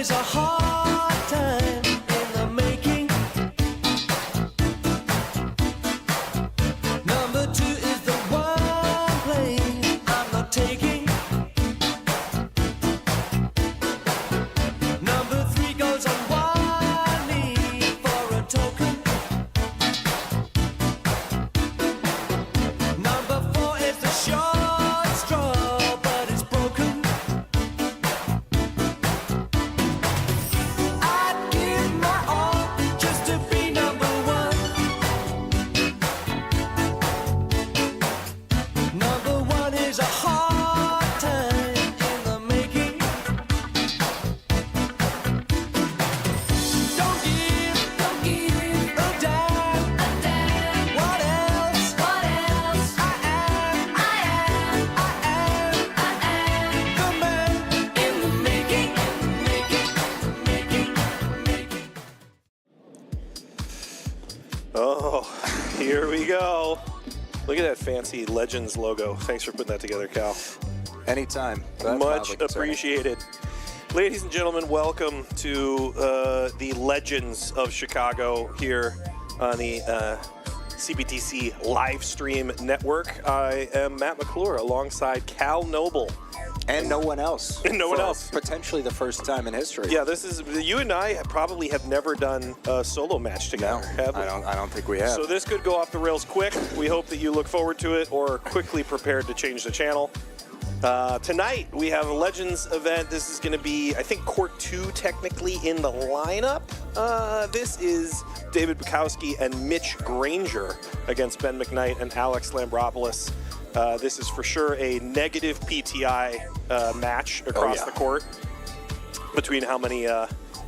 is a hard time in the making. Number 2 is the one playing I'm not taking. Number 3 goes on one knee for a token. Number 4 is the short straw, but it's broken. I'd give my all just to be number 1. Number 1 is a hard time in the making. Don't give a damn. What else? I am the man in the making. Oh, here we go. Look at that fancy Legends logo. Thanks for putting that together, Cal. Anytime. That's Much mildly concerning. appreciated. Ladies and gentlemen, welcome to the Legends of Chicago here on the CBTC live stream network. I am Matt McClure alongside Cal Noble. And no one else. And no one For else. Potentially the first time in history. Yeah, this is you and I probably have never done a solo match No, together, have we? I don't think we have. So this could go off the rails quick. We hope that you look forward to it or are quickly prepared to change the channel. Tonight we have a Legends event. This is going to be, I think, Court 2 technically in the lineup. This is David Bukowski and Mitch Granger against Ben McKnight and Alex Lambropoulos. This is for sure a negative PTI match across the court between how many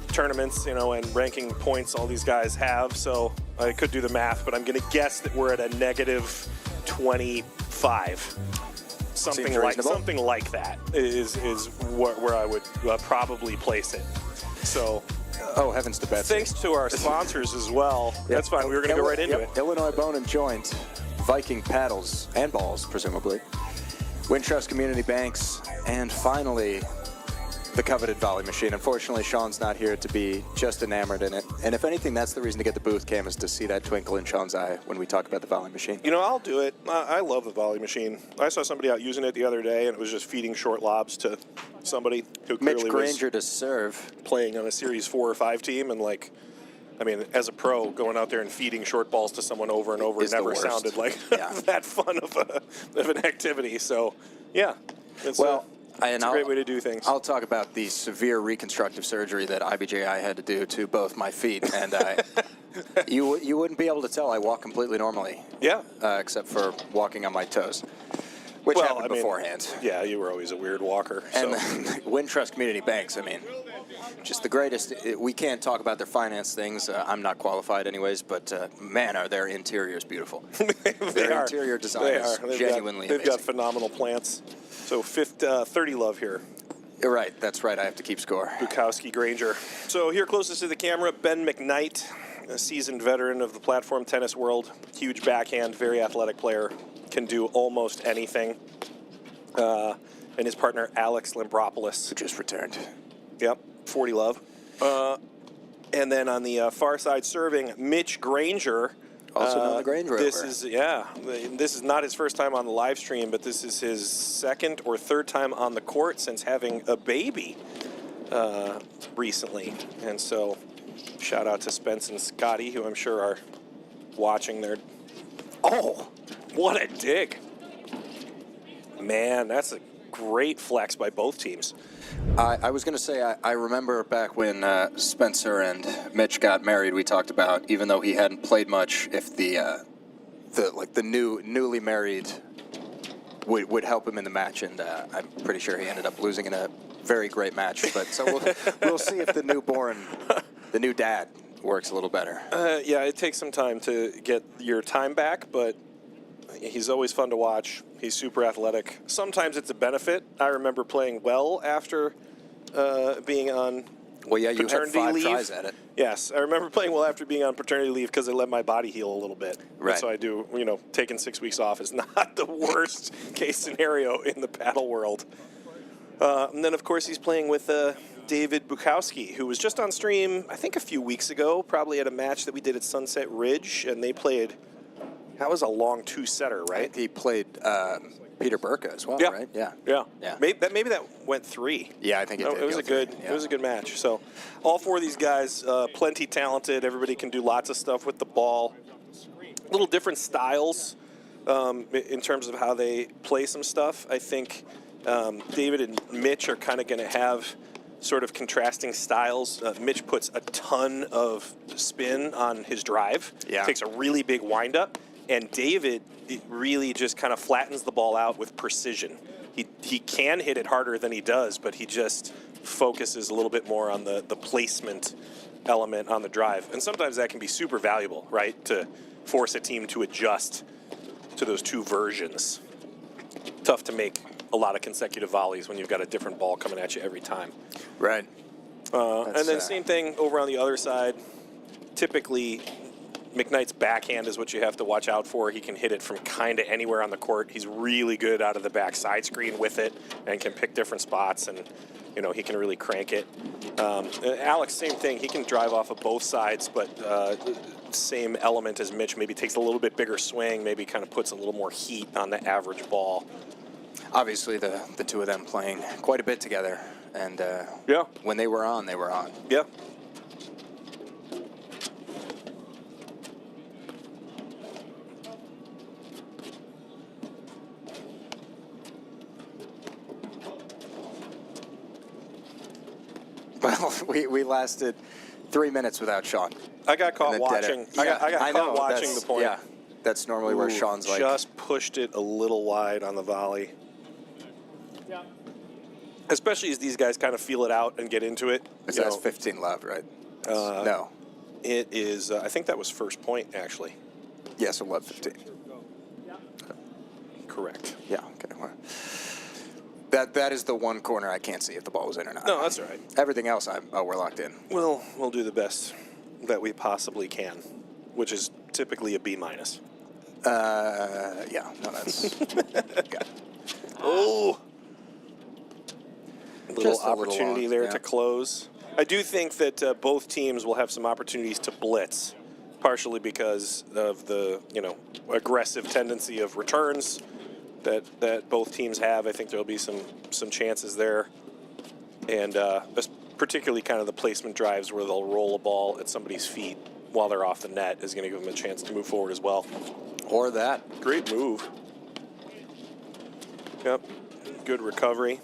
tournaments, and ranking points all these guys have. So I could do the math, but I'm going to guess that we're at a negative 25. Something like that is where I would probably place it. So. Oh, heavens to Betsy. Thanks to our sponsors as well. Yep. That's fine. We were going to go right into it. Illinois Bone and Joint, Viking paddles and balls, presumably. Wintrust Community Banks, and finally, the coveted volley machine. Unfortunately, Sean's not here to be just enamored in it. And if anything, that's the reason to get the booth cam, is to see that twinkle in Sean's eye when we talk about the volley machine. I'll do it. I love the volley machine. I saw somebody out using it the other day, and it was just feeding short lobs to somebody who clearly Mitch Granger to serve. was playing on a Series 4 or 5 team, and as a pro, going out there and feeding short balls to someone over and over Is the never worst. sounded like that fun of an activity. So, yeah. It's a great way to do things. I'll talk about the severe reconstructive surgery that IBJI had to do to both my feet, and you wouldn't be able to tell I walk completely normally. Yeah. Except for walking on my toes, which happened beforehand. Yeah, you were always a weird walker. And So. Wintrust Community Banks, just the greatest. We can't talk about their finance things. I'm not qualified anyways, but man, are their interiors beautiful. Their interior design is genuinely They've got amazing. phenomenal plants. So 30 love here. You're right, that's right. I have to keep score. Bukowski, Granger. So here closest to the camera, Ben McKnight, a seasoned veteran of the platform tennis world. Huge backhand, very athletic player, can do almost anything. And his partner, Alex Lambropoulos. Who just returned. Yep, 40 love. And then on the far side serving, Mitch Granger. Also known the Granger This over. this is not his first time on the live stream, but this is his second or third time on the court since having a baby recently. And so shout out to Spence and Scotty, who I'm sure are watching their... Oh, what a dig. Man, that's a great flex by both teams. I was going to say, I remember back when Spencer and Mitch got married, we talked about, even though he hadn't played much, if the newly married would help him in the match, and I'm pretty sure he ended up losing in a very great match. But so we'll see if the new dad works a little better. Yeah, it takes some time to get your time back, but he's always fun to watch. He's super athletic. Sometimes it's a benefit. I remember playing well after being on Well, yeah, you had 5 leave. tries at it. Yes, I remember playing well after being on paternity leave because I let my body heal a little bit. Right. And so I do, taking 6 weeks off is not the worst case scenario in the paddle world. And then, of course, he's playing with David Bukowski, who was just on stream, I think, a few weeks ago, probably at a match that we did at Sunset Ridge, and they played. That was a long two-setter, right? He played Peter Burka as well, Yeah. right? Yeah. Yeah. Yeah. Maybe that went 3. Yeah, I think it did. It was a good. Yeah. It was a good match. So, all 4 of these guys, plenty talented. Everybody can do lots of stuff with the ball. Little different styles in terms of how they play some stuff. I think David and Mitch are kind of going to have sort of contrasting styles. Mitch puts a ton of spin on his drive. Yeah. Takes a really big windup. And David really just kind of flattens the ball out with precision. He can hit it harder than he does, but he just focuses a little bit more on the placement element on the drive. And sometimes that can be super valuable, right, to force a team to adjust to those 2 versions. Tough to make a lot of consecutive volleys when you've got a different ball coming at you every time. Right. And then same thing over on the other side. Typically, McKnight's backhand is what you have to watch out for. He can hit it from kind of anywhere on the court. He's really good out of the back side screen with it and can pick different spots, and he can really crank it. Alex, same thing. He can drive off of both sides, but same element as Mitch. Maybe takes a little bit bigger swing, maybe kind of puts a little more heat on the average ball. Obviously, the 2 of them playing quite a bit together, and Yeah. when they were on, they were on. Yeah. Well, we lasted 3 minutes without Sean. I got caught And then dead watching. air. I got caught watching that's- the point. Yeah, that's normally where Ooh, Sean's like. just pushed it a little wide on the volley. Yeah. Especially as these guys kind of feel it out and get into it. Because You that's know, 15 left, right? No. It is. I think that was first point actually. Yes, yeah, so what, 15? Correct. Yeah, okay. Well, that is the one corner I can't see if the ball was in or not. No, that's all right. Everything else, we're locked in. We'll do the best that we possibly can, which is typically a B minus. Yeah, no, that's. Okay. Oh. Little Just a little opportunity long, there yeah. to close. I do think that both teams will have some opportunities to blitz, partially because of the aggressive tendency of returns that both teams have. I think there'll be some chances there, and particularly kind of the placement drives where they'll roll a ball at somebody's feet while they're off the net is going to give them a chance to move forward as well. Or that. Great move. Yep. Good recovery.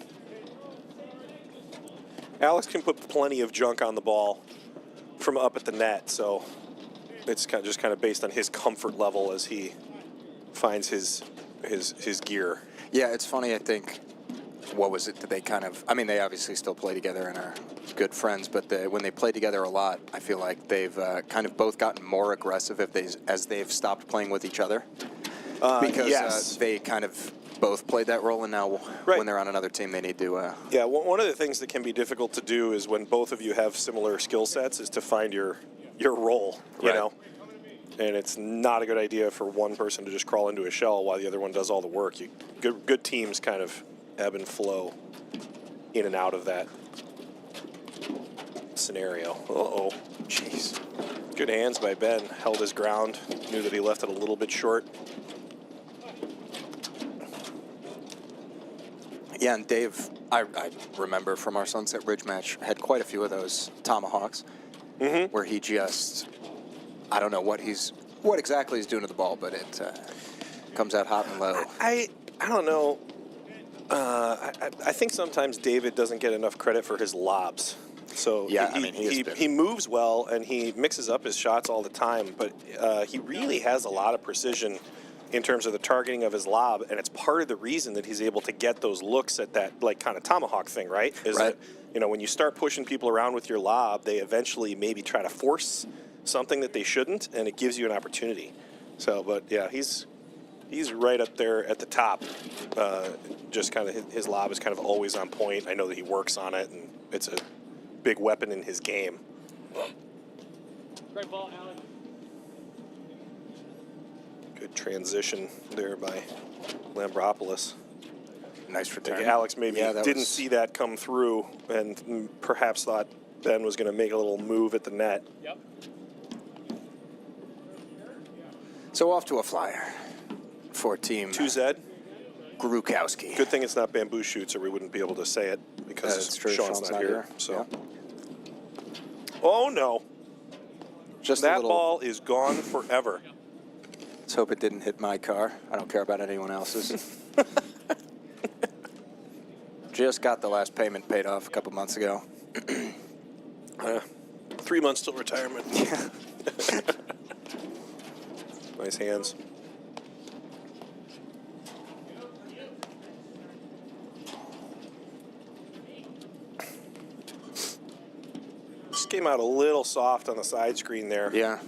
Alex can put plenty of junk on the ball from up at the net, so it's just kind of based on his comfort level as he finds his gear. Yeah, it's funny, I think. What was it that they kind of... I mean, they obviously still play together and are good friends, but when they play together a lot, I feel like they've kind of both gotten more aggressive as they've stopped playing with each other. Because yes. they kind of both played that role, and now Right. when they're on another team, they need to... Yeah, one of the things that can be difficult to do is when both of you have similar skill sets is to find your role, you Right. know? And it's not a good idea for one person to just crawl into a shell while the other one does all the work. Good teams kind of ebb and flow in and out of that scenario. Uh-oh. Jeez. Good hands by Ben. Held his ground. Knew that he left it a little bit short. Yeah, and Dave, I remember from our Sunset Ridge match, had quite a few of those tomahawks where he just, I don't know what exactly he's doing to the ball, but it comes out hot and low. I don't know. I think sometimes David doesn't get enough credit for his lobs. So Yeah, I mean, he has been- he moves well and he mixes up his shots all the time, but he really has a lot of precision in terms of the targeting of his lob, and it's part of the reason that he's able to get those looks at that like kind of tomahawk thing, right? Is Right. that when you start pushing people around with your lob, they eventually maybe try to force something that they shouldn't, and it gives you an opportunity. So, but yeah, he's right up there at the top. Just kind of his lob is kind of always on point. I know that he works on it, and it's a big weapon in his game. Great ball, Alex. Good transition there by Lambropoulos. Nice I return. think Alex maybe Yeah, that didn't was- see that come through and perhaps thought Ben was going to make a little move at the net. Yep. So off to a flyer for team 2Z. Grukowski. Good thing it's not bamboo shoots, or we wouldn't be able to say it because That's true. Sean's not here. So, Yeah. oh no, Just a that little. ball is gone forever. Let's hope it didn't hit my car. I don't care about anyone else's. Just got the last payment paid off a couple months ago. 3 months till retirement. Yeah. Nice hands. Just came out a little soft on the side screen there. Yeah.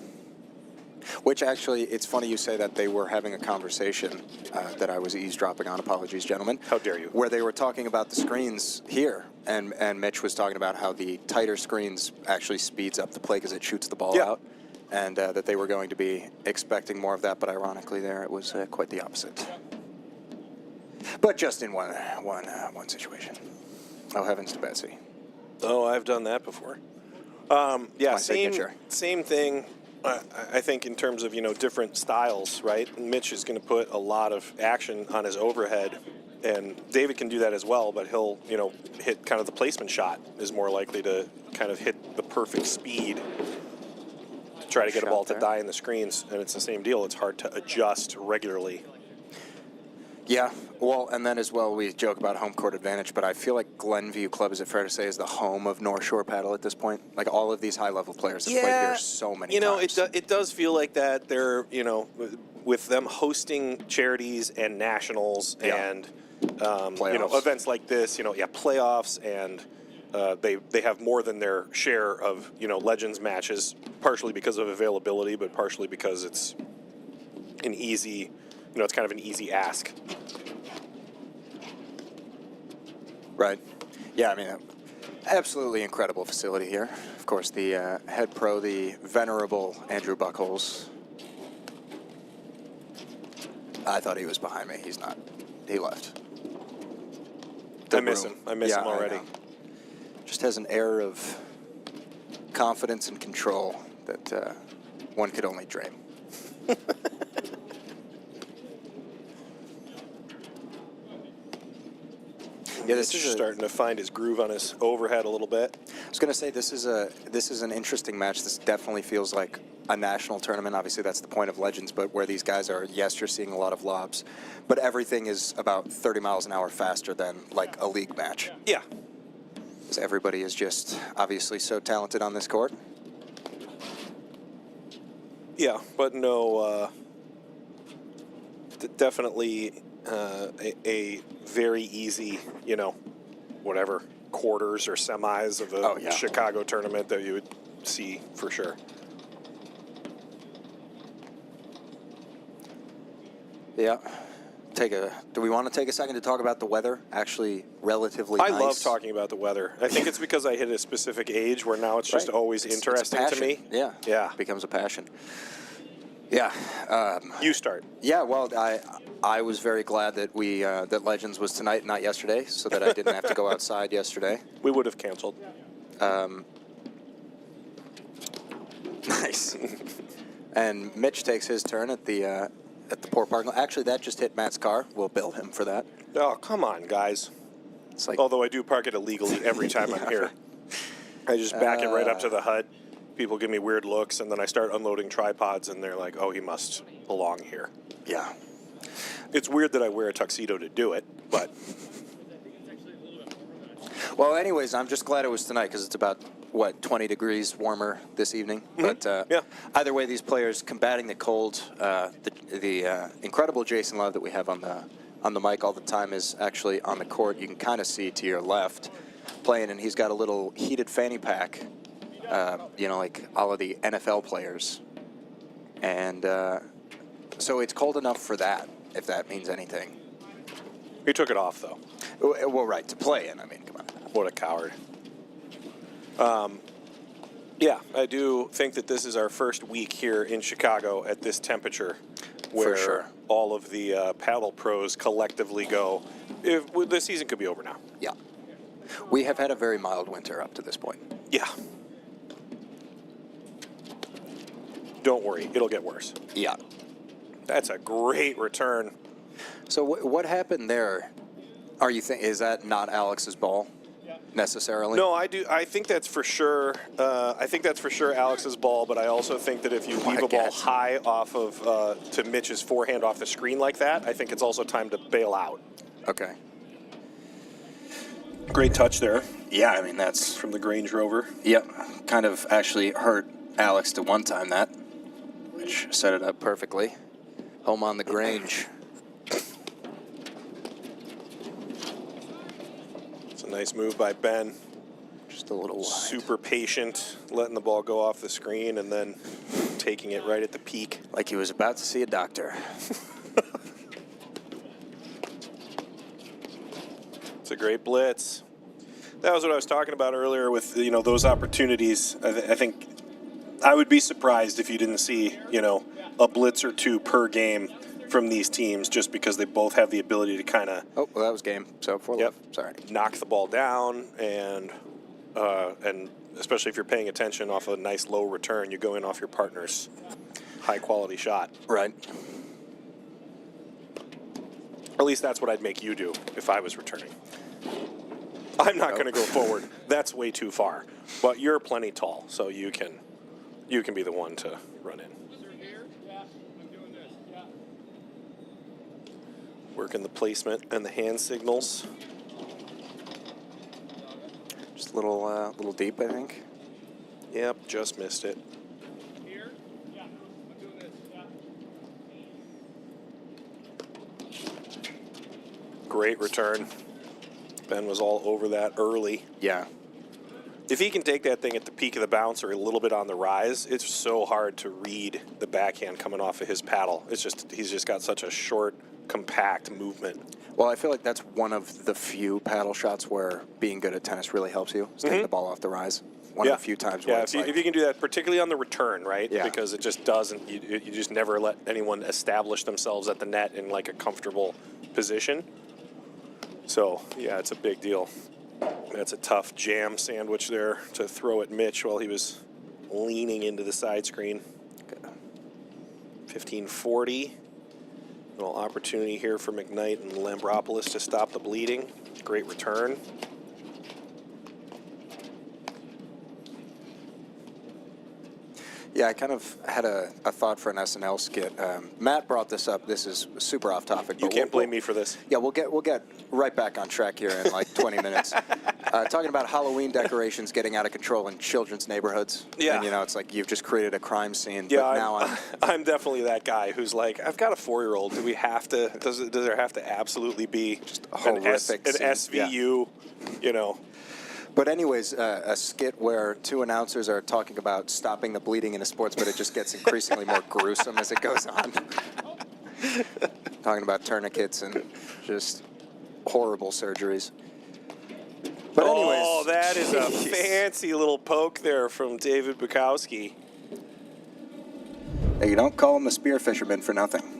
Which actually, it's funny you say that. They were having a conversation that I was eavesdropping on. Apologies, gentlemen. How dare you? Where they were talking about the screens here, and Mitch was talking about how the tighter screens actually speeds up the play because it shoots the ball Yeah. out, and that they were going to be expecting more of that. But ironically, there it was quite the opposite. But just in one situation. Oh heavens to Betsy! Oh, I've done that before. Yeah, My same signature. same thing. I think in terms of different styles, right? Mitch is going to put a lot of action on his overhead, and David can do that as well. But he'll hit kind of the placement shot is more likely to kind of hit the perfect speed to try to get a Shot ball to there. die in the screens, and it's the same deal. It's hard to adjust regularly. Yeah, well, and then as well, we joke about home court advantage, but I feel like Glenview Club, is it fair to say, is the home of North Shore Paddle at this point? Like all of these high-level players have played here so many times. It does feel like that. They're, with them hosting charities and nationals Yeah. and, Playoffs. events like this, playoffs, and they have more than their share of, Legends matches, partially because of availability, but partially because it's an easy, it's kind of an easy ask. Right. Yeah, I mean, absolutely incredible facility here. Of course, the head pro, the venerable Andrew Buckholz. I thought he was behind me. He's not. He left. I miss him. I miss him I already. know. Just has an air of confidence and control that one could only dream. Yeah, this Mitch is starting to find his groove on his overhead a little bit. I was going to say this is an interesting match. This definitely feels like a national tournament. Obviously, that's the point of Legends, but where these guys are, yes, you're seeing a lot of lobs, but everything is about 30 miles an hour faster than like a league match. Yeah. Because everybody is just obviously so talented on this court. Yeah, but no, definitely a very easy, whatever, quarters or semis of a Oh, yeah. Chicago tournament that you would see for sure. Yeah. Do we want to take a second to talk about the weather? Actually, relatively I nice. love talking about the weather. I think it's because I hit a specific age where now it's just Right. always It's a interesting to passion. me. Yeah. Yeah. It becomes a passion. Yeah. You start. Yeah, well, I was very glad that that Legends was tonight, not yesterday, so that I didn't have to go outside yesterday. We would have canceled. Nice. And Mitch takes his turn at the Port Park. Actually, that just hit Matt's car. We'll bill him for that. Oh, come on, guys. It's like, Although I do park it illegally every time I'm here. I just back it right up to the HUD. People give me weird looks, and then I start unloading tripods, and they're like, oh, he must belong here. yeah. It's weird that I wear a tuxedo to do it, but Well, anyways, I'm just glad it was tonight because it's about 20 degrees warmer this evening. But Yeah. either way, these players combating the cold. The incredible Jason Love that we have on the mic all the time is actually on the court. You can kind of see to your left playing, and he's got a little heated fanny pack, like all of the NFL players. And so it's cold enough for that, if that means anything. he took it off, though. Well, right, to play in. I mean, come on. What a coward. Yeah, I do think that this is our first week here in Chicago at this temperature where sure. all of the paddle pros collectively go, The season could be over now. Yeah. We have had a very mild winter up to this point. Yeah. Don't worry, it'll get worse. Yeah. That's a great return. So what happened there? Is that not Alex's ball necessarily? No, I do. I think that's for sure. I think that's for sure Alex's ball. But I also think that if you leave a ball high off of to Mitch's forehand off the screen like that, I think it's also time to bail out. Okay. Great touch there. Yeah, I mean that's from the Grange Rover. Yep. Kind of actually hurt Alex to one time that, which set it up perfectly. Home on the Grange. It's a nice move by Ben. Just a little wide. Super patient, letting the ball go off the screen and then taking it right at the peak. Like he was about to see a doctor. It's a great blitz. That was what I was talking about earlier with, those opportunities. I think I would be surprised if you didn't see, a blitz or two per game from these teams just because they both have the ability to kind of... Oh, well, that was game. So, sorry. Knock the ball down and especially if you're paying attention off a nice low return, you go in off your partner's high-quality shot. Right. At least that's what I'd make you do if I was returning. I'm not going to go forward. That's way too far. But you're plenty tall, so you can be the one to run in. Working the placement and the hand signals. Just a little deep, I think. Yep, just missed it. Great return. Ben was all over that early. Yeah. If he can take that thing at the peak of the bounce or a little bit on the rise, it's so hard to read the backhand coming off of his paddle. He's just got such a short, compact movement. Well, I feel like that's one of the few paddle shots where being good at tennis really helps you. Is taking the ball off the rise. One of the few times where if you can do that, particularly on the return, right? Yeah. Because it just doesn't. You just never let anyone establish themselves at the net in like a comfortable position. So, yeah, it's a big deal. That's a tough jam sandwich there to throw at Mitch while he was leaning into the side screen. 1540. Little opportunity here for McKnight and Lambropoulos to stop the bleeding. Great return. Yeah, I kind of had a thought for an SNL skit. Matt brought this up. This is super off topic. You can't blame me for this. Yeah, we'll get right back on track here in like 20 minutes. Talking about Halloween decorations getting out of control in children's neighborhoods. Yeah. And, it's like you've just created a crime scene. Yeah, but now I'm definitely that guy who's like, I've got a 4-year-old. Do we have to? Does there have to absolutely be just a horrific an scene. SVU? Yeah. But anyways, a skit where two announcers are talking about stopping the bleeding in a sports, but it just gets increasingly more gruesome as it goes on. Talking about tourniquets and just horrible surgeries. But anyways, that is a fancy little poke there from David Bukowski. Hey, you don't call him the spear fisherman for nothing.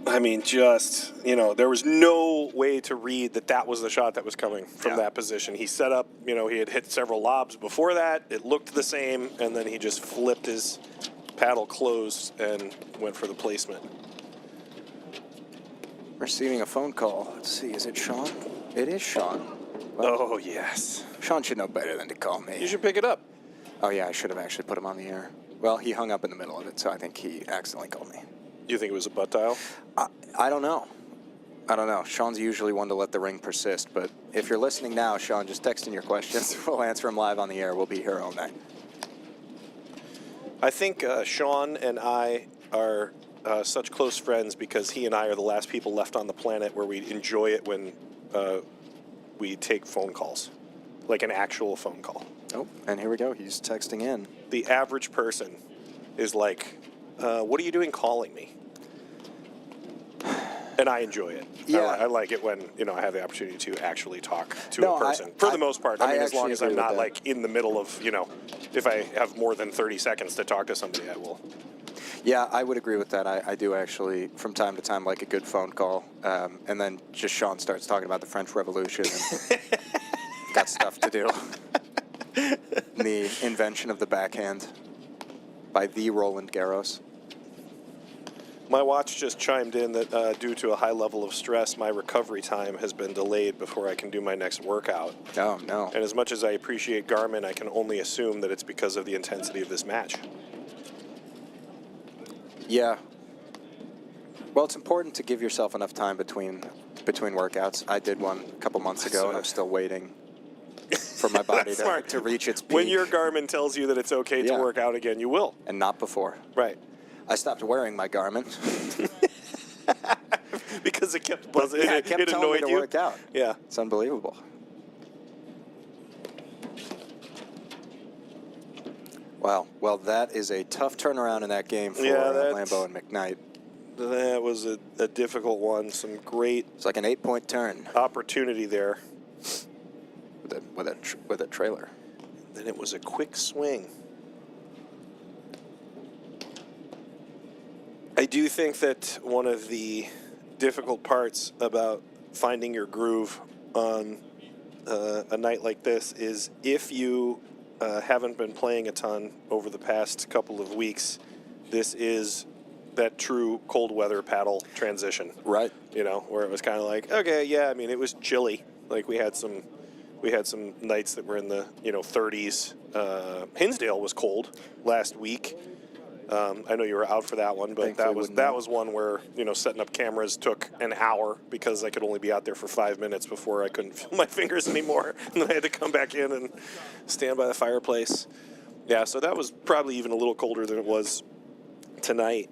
I mean, just, there was no way to read that was the shot that was coming from that position. He set up, he had hit several lobs before that. It looked the same, and then he just flipped his paddle closed and went for the placement. Receiving a phone call. Let's see, is it Sean? It is Sean. Well, oh, yes. Sean should know better than to call me. You should pick it up. Oh, yeah, I should have actually put him on the air. Well, he hung up in the middle of it, so I think he accidentally called me. You think it was a butt dial? I don't know. Sean's usually one to let the ring persist, but if you're listening now, Sean, just text in your questions. We'll answer them live on the air. We'll be here all night. I think Sean and I are such close friends because he and I are the last people left on the planet where we enjoy it when we take phone calls, like an actual phone call. Oh, and here we go. He's texting in. The average person is like, what are you doing calling me? And I enjoy it. Yeah. I like it when, I have the opportunity to actually talk to a person. For the most part. I mean, as long as I'm not, like, in the middle of, if I have more than 30 seconds to talk to somebody, I will. Yeah, I would agree with that. I do actually, from time to time, like a good phone call. And then just Sean starts talking about the French Revolution and got stuff to do. The invention of the backhand by the Roland Garros. My watch just chimed in that due to a high level of stress, my recovery time has been delayed before I can do my next workout. Oh, no. And as much as I appreciate Garmin, I can only assume that it's because of the intensity of this match. Yeah. Well, it's important to give yourself enough time between workouts. I did one a couple months ago, and I'm still waiting for my body to reach its peak. When your Garmin tells you that it's okay to work out again, you will. And not before. Right. I stopped wearing my Garmin. Because it kept buzzing. Yeah, it kept telling annoyed me to you. work out. Yeah. It's unbelievable. Well, that is a tough turnaround in that game for Lambeau and McKnight. That was a difficult one. Some great. It's like an 8-point turn. Opportunity there. With a trailer. Then it was a quick swing. I do think that one of the difficult parts about finding your groove on a night like this is if you haven't been playing a ton over the past couple of weeks, this is that true cold weather paddle transition. Right. You know, where it was kind of like, okay, yeah, I mean, it was chilly. Like we had some nights that were in the 30s. Hinsdale was cold last week. I know you were out for that one, but that was one where setting up cameras took an hour because I could only be out there for 5 minutes before I couldn't feel my fingers anymore, and then I had to come back in and stand by the fireplace. Yeah, so that was probably even a little colder than it was tonight.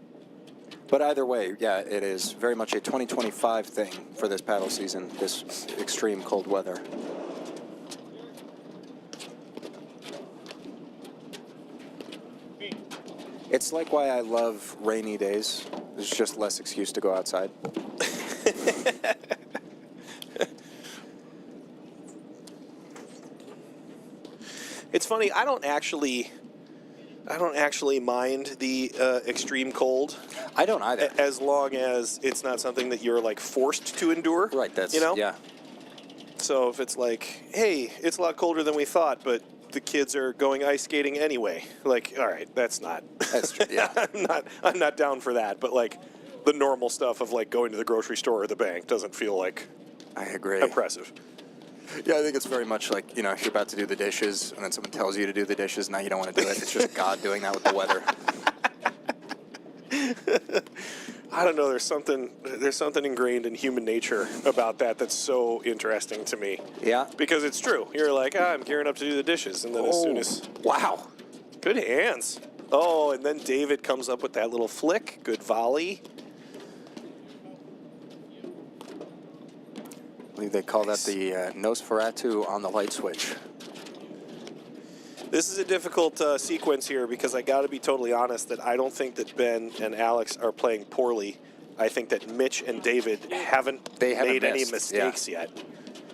But either way, yeah, it is very much a 2025 thing for this paddle season, this extreme cold weather. It's like why I love rainy days. There's just less excuse to go outside. It's funny, I don't actually mind the extreme cold. I don't either. As long as it's not something that you're like forced to endure. Right, that's yeah. So if it's like, hey, it's a lot colder than we thought, but the kids are going ice skating anyway. Like, all right, that's true. Yeah. I'm not down for that. But like, the normal stuff of like going to the grocery store or the bank doesn't feel like. I agree. Impressive. Yeah, I think it's very much like you're about to do the dishes, and then someone tells you to do the dishes. Now you don't want to do it. It's just God doing that with the weather. I don't know. There's something ingrained in human nature about that that's so interesting to me. Yeah. Because it's true. You're like, I'm gearing up to do the dishes, and then as soon as wow, good hands. Oh, and then David comes up with that little flick. Good volley. I believe they call that the Nosferatu on the light switch. This is a difficult sequence here because I got to be totally honest that I don't think that Ben and Alex are playing poorly. I think that Mitch and David haven't made any mistakes yet.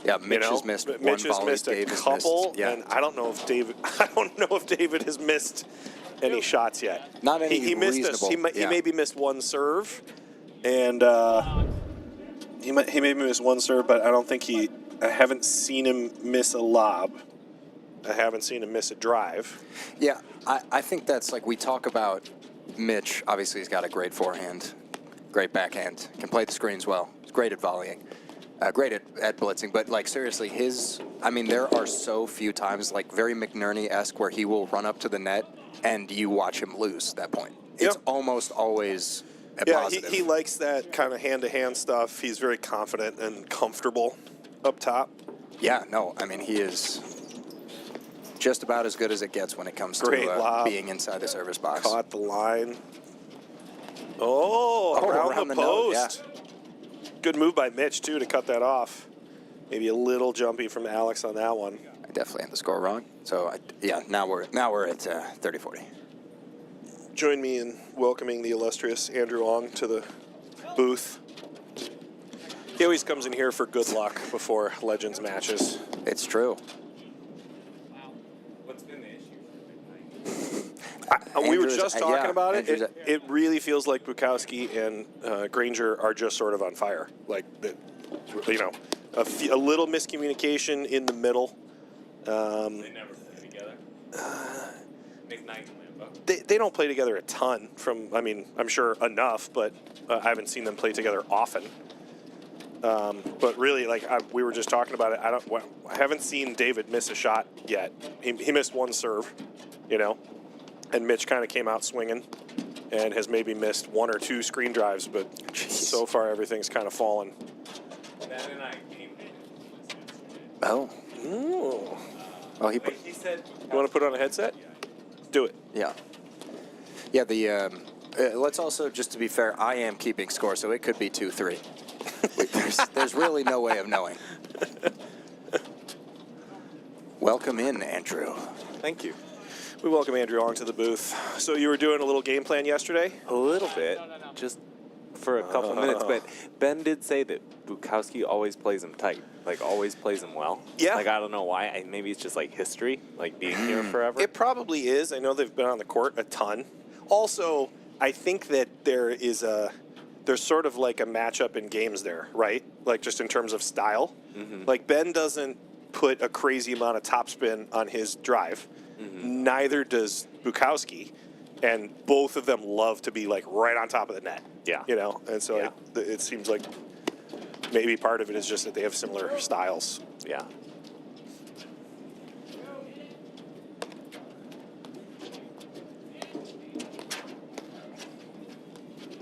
Yeah, Mitch has missed one Mitch has volley, missed a Dave has couple, missed, yeah. and I don't know if David has missed any shots yet. Not any he missed reasonable. He maybe missed one serve, and he maybe missed one serve, but I don't think I haven't seen him miss a lob. I haven't seen him miss a drive. Yeah, I think that's like we talk about Mitch. Obviously, he's got a great forehand, great backhand, can play the screens well. He's great at volleying, great at blitzing. But like seriously, there are so few times like very McNerney-esque where he will run up to the net and you watch him lose that point. It's almost always a positive. He likes that kind of hand-to-hand stuff. He's very confident and comfortable up top. Yeah, no, he is just about as good as it gets when it comes to being inside the service box. Caught the line. Around the post. Note, yeah. Good move by Mitch, too, to cut that off. Maybe a little jumpy from Alex on that one. I definitely had the score wrong. So, now we're at 30-40. Join me in welcoming the illustrious Andrew Ong to the booth. He always comes in here for good luck before Legends matches. It's true. What's been the issue for McKnight? We were Andrews- just talking yeah, about it. Andrews- It really feels like Bukowski and Granger are just sort of on fire. Like, a little miscommunication in the middle. They never play together. McKnight and Lambo. They don't play together a ton. I'm sure enough, but I haven't seen them play together often. But really, we were just talking about it. I haven't seen David miss a shot yet. He missed one serve, and Mitch kind of came out swinging, and has maybe missed one or two screen drives. But so far, everything's kind of fallen. Ben and I came. Oh. Ooh. Oh, He said. You want to put on a headset? Do it. Yeah. Yeah, let's also, just to be fair, I am keeping score, so it could be 2-3. There's really no way of knowing. Welcome in, Andrew. Thank you. We welcome Andrew along to the booth. So you were doing a little game plan yesterday? A little bit, just for a couple minutes. But Ben did say that Bukowski always plays him tight, always plays him well. Yeah. I don't know why. Maybe it's just history, being here forever. It probably is. I know they've been on the court a ton. Also, I think that there's sort of a matchup in games there, right? Just in terms of style. Mm-hmm. Ben doesn't put a crazy amount of topspin on his drive. Mm-hmm. Neither does Bukowski. And both of them love to be right on top of the net. Yeah. And so it seems like maybe part of it is just that they have similar styles. Yeah.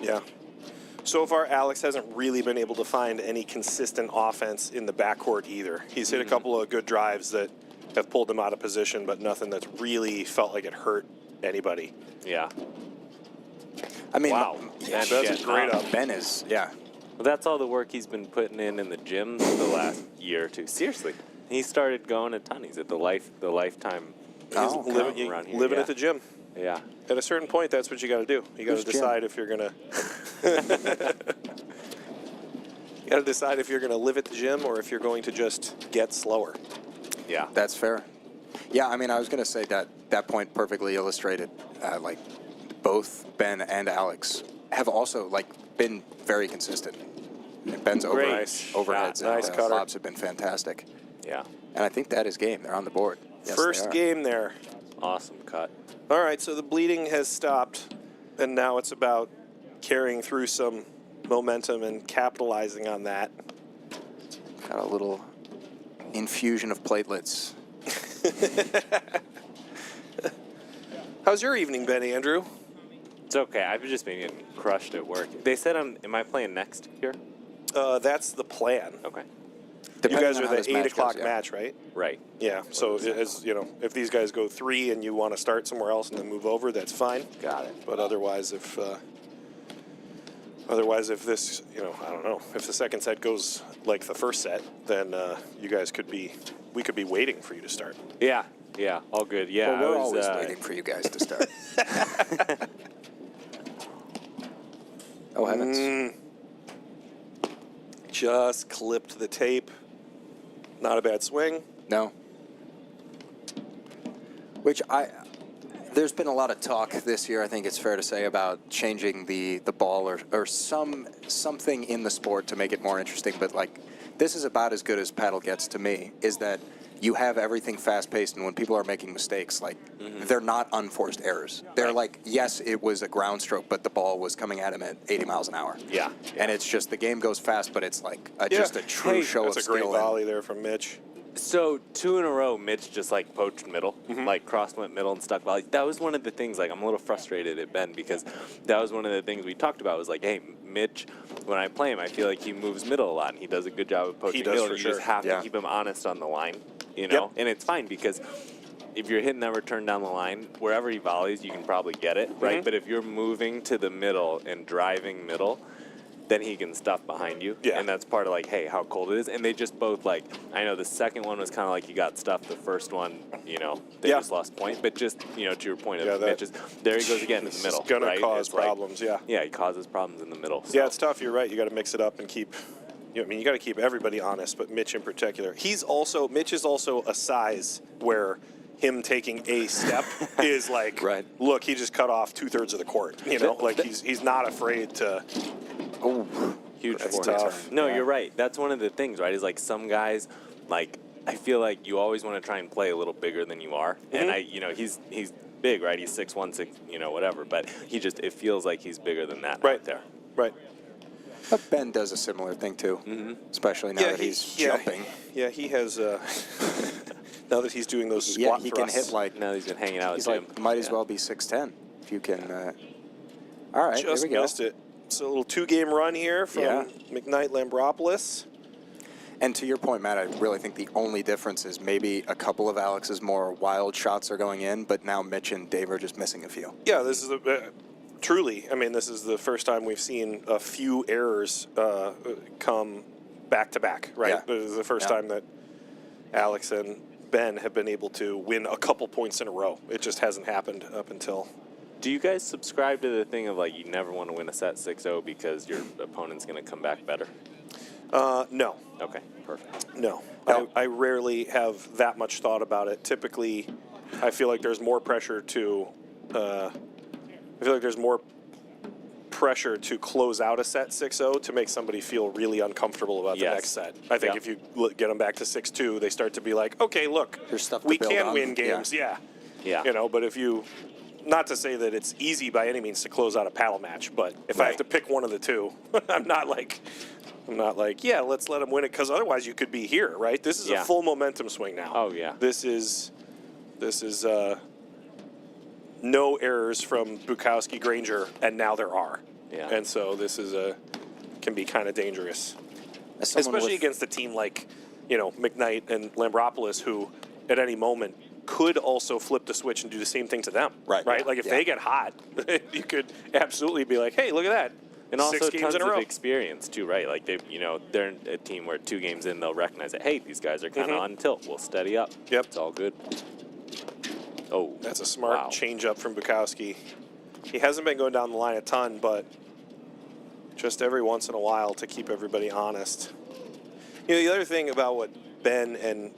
Yeah. So far, Alex hasn't really been able to find any consistent offense in the backcourt either. He's hit a couple of good drives that have pulled him out of position, but nothing that's really felt like it hurt anybody. Yeah. I mean, Wow. Yeah, That's a great up. Ben is, yeah. Well, that's all the work he's been putting in the gyms the last year or two. Seriously. He started going a ton. He's at the Lifetime Oh, okay. around here. Living yeah. at the gym. Yeah. At a certain point, that's what you got to do. You got to Who's Jim? decide if you're gonna. You got to decide if you're gonna live at the gym or if you're going to just get slower. Yeah. That's fair. Yeah, I was going to say that point perfectly illustrated. Both Ben and Alex have also been very consistent. Ben's Great overheads shot. Nice and cutter. lobs have been fantastic. Yeah. And I think that is game. They're on the board. Yes, First they are. game there. Awesome cut. All right, so the bleeding has stopped, and now it's about carrying through some momentum and capitalizing on that. Got a little infusion of platelets. How's your evening been, Andrew? It's okay. I've just been getting crushed at work. They said am I playing next here? That's the plan. Okay. You Depending guys on are how the this 8 match o'clock goes, yeah. match, right? Right. Yeah. So as if these guys go 3 and you want to start somewhere else and then move over, that's fine. Got it. But otherwise, if this, I don't know, if the second set goes like the first set, then we could be waiting for you to start. Yeah. Yeah. All good. Yeah. Well, we're I was, always waiting for you guys to start. Oh, heavens. Just clipped the tape. Not a bad swing. No. There's been a lot of talk this year, I think it's fair to say, about changing the ball or something in the sport to make it more interesting. But this is about as good as paddle gets to me, is that you have everything fast-paced, and when people are making mistakes, they're not unforced errors. They're yes, it was a ground stroke, but the ball was coming at him at 80 miles an hour. Yeah. And it's just the game goes fast, but it's just a true show of That's a skill. great and- volley there from Mitch. So 2 in a row, Mitch just poached middle, cross went middle and stuck volley. That was one of the things. I'm a little frustrated at Ben because that was one of the things we talked about. Was hey, Mitch, when I play him, I feel like he moves middle a lot, and he does a good job of poaching He does, middle. for You sure. just have Yeah. to keep him honest on the line, Yep. And it's fine because if you're hitting that return down the line, wherever he volleys, you can probably get it, right? But if you're moving to the middle and driving middle, then he can stuff behind you. Yeah. And that's part of hey, how cold it is. And they just both I know the second one was kind of you got stuffed. The first one, they just lost point. But just, to your point of Mitch's, there he goes again in the middle. It's going right? to cause It's problems, yeah. Yeah, he causes problems in the middle. Yeah, so. it's tough. You're right. You got to mix it up and keep. You got to keep everybody honest, but Mitch in particular. Mitch is also a size where him taking a step is like, Right. look, he just cut off 2/3 of the court. You know, like he's not afraid to. Oh, Huge That's forehand. tough. No, Yeah. you're right. That's one of the things, right? Is like some guys, like I feel like you always want to try and play a little bigger than you are. And he's big, right? He's 6'1", whatever. But it feels like he's bigger than that Right out there. Right. but Ben does a similar thing too, especially now that he's jumping. Yeah, he has. Now that he's doing those Yeah, squat he can thrusts. hit like Now he's been hanging out he's with Jim. like might as well be 6'10" if you can. All right, Just here we go. missed it. It's a little 2-game run here from Yeah. McKnight Lambropoulos. And to your point, Matt, I really think the only difference is maybe a couple of Alex's more wild shots are going in, but now Mitch and Dave are just missing a few. Yeah, this is truly. I mean, this is the first time we've seen a few errors come back to back. Right. Yeah. This is the first Yeah. time that Alex and Ben have been able to win a couple points in a row. It just hasn't happened up until. Do you guys subscribe to the thing of like you never want to win a set 6-0 because your opponent's going to come back better? No. Okay, perfect. No, No. I rarely have that much thought about it. Typically, I feel like there's more pressure to. I feel like there's more pressure to close out a set 6-0 to make somebody feel really uncomfortable about the Yes. next set. I think Yeah. if you get them back to 6-2, they start to be like, okay, look, There's stuff to we build can on. win games, yeah. Yeah. You know, but if you. Not to say that it's easy by any means to close out a paddle match, but if I have Right. to pick one of the two, I'm not like, yeah, let's let them win it, because otherwise you could be here, right? This is Yeah. a full momentum swing now. Oh, yeah. This is no errors from Bukowski, Granger, and now there are. Yeah. And so this is can be kind of dangerous, As someone especially with- against a team like, McKnight and Lambropoulos, who at any moment could also flip the switch and do the same thing to them. Right. Right. Yeah. Like if Yeah. they get hot, you could absolutely be like, hey, look at that. And also 6 games tons in a of row. experience too, right? Like they're a team where 2 games in they'll recognize that, hey, these guys are kind of on tilt. We'll steady up. Yep. It's all good. Oh, That's a smart wow. change up from Bukowski. He hasn't been going down the line a ton, but just every once in a while to keep everybody honest. The other thing about what Ben and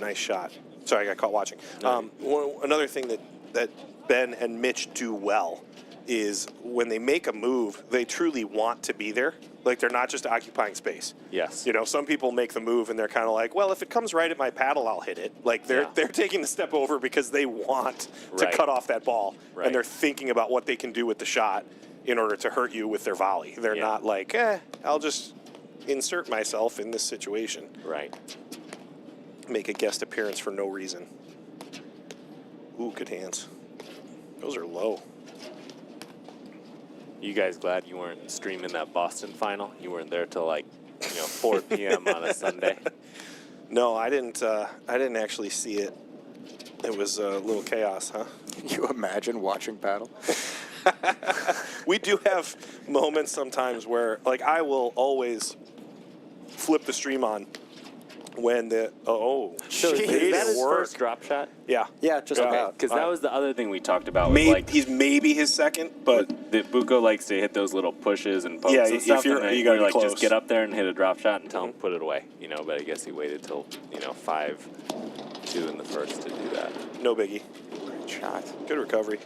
nice shot. Sorry, I got caught watching. Another thing that Ben and Mitch do well is when they make a move, they truly want to be there. Like they're not just occupying space. Yes. Some people make the move and they're kind of like, well, if it comes right at my paddle, I'll hit it. Like they're taking the step over because they want to Right. cut off that ball, Right. and they're thinking about what they can do with the shot in order to hurt you with their volley. They're Yeah. not like, I'll just insert myself in this situation, Right. make a guest appearance for no reason. Ooh, good hands. Those are low. You guys glad you weren't streaming that Boston final? You weren't there till 4 p.m. on a Sunday. No, I didn't actually see it. It was a little chaos, huh? Can you imagine watching paddle? We do have moments sometimes where, like, I will always flip the stream on when the So made is that it his work. first drop shot? Yeah, Yeah, just about. Because that was the other thing we talked about. Was He's maybe his second, but that Buko likes to hit those little pushes and pokes Yeah, and if stuff. you're- and then you gotta we're be like, close. just get up there and hit a drop shot and tell him put it away. But I guess he waited till 5-2 in the first to do that. no biggie. Great shot. Good recovery.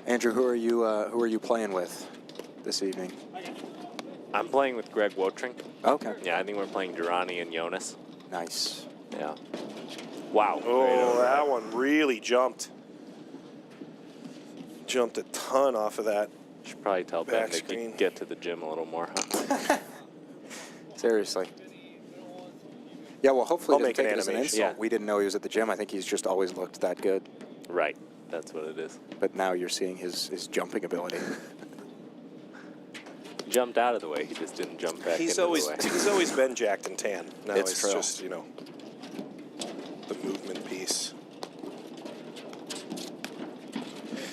Andrew, who are you playing with this evening? I'm playing with Greg Wotring. Okay. Yeah, I think we're playing Durrani and Jonas. Nice. Yeah. Wow. Great Oh, over. that one really jumped. Jumped a ton off of that. Should probably tell Ben Back to screen. get to the gym a little more, huh? Seriously. Yeah, well, hopefully I'll he doesn't make an take it as an animation. insult. Yeah. We didn't know he was at the gym. I think he's just always looked that good. Right. That's what it is. But now you're seeing his jumping ability. He jumped out of the way. He just didn't jump back He's into always the way. he's always been jacked and tan. Now It's it's true. just the movement piece.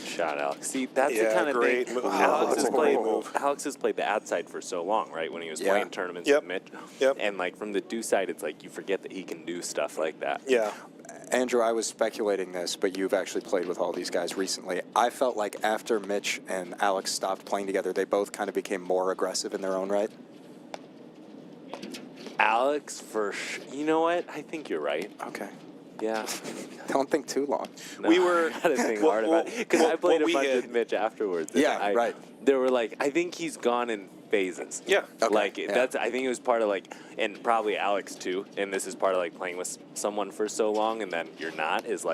Shot, Alex. See, that's Yeah, the kind of great thing. move. Alex That's has a played. great move. Alex has played the outside for so long, right? When he was Yeah. playing tournaments Yep. with Mitch. Yep. And like from the do side, it's like you forget that he can do stuff like that. Yeah. Andrew, I was speculating this, but you've actually played with all these guys recently. I felt like after Mitch and Alex stopped playing together, they both kind of became more aggressive in their own right. Alex, you know what? I think you're right. Okay. Yeah. Don't think too long. No, We were- I gotta think well, hard about it because well, I played well, a we bunch had- with Mitch afterwards. and Yeah, right. There were I think he's gone in phases. Yeah. Okay, yeah. That's. I think it was part of and probably Alex too. And this is part of playing with someone for so long, and then you're not. Is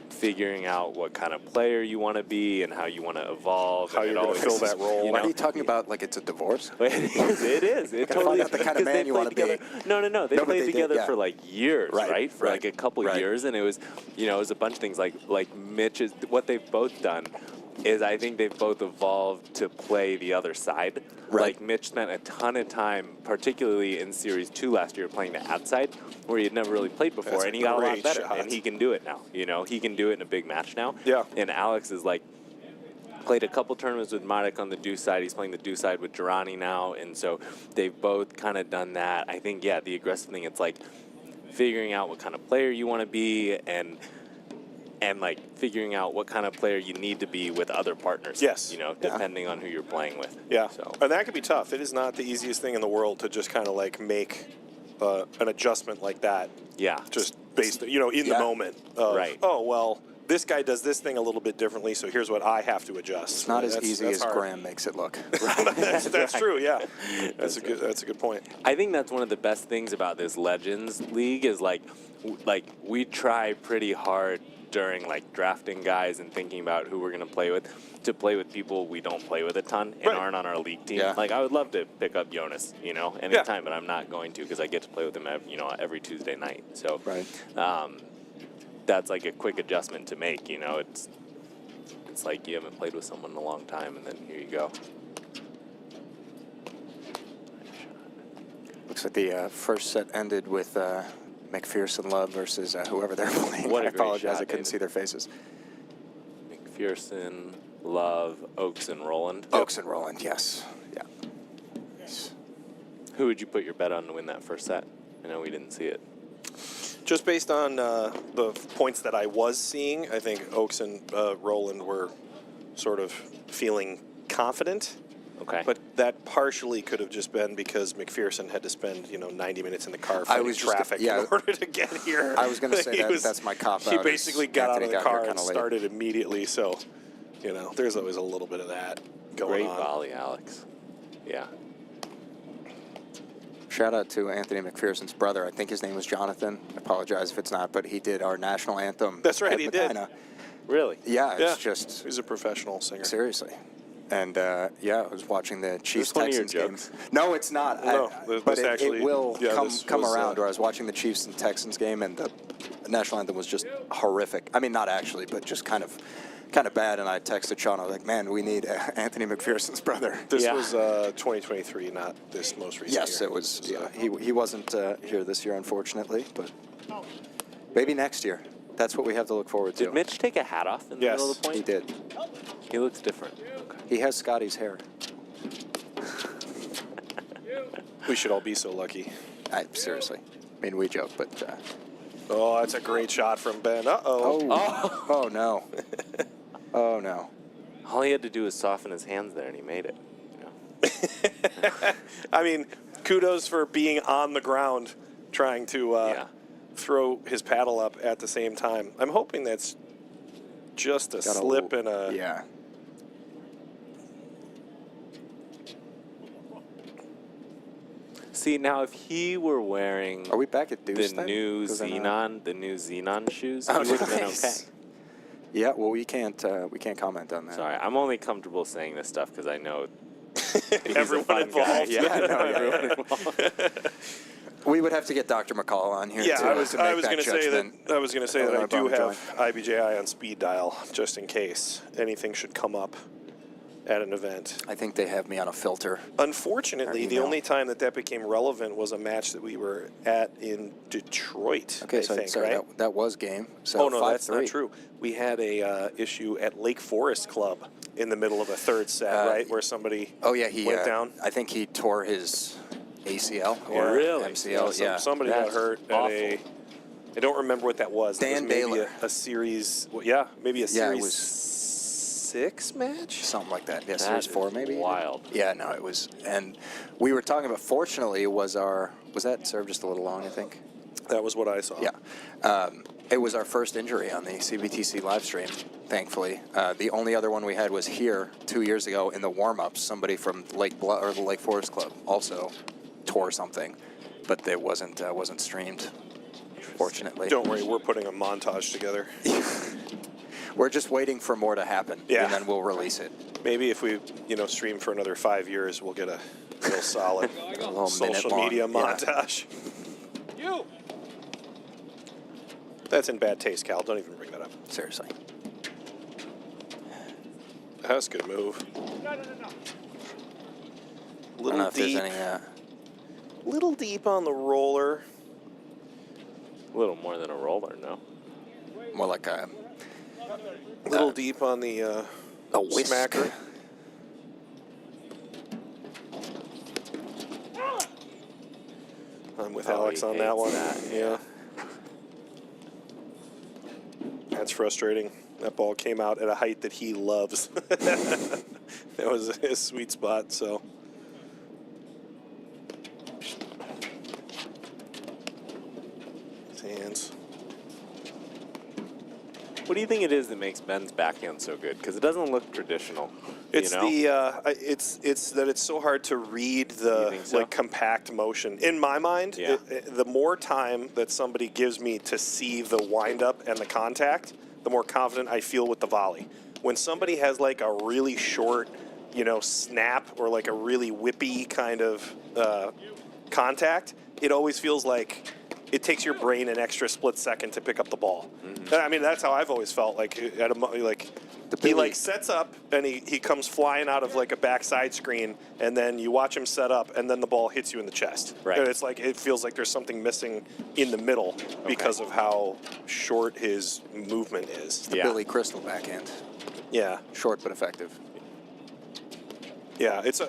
figuring out what kind of player you want to be and how you want to evolve. How and you're gonna fill that role. Why are you talking about like it's a divorce? It is. It Gotta totally find out the kind of 'cause man they you played wanna be. together. No. They No, but played they did, together yeah. for years, Right, right? For right, a couple right. years, and it was, it was a bunch of things. Like Mitch is what they've both done. Is I think they've both evolved to play the other side. Right. Mitch spent a ton of time, particularly in Series 2 last year, playing the outside, where he had never really played before, That's and he got a lot great better, shot. and he can do it now. He can do it in a big match now. Yeah. And Alex is played a couple tournaments with Marek on the deuce side. He's playing the deuce side with Girani now, and so they've both kind of done that. I think, the aggressive thing, it's figuring out what kind of player you want to be and figuring out what kind of player you need to be with other partners. Yes. Depending on who you're playing with. Yeah, So and that can be tough. It is not the easiest thing in the world to just kind of make an adjustment like that. yeah. Just based, in the Yeah. moment. Of, Right. Oh well, this guy does this thing a little bit differently, so here's what I have to adjust. It's not as easy as hard. Graham makes it look. That's true. Yeah, that's a good point. I think that's one of the best things about this Legends League is we try pretty hard during drafting guys and thinking about who we're going to play with people we don't play with a ton and Right. aren't on our league team. Yeah. I would love to pick up Jonas, anytime, but I'm not going to because I get to play with him every Tuesday night. So Right. that's a quick adjustment to make. It's like you haven't played with someone in a long time, and then here you go. Looks like the first set ended with McPherson Love versus whoever they're playing. What a I great apologize, shot, I couldn't David. see their faces. McPherson, Love, Oaks, and Roland. Oaks and Roland, yes. Yeah. Who would you put your bet on to win that first set? I know we didn't see it. Just based on the points that I was seeing, I think Oaks and Roland were sort of feeling confident. Okay. But that partially could have just been because McPherson had to spend 90 minutes in the car fighting was just- traffic yeah. in order to get here. I was gonna say He that's my cop He out, basically is got out Anthony of the got here car and kinda late. started immediately. So, there's always a little bit of that going Great on. volley, Alex. Yeah. Shout out to Anthony McPherson's brother. I think his name was Jonathan. I apologize if it's not, but he did our national anthem. That's right, at he did. Medina. Really? Yeah, Yeah, it's just he's a professional singer. seriously. And I was watching the Chiefs one of your Texans game. jokes? No, it's not. No, but this actually- it will yeah, come this come was, around. Where I was watching the Chiefs and Texans game, and the national anthem was just horrific. I mean, not actually, but just kind of bad. And I texted Sean. I was like, "Man, we need Anthony McPherson's brother." This Yeah. was 2023, not this most recent Yes, year. it was. So- Yeah, he wasn't here this year, unfortunately, but maybe next year. That's what we have to look forward to. Did Mitch take a hat off in the Yes. middle of the point? He did. He looks different. Okay. He has Scotty's hair. We should all be so lucky. Seriously. I mean, we joke, but. Oh, that's a great shot from Ben. Uh-oh. Oh no. Oh no. All he had to do was soften his hands there, and he made it. I mean, kudos for being on the ground trying to Yeah. throw his paddle up at the same time. I'm hoping that's just a Got slip and a... Yeah. See, now if he were wearing Are we back at the Deuce then? new 'Cause then, Xenon shoes, Oh, he would have been nice. okay. Yeah, well, we can't comment on that. Sorry, I'm only comfortable saying this stuff because I know he's Everyone a fun guy. involved. Yeah, Yeah, no, yeah, everyone yeah. involved. We would have to get Dr. McCall on here. Yeah, to, I was to make going to say that judgment. I was going to say that I Our do bum have IBJI on speed dial just in case anything should come up at an event. I think they have me on a filter. Unfortunately, Our the email. only time that became relevant was a match that we were at in Detroit. Okay, I so think, sorry, right? that was game. So Oh no, that's 5-3. not true. We had a issue at Lake Forest Club in the middle of a third set, right, where somebody Oh yeah, he went down. I think he tore his ACL or Really? MCL. So Yeah, somebody That's got hurt awful. at I don't remember what that was. It was Dan maybe Baylor. a series. Well, yeah, maybe a Yeah, it series was 6 match. something like that. Yeah, That Series is 4 maybe. wild. Yeah, no, it was, and we were talking about. Fortunately, was that serve just a little long? I think. That was what I saw. Yeah, it was our first injury on the CBTC live stream. Thankfully, the only other one we had was here 2 years ago in the warm-ups. Somebody from the Lake Forest Club also tore something, but it wasn't streamed. Fortunately, Don't worry, we're putting a montage together. we're just waiting for more to happen, Yeah. and then we'll release it. Maybe if we, stream for another 5 years, we'll get a real solid A little social minute-long, media yeah. montage. You. That's in bad taste, Cal. Don't even bring that up. Seriously. That's a good move. No. I don't know Little if there's deep. any. Little deep on the roller. A little more than a roller, no? More like a Little deep on the whisk. smacker. I'm with Oh, Alex he on that hates one. that, Yeah. That's frustrating. That ball came out at a height that he loves. That was his sweet spot, so. His hands. What do you think it is that makes Ben's backhand so good? Because it doesn't look traditional. It's you know? it's that it's so hard to read You the think so? compact motion. In my mind, Yeah. the more time that somebody gives me to see the windup and the contact, the more confident I feel with the volley. When somebody has like a really short, snap or like a really whippy kind of contact, it always feels like it takes your brain an extra split second to pick up the ball. Mm-hmm. I mean, that's how I've always felt. Like he sets up and he comes flying out of like a backside screen, and then you watch him set up, and then the ball hits you in the chest. Right. And it's like it feels like there's something missing in the middle because of how short his movement is. the Yeah. Billy Crystal backhand. Yeah. Short but effective. Yeah, it's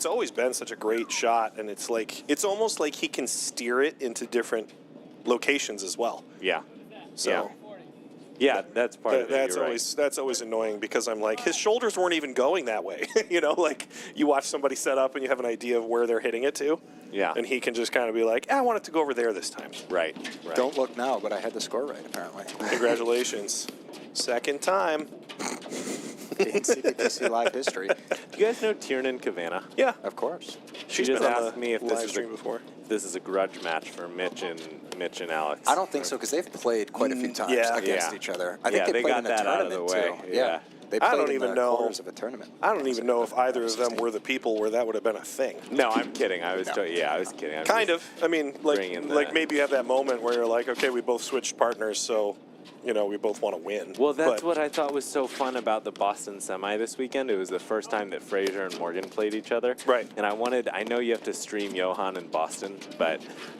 always been such a great shot, and it's almost like he can steer it into different locations as well. Yeah. So Yeah, that's part of it. that's You're always that's always annoying because I'm like his shoulders weren't even going that way. Like you watch somebody set up and you have an idea of where they're hitting it to. Yeah. And he can just kind of be like, I want it to go over there this time. Right. Don't look now, but I had the score right apparently. Congratulations. Second time. In CBTC live history, Do you guys know Tiernan Cavana? Yeah. of course. She She's just been on asked the me if live stream before. this is a grudge match for Mitch and Alex. I don't think so because they've played quite a few times yeah. against Yeah. each other. I Yeah, think they played got in a that out of tournament the way. too. Yeah. They I played don't in even the know- quarters of a tournament. I don't even know if either of them were the people where that would have been a thing. No, I'm kidding. I was No. I was kidding. I'm Kind just- of. I mean, bringing like the- maybe you have that moment where you're like, okay, we both switched partners, so we both want to win. Well, that's But- what I thought was so fun about the Boston semi this weekend. It was the first time that Frazier and Morgan played each other. Right. And I know you have to stream Johan in Boston,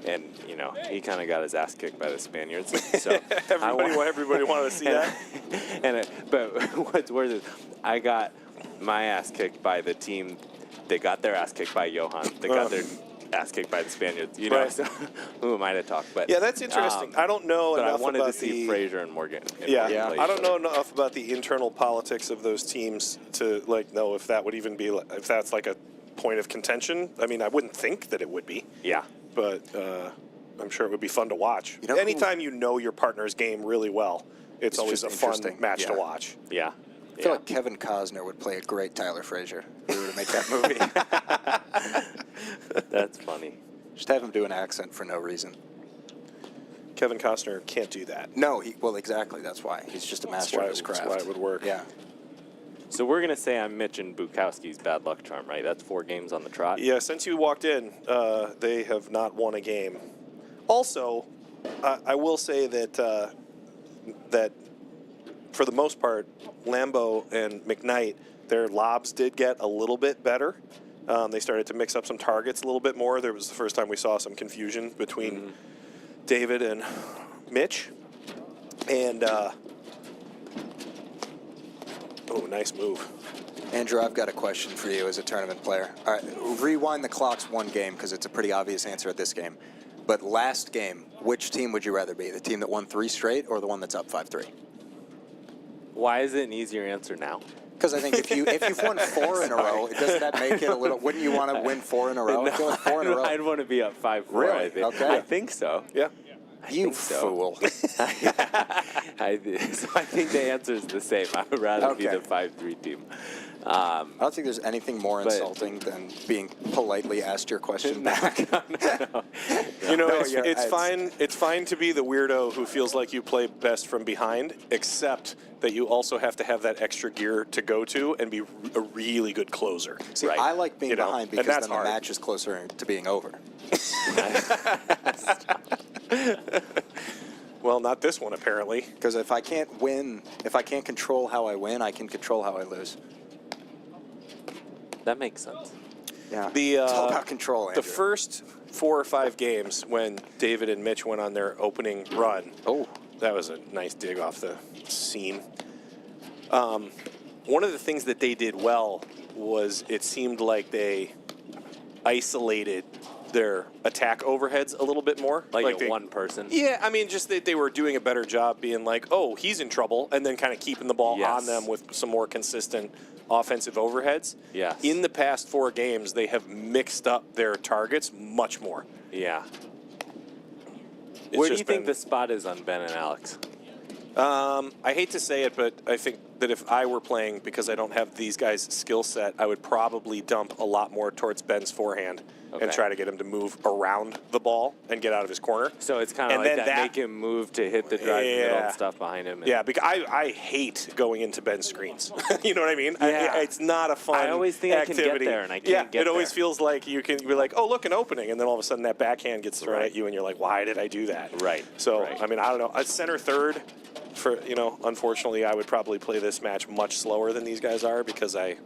and he kind of got his ass kicked by the Spaniards. So everybody wanted to see that. But what's worse is I got my ass kicked by the team. They got their ass kicked by Johan. They got their ass kicked by the Spaniards. Right. So who am I to talk? But Yeah, that's interesting. I don't know But I enough wanted about to see the Frazier and Morgan. Yeah, play I each don't other. know enough about the internal politics of those teams to know if that would even be if that's like a point of contention. I mean, I wouldn't think that it would be, Yeah. but I'm sure it would be fun to watch. You know who- Anytime you know your partner's game really well, it's always a just fun interesting. match to Yeah. watch. Yeah. I feel like Kevin Costner would play a great Tyler Frazier if we were to make that movie. That's funny. Just have him do an accent for no reason. Kevin Costner can't do that. No, exactly. That's why. He's just a master why of his it- craft. that's why it would work. Yeah. So we're gonna say I'm Mitch and Bukowski's bad luck charm, right? That's 4 games on the trot. Yeah, since you walked in, they have not won a game. Also, I will say that that for the most part, Lambeau and McKnight, their lobs did get a little bit better. They started to mix up some targets a little bit more. There was the first time we saw some confusion between David and Mitch. And, nice move. Andrew, I've got a question for you as a tournament player. All right, rewind the clocks one game because it's a pretty obvious answer at this game. But last game, which team would you rather be? The team that won 3 straight or the one that's up 5-3? Why is it an easier answer now? Because I think if you've won 4 in a row, doesn't that make it a little? Wouldn't you want to win 4 in a row? I feel like 4 in a row. I'd want to be up 5-4. Really? I think. Okay. I think so. Yeah. You think so. fool. So I think the answer is the same. I would rather be Okay. the 5-3 team. I don't think there's anything more But- insulting than being politely asked your question back. You know, No, it's fine. It's fine to be the weirdo who feels like you play best from behind, except that you also have to have that extra gear to go to and be a really good closer. See, Right. I like being You know, behind and because that's then the hard. match is closer to being over. Well, not this one apparently. Because if I can't win, if I can't control how I win, I can control how I lose. That makes sense. Yeah. The it's all about control, Andrew. the first 4 or 5 games when David and Mitch went on their opening run. Oh. That was a nice dig off the scene. One of the things that they did well was it seemed like they isolated their attack overheads a little bit more. Like they, one person. Yeah, I mean, just that they were doing a better job being like, oh, he's in trouble, and then kind of keeping the ball Yes. on them with some more consistent offensive overheads. Yes. In the past 4 games, they have mixed up their targets much more. Yeah. It's Where do just you think been- the spot is on Ben and Alex? I hate to say it, but I think that if I were playing, because I don't have these guys' skill set, I would probably dump a lot more towards Ben's forehand and Okay. try to get him to move around the ball and get out of his corner. So it's kind of And like then that, that- make him move to hit the drive in the middle Yeah. and stuff behind him. And Yeah, because I hate going into Ben's screens. You know what I mean? Yeah. It's not a fun I always think I can get activity. there, and I can't yeah, get it always there. feels like you can be like, oh, look, an opening, and then all of a sudden that backhand gets thrown Right. at you, and you're like, why did I do that? Right, So, right. I mean, I don't know. A center third, unfortunately, I would probably play this match much slower than these guys are because I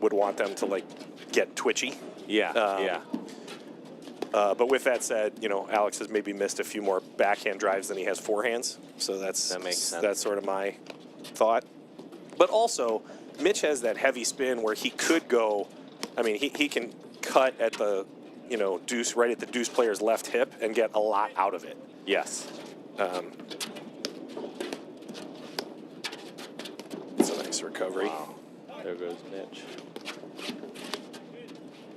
would want them to, like, get twitchy. yeah, Um, yeah. But with that said, Alex has maybe missed a few more backhand drives than he has forehands. So That makes sense. That's sort of my thought. But also, Mitch has that heavy spin where he could go. I mean, he can cut at the deuce right at the deuce player's left hip and get a lot out of it. Yes. It's a nice recovery. Wow. There goes Mitch.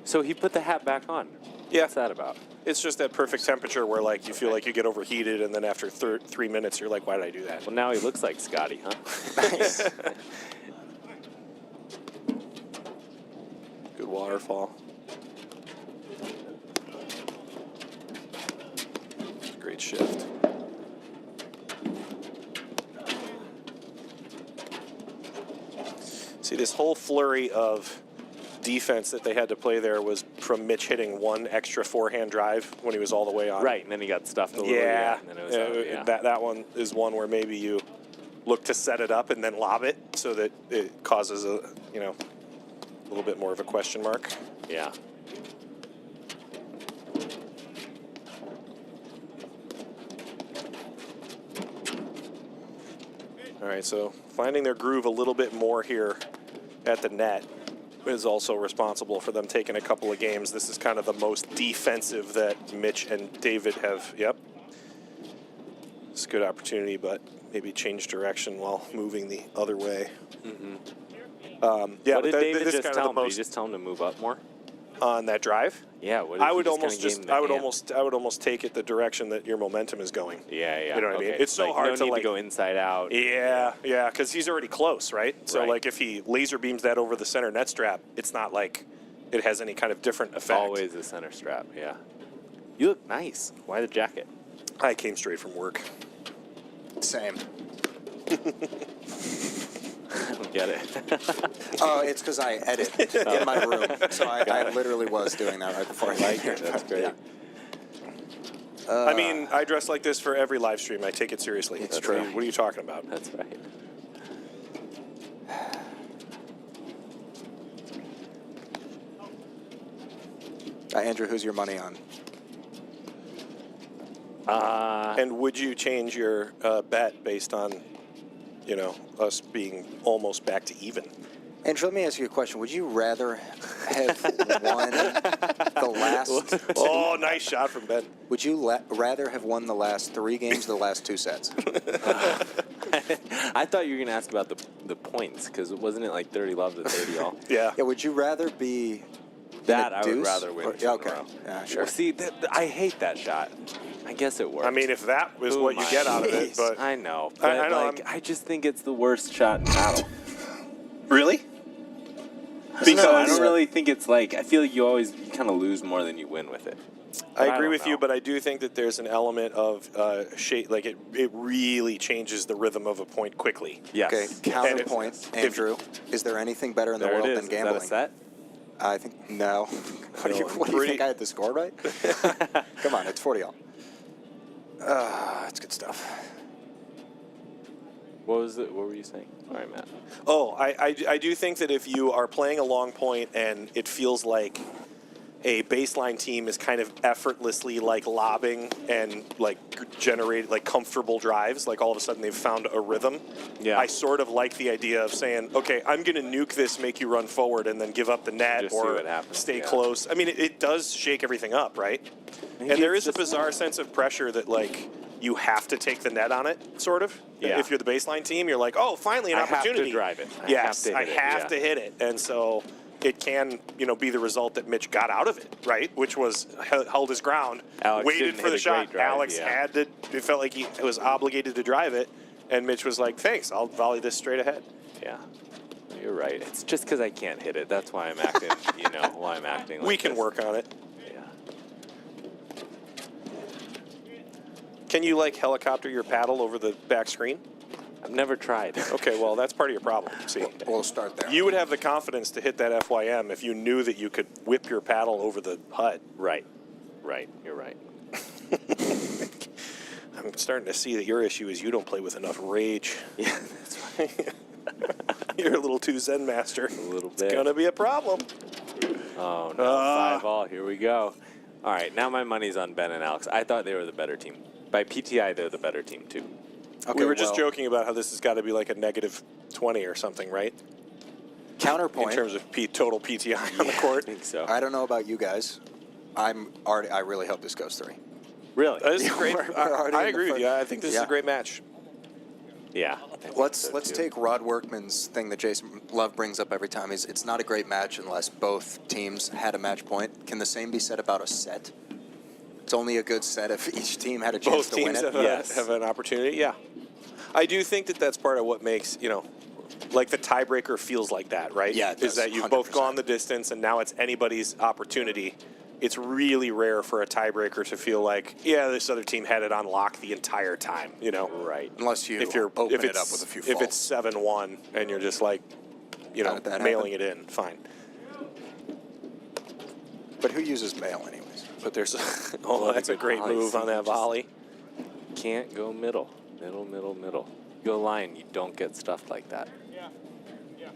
So he put the hat back on. Yeah. What's that about? It's just that perfect temperature where like you feel like you get overheated, and then after 3 minutes you're like, why did I do that? Well, now he looks like Scotty, huh? Good waterfall. Great shift. See, this whole flurry of defense that they had to play there was from Mitch hitting one extra forehand drive when he was all the way on. Right, and then he got stuffed a little. Yeah, And then it was out, yeah. that one is one where maybe you look to set it up and then lob it so that it causes a little bit more of a question mark. Yeah. All right, so finding their groove a little bit more here at the net is also responsible for them taking a couple of games. This is kind of the most defensive that Mitch and David have. Yep. It's a good opportunity, but maybe change direction while moving the other way. Mm-hmm. Yeah, What did but David this is just kind of tell the him? Did most you just tell him to move up more? on that drive. Yeah. What I would almost take it the direction that your momentum is going. Yeah, yeah. You know what I mean? Okay. It's so Like, hard no to need like to go inside out. Yeah, because he's already close, right? So Right. like if he laser beams that over the center net strap, it's not like it has any kind of different effect. Always the center strap. Yeah. You look nice. Why the jacket? I came straight from work. Same. I don't get it. Oh, it's because I edit in my room. So I literally was doing that right before I got here. That's great. Yeah. I mean, I dress like this for every live stream. I take it seriously. It's What true. are you talking about? That's right. Andrew, who's your money on? And would you change your bet based on, us being almost back to even? Andrew, let me ask you a question. Would you rather have won the last? Oh, nice shot from Ben. Would you rather have won the last 3 games or the last 2 sets? I thought you were gonna ask about the points because wasn't it like 30 love to 30 all? Yeah. Yeah. Would you rather be That in a I would deuce rather win. or- two yeah, in a okay. row. Yeah, sure. Well, see, I hate that shot. I guess it works. I mean, if that was Who what am you I? get out of it, Jeez. but I know, I but know, like, I just think it's the worst shot in battle. really? Because I don't really think it's like I feel like you always kind of lose more than you win with it. I But agree don't with you, know. but I do think that there's an element of shape, like it really changes the rhythm of a point quickly. Yes. Okay, And counterpoint, if- Andrew. Is there anything better in the There world it is. than Is that gambling? a set? I think no. What do you pretty- think? I had the score right? Come on, it's 40 all. It's good stuff. What was it? What were you saying? All right, Matt. Oh, I do think that if you are playing a long point and it feels like a baseline team is kind of effortlessly like lobbing and like generate like comfortable drives, like all of a sudden they've found a rhythm. Yeah. I sort of like the idea of saying, okay, I'm going to nuke this, make you run forward, and then give up the net Just see or what happens, stay yeah. close. I mean, it does shake everything up, right? think And there it's is a just- bizarre sense of pressure that like you have to take the net on it, sort of. Yeah. If you're the baseline team, you're like, oh, finally an I have to opportunity. drive it. I Yes, have to hit it, I have yeah. to hit it, and so it can, be the result that Mitch got out of it, right? Which was held his ground, Alex waited didn't for the hit a great shot. drive, Alex yeah. had to. It felt like he was obligated to drive it, and Mitch was like, "Thanks, I'll volley this straight ahead." Yeah. You're right. It's just because I can't hit it. That's why I'm acting. Why I'm acting. Like We can this. work on it. Yeah. Can you like helicopter your paddle over the back screen? I've never tried. Okay, well that's part of your problem. See, We'll start there. you would have the confidence to hit that FYM if you knew that you could whip your paddle over the HUD. Right. Right. You're right. I'm starting to see that your issue is you don't play with enough rage. Yeah, that's right. You're a little too Zen master. A little It's bit. gonna be a problem. Oh no! 5-all. Here we go. All right. Now my money's on Ben and Alex. I thought they were the better team. By PTI, they're the better team too. Okay, We were just well, joking about how this has got to be like a negative 20 or something, right? Counterpoint. In terms of total PTI on the court. I think so. I don't know about you guys. I really hope this goes 3. Really? This is great. We're already I in the agree with first- you. I think this is Yeah. a great match. Yeah. Let's take Rod Workman's thing that Jason Love brings up every time. Is it's not a great match unless both teams had a match point. Can the same be said about a set? It's only a good set if each team had a chance Both to win teams it. have, Yes. have an opportunity. Yeah. I do think that that's part of what makes, like the tiebreaker feels like that, right? Yeah, it Is does, that you've both 100%. gone the distance and now it's anybody's opportunity. It's really rare for a tiebreaker to feel like, yeah, this other team had it on lock the entire time, Right. Unless you If you're open if it it's, up with a few if faults. it's 7-1 and you're just like, How did that mailing it in, fine. But who uses mail anyways? But there's, that's a great volley. move on that volley. Can't go middle. Middle. You go line, you don't get stuff like that. Yeah. Yeah.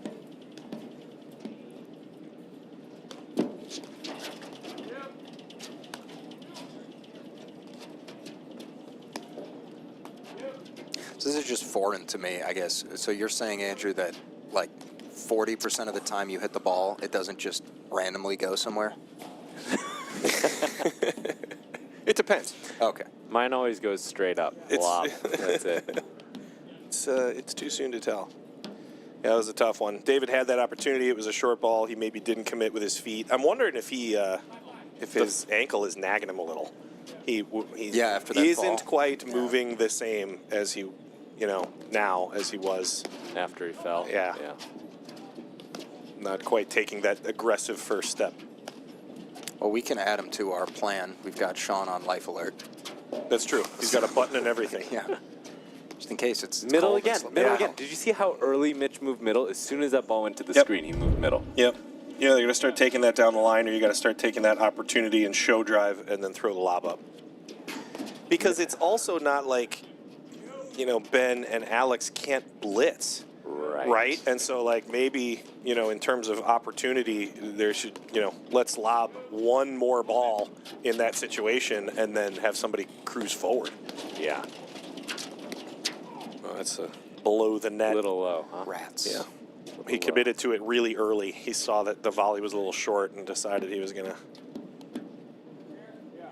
So this is just foreign to me, I guess. So you're saying, Andrew, that like 40% of the time you hit the ball, it doesn't just randomly go somewhere? It depends. Okay. Mine always goes straight up. It's- Flop. That's it. It's too soon to tell. Yeah, that was a tough one. David had that opportunity. It was a short ball. He maybe didn't commit with his feet. I'm wondering if his ankle is nagging him a little. Yeah, after that he isn't fall. quite Yeah. moving the same as he, now as he was. After he fell. Yeah. Yeah. Not quite taking that aggressive first step. Well, we can add him to our plan. We've got Sean on life alert. That's true. He's got a button and everything. Yeah. Just in case it's Middle cold and again. slow. Middle Yeah. again. Did you see how early Mitch moved middle? As soon as that ball went to the Yep. screen, he moved middle. Yep. Yeah, they're going to start taking that down the line, or you got to start taking that opportunity and show drive and then throw the lob up. Because it's also not like, Ben and Alex can't blitz, right? And so, like, maybe, in terms of opportunity, there should, let's lob one more ball in that situation and then have somebody cruise forward. Yeah. Oh, that's a below the net. A little low, huh? Rats. Yeah. he committed to it really early. He saw that the volley was a little short and decided he was going to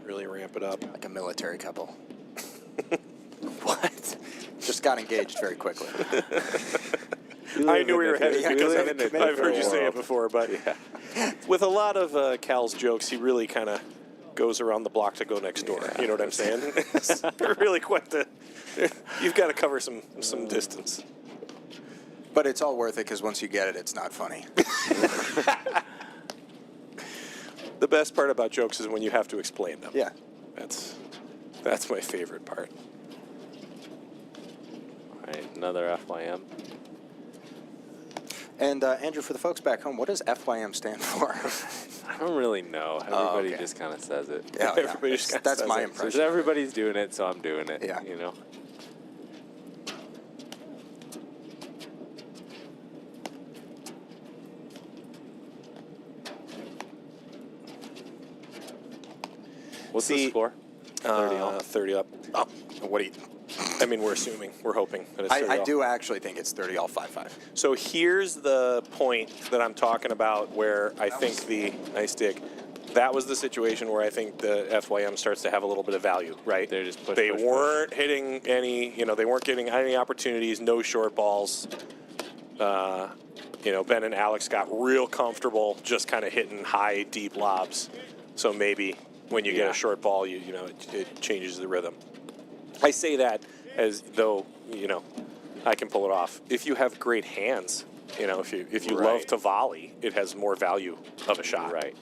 really ramp it up. Like a military couple. What? Just got engaged very quickly. I knew we were headed Yeah, because live in the I've heard you different say it world. before, but with a lot of Cal's jokes, he really kind of goes around the block to go next door. Yeah. You know what I'm saying? It's really quite the. You've got to cover some distance. But it's all worth it because once you get it, it's not funny. The best part about jokes is when you have to explain them. Yeah. That's my favorite part. All right, another FYM. And Andrew, for the folks back home, what does FYM stand for? I don't really know. Everybody okay. just kind of says it. Yeah, Everybody just kinda that's says my it. impression. So everybody's doing it, so I'm doing it. Yeah. You know. What's the score? 30 all. 30 up. Oh, what do you? I mean, we're assuming, we're hoping that it's 30 I all. do actually think it's 30 all 5-5. So here's the point that I'm talking about where I think the nice dig. That was the situation where I think the FYM starts to have a little bit of value, right? They're just push, They push, weren't hitting any, they weren't getting any opportunities, no short balls. Ben and Alex got real comfortable just kind of hitting high, deep lobs. So maybe when you get Yeah. a short ball, it changes the rhythm. I say that as though, I can pull it off. If you have great hands, if you love Right. to volley, it has more value of a shot. Right.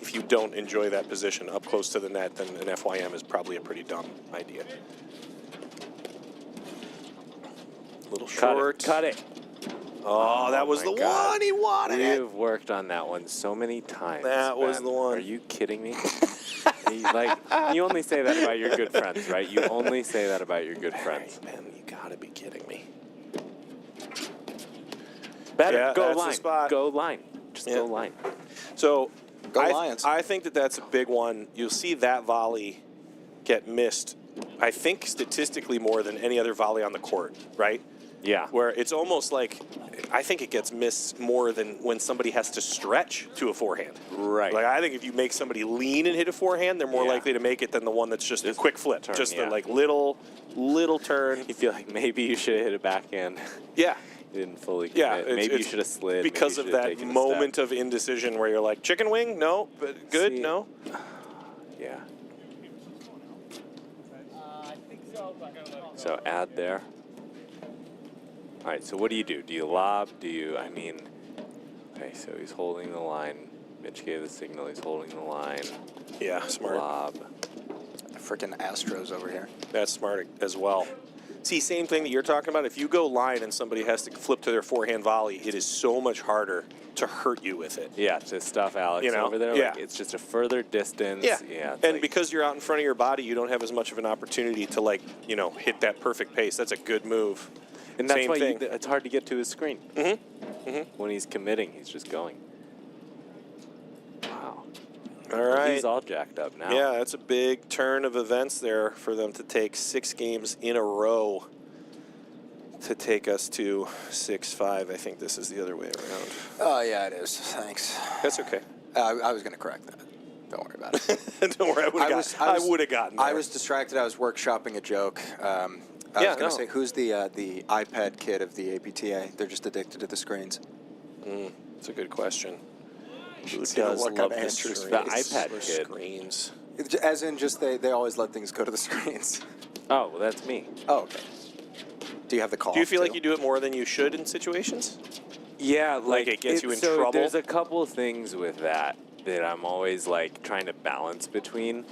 If you don't enjoy that position up close to the net, then an FYM is probably a pretty dumb idea. Little short. Cut it. Oh, that was my the God. one he wanted. We've worked on that one so many times. That was Ben. the one. Are you kidding me? You only say that about your good friends, right? You only say that about your good friends. Man, you gotta be kidding me. Better Yeah, go that's the line. spot. Go line. Just Yeah. go line. So Go Lions. I think that's a big one. You'll see that volley get missed, I think statistically more than any other volley on the court, right? Yeah. Where it's almost like, I think it gets missed more than when somebody has to stretch to a forehand. Right. Like, I think if you make somebody lean and hit a forehand, they're more Yeah. likely to make it than the one that's just a quick flip. turn, Just yeah. the little turn. You feel like maybe you should have hit a backhand. Yeah. You didn't fully commit. Yeah, Maybe you it's should have slid. because maybe of you should have that taken a moment step. of indecision where you're like, chicken wing, no, but good, See- no. Yeah. I think so, but So add there. All right, so what do? Do you lob? Okay, so he's holding the line. Mitch gave the signal. He's holding the line. Yeah, smart. Lob. Freaking Astros over here. That's smart as well. See, same thing that you're talking about. If you go line and somebody has to flip to their forehand volley, it is so much harder to hurt you with it. Yeah, to stuff Alex You know? over there. Yeah. Like, it's just a further distance. Yeah, it's and like- because you're out in front of your body, you don't have as much of an opportunity to hit that perfect pace. That's a good move. and that's same why thing. it's hard to get to his screen. Mm-hmm. When he's committing, he's just going. Wow. All right. He's all jacked up now. Yeah, that's a big turn of events there for them to take 6 games in a row to take us to 6-5. I think this is the other way around. Oh, yeah, it is. Thanks. That's okay. I was going to correct that. Don't worry about it. Don't worry, I would have gotten there. I was distracted. I was workshopping a joke. I Yeah, was going to no. say, who's the iPad kid of the APTA? They're just addicted to the screens. That's a good question. Who see the does look love on the Andrew's screens? The iPad or kid. screens? As in, just they always let things go to the screens. Oh, well, that's me. Oh, okay. Do you have the call? Do you feel like too? you do it more than you should in situations? Yeah, Like it gets you in so trouble? There's a couple of things with that I'm always like trying to balance between.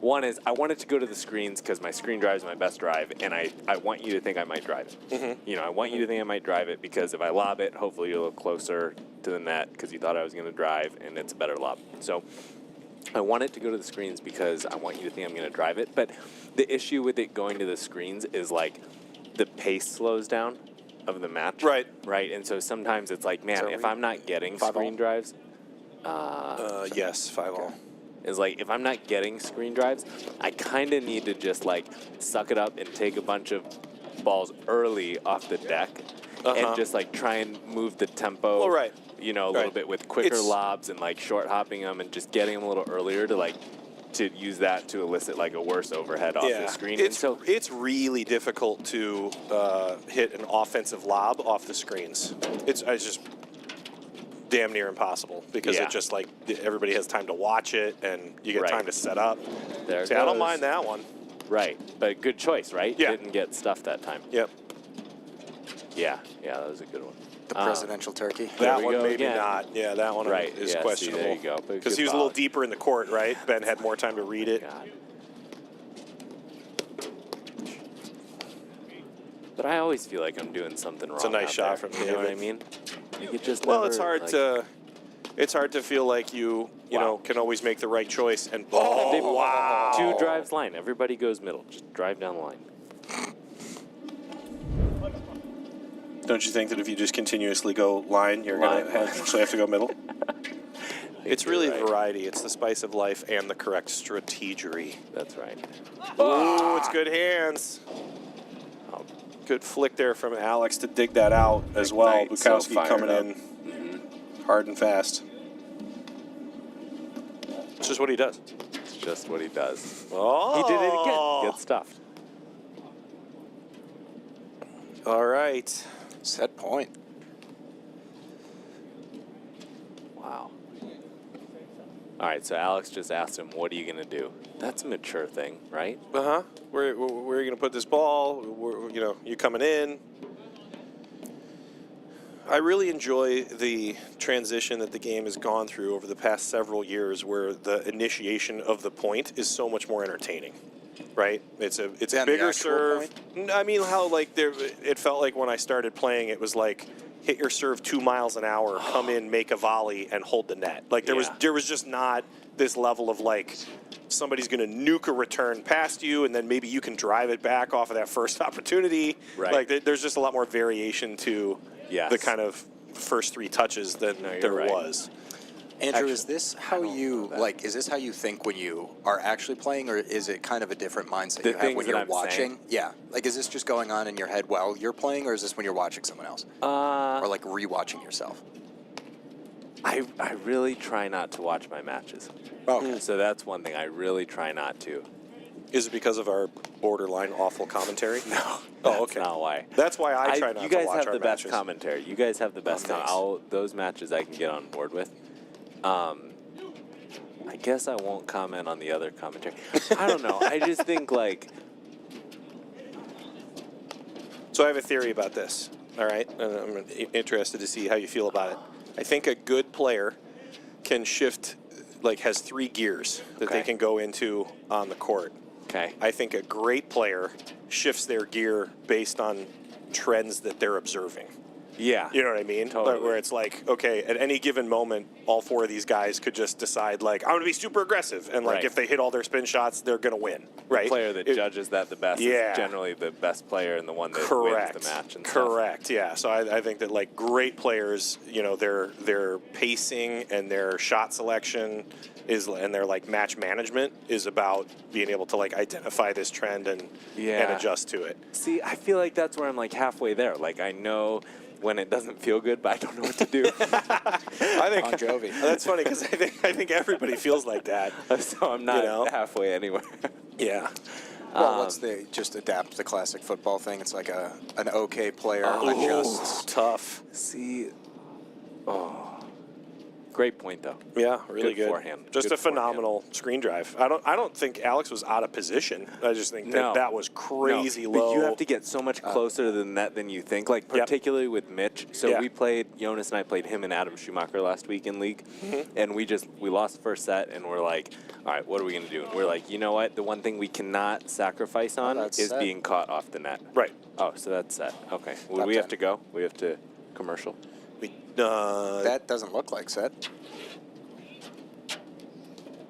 One is I want it to go to the screens because my screen drive is my best drive, and I want you to think I might drive it. Mm-hmm. I want you to think I might drive it because if I lob it, hopefully you'll look closer to the net because you thought I was going to drive, and it's a better lob. So I want it to go to the screens because I want you to think I'm going to drive it. But the issue with it going to the screens is like the pace slows down of the match. Right. Right. And so sometimes it's like, man, So if we- I'm not getting 5-all? screen drives, Yes, 5-all. is like if I'm not getting screen drives, I kind of need to just like suck it up and take a bunch of balls early off the deck and just like try and move the tempo. Well, right. You know, a little Right. bit with quicker It's- lobs and like short hopping them and just getting them a little earlier to use that to elicit like a worse overhead off the screen. And so It's really difficult to hit an offensive lob off the screens. It's just damn near impossible because Yeah. it just like everybody has time to watch it and you get Right. time to set up. there it See, I don't goes. mind that one. Right, but good choice, right? Yeah. Didn't get stuffed that time. Yep. Yeah, that was a good one. The presidential turkey. There That we one go maybe again. not. Yeah, that one Right, is yeah, see, questionable. there you go, but Because good he was a little ball. deeper in the court, right? Ben had more time to read it. God. But I always feel like I'm doing something wrong. It's a nice out shot there. from You know what I David. mean? Like it just Well, never, it's hard like, to. It's hard to feel like you Wow. know, can always make the right choice. And They- wow! 2 drives line. Everybody goes middle. Just drive down the line. Don't you think that if you just continuously go line, you're Line. gonna actually have to go middle? It's you're really right. variety. It's the spice of life and the correct strategery. That's right. Ooh, it's good hands. Oh, Good flick there from Alex to dig that out as well. Knight, so Bukowski fired coming up. in hard and fast. It's just what he does. it's just what he does. Oh, He did it again. Get stuffed. All right. Set point. Wow. All right, so Alex just asked him, what are you going to do? That's a mature thing, right? Uh-huh. Where are you going to put this ball? You know, you coming in. I really enjoy the transition that the game has gone through over the past several years where the initiation of the point is so much more entertaining. Right? It's a Yeah, the bigger actual serve. I mean, how like it felt like when I started playing, it was like hit your serve 2 miles an hour, come in, make a volley, and hold the net. Like there was just not this level of like somebody's going to nuke a return past you, and then maybe you can drive it back off of that first opportunity. Right. Like there's just a lot more variation to Yes. the kind of first 3 touches than No, you're there right. was. Andrew, Actually, is this how don't you know that. like? Is this how you think when you are actually playing, or is it kind of a different mindset The you have things when that you're I'm watching? saying? Yeah, like is this just going on in your head while you're playing, or is this when you're watching someone else, or like rewatching yourself? I really try not to watch my matches. Okay. So that's one thing I really try not to. Is it because of our borderline awful commentary? No. Oh, That's okay. not why. That's why I try not you to guys watch have our the best matches. commentary. You guys have the best. thanks. Those matches I can get on board with. I guess I won't comment on the other commentary. I don't know. I just think like So I have a theory about this. All right, and I'm interested to see how you feel about it. I think a good player can shift, like has 3 gears that they Okay. can go into on the court. okay. I think a great player shifts their gear based on trends that they're observing. Yeah. You know what I mean? Totally. Where it's like, okay, at any given moment, all 4 of these guys could just decide, like, I'm going to be super aggressive. And, like, Right. if they hit all their spin shots, they're going to win, right? The player that judges that the best Yeah. is generally the best player and the one that Correct. wins the match and stuff. Correct. Yeah. So I think that like great players, you know, their pacing and their shot selection and their like match management is about being able to like identify this trend and Yeah. adjust to it. See, I feel like that's where I'm like halfway there. Like I know when it doesn't feel good, but I don't know what to do. I think Bon Jovi. that's funny because I think everybody feels like that. So I'm not You know? halfway anywhere. Yeah. Well, what's the just adapt the classic football thing? It's like an okay player Ooh, adjusts. tough. See, great point though. Yeah, really Good good. forehand. Just Good a phenomenal screen drive. I don't think Alex was out of position. I just think No. that was crazy No, low. But you have to get so much closer to the net than you think. Like Yep. particularly with Mitch. So Yeah. we played Jonas and I played him and Adam Schumacher last week in league, and we lost the first set, and we're like, all right, what are we gonna do? And we're like, you know what? The one thing we cannot sacrifice on that's is set. being caught off the net. Right. Oh, so that's set. Okay. Well, Top we have 10. to go. We have to commercial. We, That doesn't look like set.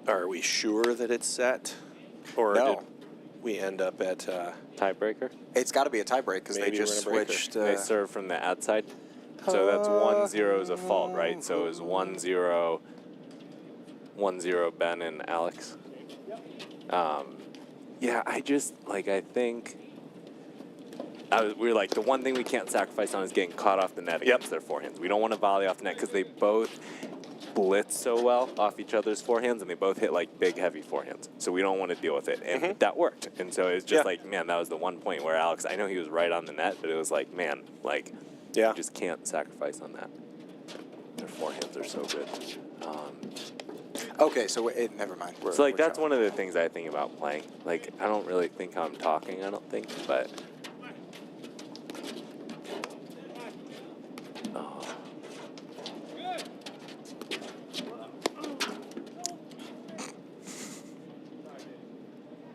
are we sure that it's set? Or No. did we end up at... Tiebreaker. It's got to be a tiebreak because they Maybe we're just in a breaker. switched. They serve from the outside. So that's 1-0 is a fault, right? So it was 1-0, 1-0 Ben and Alex. Yeah, I just, like, I think we were like, the one thing we can't sacrifice on is getting caught off the net against their forehands. We don't want to volley off the net because they both blitz so well off each other's forehands, and they both hit like big, heavy forehands. So we don't want to deal with it, and that worked. And so it was just like, man, that was the one point where Alex, I know he was right on the net, but it was like, man, like, you just can't sacrifice on that. Their forehands are so good. Okay, so never mind. So like that's one of the things I think about playing. Like I don't really think I'm talking. I don't think, but. Oh.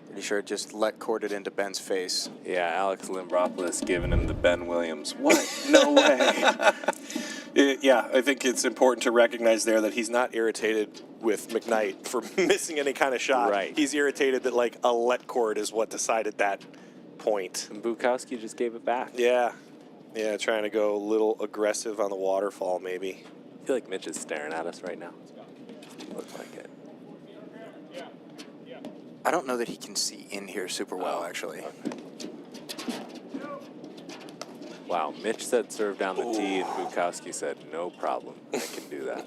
Pretty sure it just let corded into Ben's face. Yeah, Alex Limbropoulos giving him the Ben Williams. What? No way. Yeah, I think it's important to recognize there that he's not irritated with McKnight for missing any kind of shot. Right. He's irritated that like a let cord is what decided that point. And Bukowski just gave it back. Yeah. Yeah, trying to go a little aggressive on the waterfall maybe. I feel like Mitch is staring at us right now. Looks like it. I don't know that he can see in here super well, actually. Okay. Wow, Mitch said serve down the tee, and Bukowski said no problem. I can do that.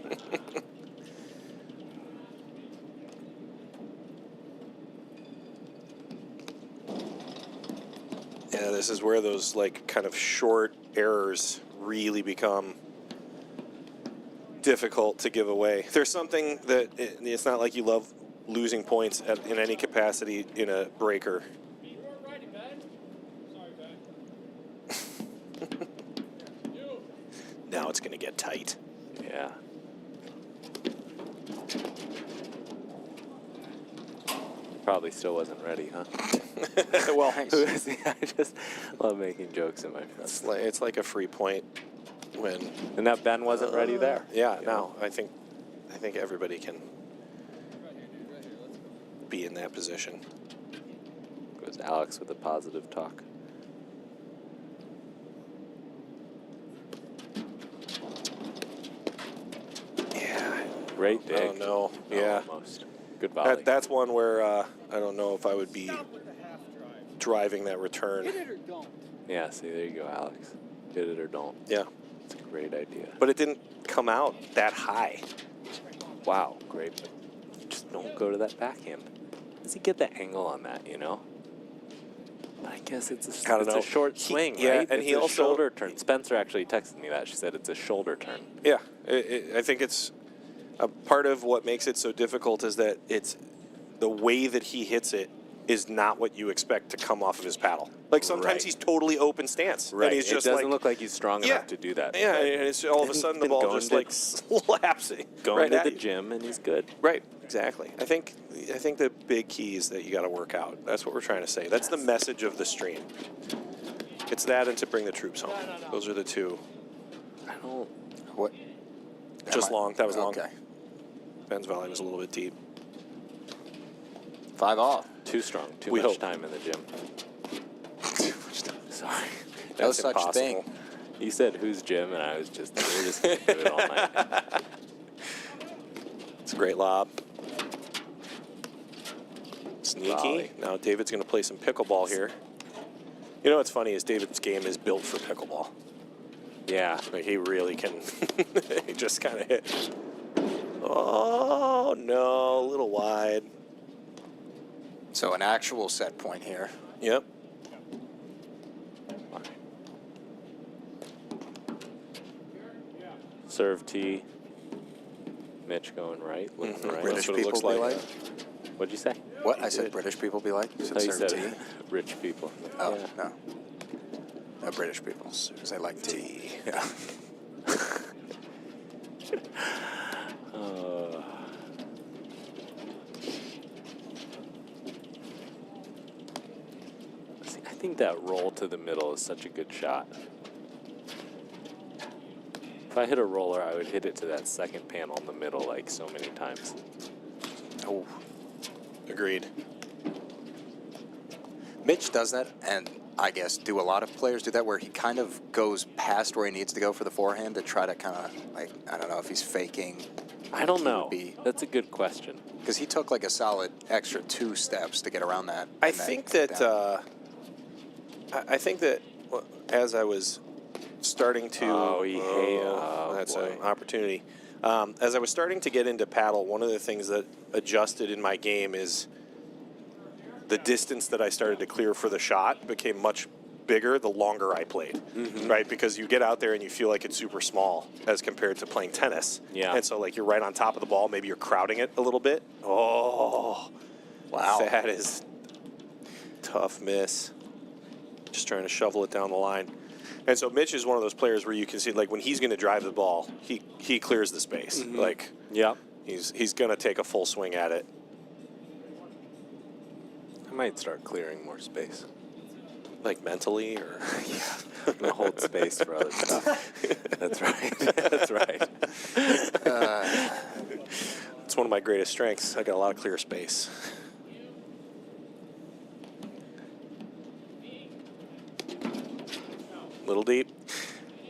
Yeah, this is where those like kind of short errors really become difficult to give away. There's something that it's not like you love losing points in any capacity in a breaker. You weren't righty, Ben. Sorry, Ben. Now it's going to get tight. Yeah. Probably still wasn't ready, huh? Well, I just love making jokes in my friends. it's like a free point when. And that Ben wasn't ready there. Yeah, you no, know? I think everybody can be in that position. Goes Alex with a positive talk. Yeah. Great dig. Oh no. Yeah. Almost. Good volley. That's one where I don't know if I would be Stop with the half drive. driving that return. Hit it or don't. Yeah, see, there you go, Alex. Hit it or don't. Yeah. It's a great idea. But it didn't come out that high. Wow, great. But just don't go to that backhand. Does he get the angle on that, you know? I guess it's a short swing, yeah, right? and it's he a also- shoulder turn. Spencer actually texted me that. She said it's a shoulder turn. Yeah. I think it's a part of what makes it so difficult is that it's the way that he hits it is not what you expect to come off of his paddle. Like sometimes Right. he's totally open stance. Right. And he's just it doesn't like, look like he's strong yeah, enough to do that. Yeah, and it's all of a sudden the ball Going just to- like slaps it Going right to at the you. gym and he's good. Right, exactly. I think the big key is that you got to work out. That's what we're trying to say. That's the message of the stream. It's that and to bring the troops home. Those are the two. I don't. What? Just long. That was long. Okay. Ben's volley was a little bit deep. 5 off. Too strong. Too We much hope. time in the gym. Sorry. No That's such impossible. thing. You said whose gym, and I was just, we were just going to do it all night. It's a great lob. Sneaky. Volley. Now David's going to play some pickleball here. You know what's funny is David's game is built for pickleball. Yeah. Like he really can. He just kind of hit. Oh no, a little wide. So an actual set point here. Yep. Serve T. Mitch going right, looking right. British what it people looks be like. like? What'd you say? What? I said British people be like? You Oh, said you serve said tea? rich people. Oh, Yeah. no. No, British people, because they like tea. Yeah. See, I think that roll to the middle is such a good shot. If I hit a roller, I would hit it to that second panel in the middle like so many times. Oh. Agreed. Mitch does that, and I guess do a lot of players do that, where he kind of goes past where he needs to go for the forehand to try to kind of, like, I don't know if he's faking. I don't He know. would be- That's a good question. Because he took like a solid extra 2 steps to get around that. I and then think get that down. I think that as I was starting to... that's boy. an opportunity. As I was starting to get into paddle, one of the things that adjusted in my game is the distance that I started to clear for the shot became much bigger the longer I played, right? Because you get out there and you feel like it's super small as compared to playing tennis. Yeah. And so, like, you're right on top of the ball. Maybe you're crowding it a little bit. Oh, Wow. that is tough miss. Just trying to shovel it down the line. And so Mitch is one of those players where you can see, like, when he's going to drive the ball, he clears the space. Like, Yeah. he's going to take a full swing at it. I might start clearing more space. Like, mentally, or... I'm gonna hold space for other stuff. That's right. That's right. It's one of my greatest strengths. I got a lot of clear space. Little deep.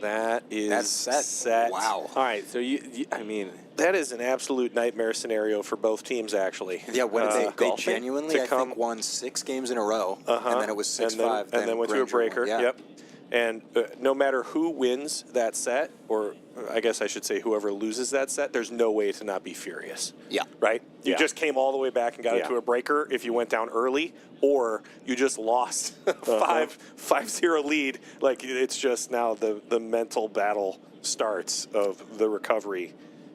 That is That's set. set. Wow. All right. So I mean, That is an absolute nightmare scenario for both teams, actually. Yeah, when they golfing genuinely, to I come- think, won 6 games in a row, and then it was 6-5. And then went to a Granger breaker. won. Yeah. Yep. And no matter who wins that set, or I guess I should say whoever loses that set, there's no way to not be furious. Yeah. Right? You Yeah. just came all the way back and got Yeah. into a breaker if you went down early, or you just lost 5-0 lead. Like, it's just now the mental battle starts of the recovery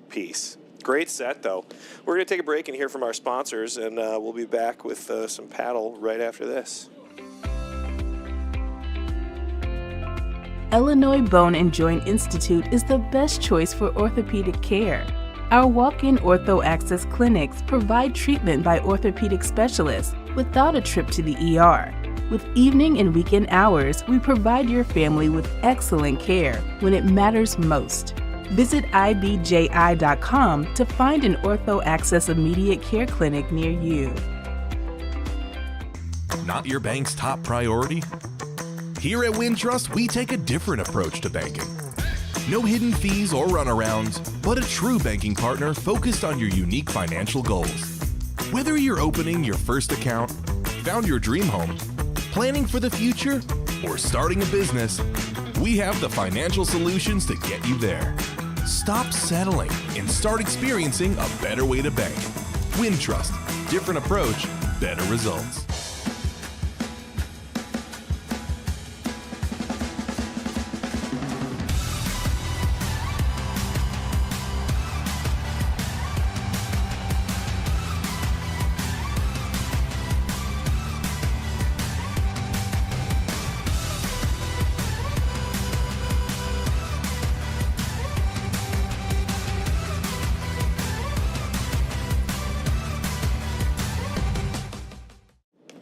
piece. Great set, though. We're going to take a break and hear from our sponsors, and we'll be back with some paddle right after this. Illinois Bone and Joint Institute is the best choice for orthopedic care. Our walk-in ortho access clinics provide treatment by orthopedic specialists without a trip to the ER. With evening and weekend hours, we provide your family with excellent care when it matters most. Visit ibji.com to find an ortho access immediate care clinic near you. Not your bank's top priority? Here at Wintrust, we take a different approach to banking. No hidden fees or runarounds, but a true banking partner focused on your unique financial goals. Whether you're opening your first account, found your dream home, planning for the future, or starting a business, we have the financial solutions to get you there. Stop settling and start experiencing a better way to bank. Wintrust, different approach, better results.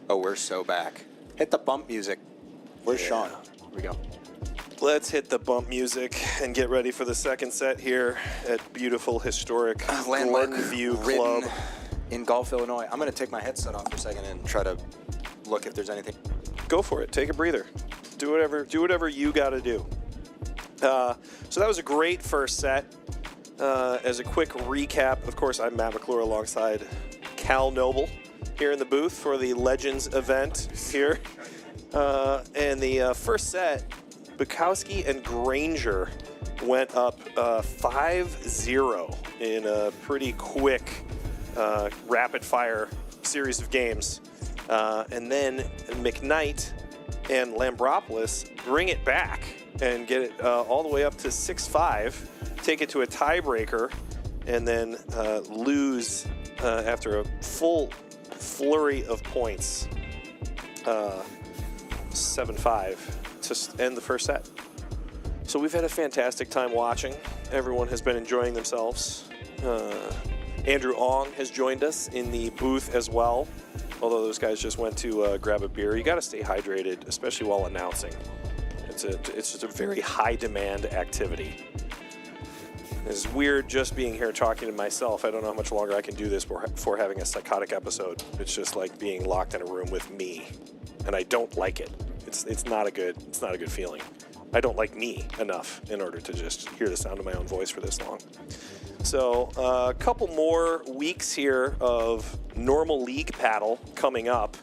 Oh, we're so back. Hit the bump music. Where's Sean? Here we go. Let's hit the bump music and get ready for the second set here at beautiful, historic Landmark Glenview ridden Club. in Gulf, Illinois. I'm going to take my headset off for a second and try to look if there's anything. Go for it. Take a breather. Do whatever you got to do. So that was a great first set. As a quick recap, of course, I'm Matt McClure alongside Cal Noble here in the booth for the Legends event here. And the first set, Bukowski and Granger went up 5-0 in a pretty quick rapid-fire series of games. And then McKnight and Lambropoulos bring it back and get it all the way up to 6-5, take it to a tiebreaker, and then lose after a full flurry of points, 7-5 to end the first set. So we've had a fantastic time watching. Everyone has been enjoying themselves. Andrew Ong has joined us in the booth as well, although those guys just went to grab a beer. You got to stay hydrated, especially while announcing. It's just a very high demand activity. It's weird just being here talking to myself. I don't know how much longer I can do this before having a psychotic episode. It's just like being locked in a room with me, and I don't like it. It's not a good feeling. I don't like me enough in order to just hear the sound of my own voice for this long. So a couple more weeks here of normal league paddle coming up.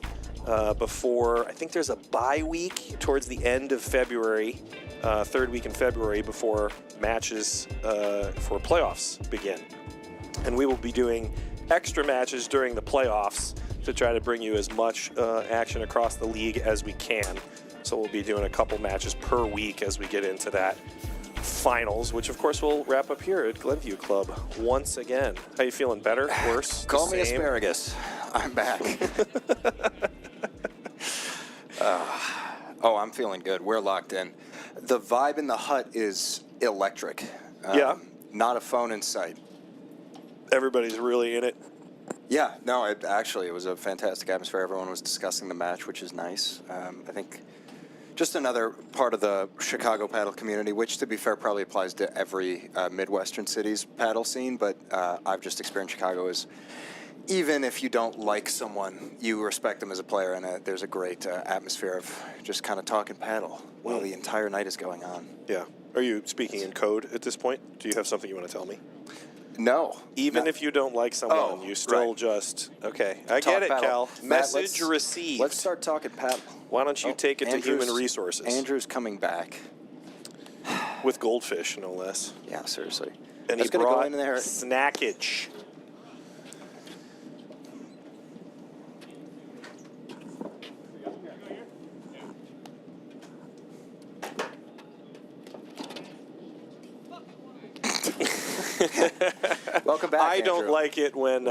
before, I think there's a bye week towards the end of February, third week in February, before matches for playoffs begin. And we will be doing extra matches during the playoffs to try to bring you as much action across the league as we can. So we'll be doing a couple matches per week as we get into that finals, which of course we'll wrap up here at Glenview Club once again. How you feeling? Better? Worse? Call the me same? asparagus. I'm back. Oh, I'm feeling good. We're locked in. The vibe in the hut is electric. Yeah. Not a phone in sight. Everybody's really in it. Yeah, no, it was a fantastic atmosphere. Everyone was discussing the match, which is nice. I think just another part of the Chicago paddle community, which, to be fair, probably applies to every Midwestern city's paddle scene, but I've just experienced Chicago as, even if you don't like someone, you respect them as a player, and there's a great atmosphere of just kind of talking paddle while the entire night is going on. Yeah. Are you speaking in code at this point? Do you have something you want to tell me? No. Even no. if you don't like someone, you still right. just, okay. I Talk get it, paddle. Cal. Matt, Message received. Let's start talking paddle. Why don't you take it to Andrew's- human resources? Andrew's coming back. With goldfish, no less. Yeah, seriously. And That's he gonna go brought in there. snackage. Welcome back, I don't Andrew. like it when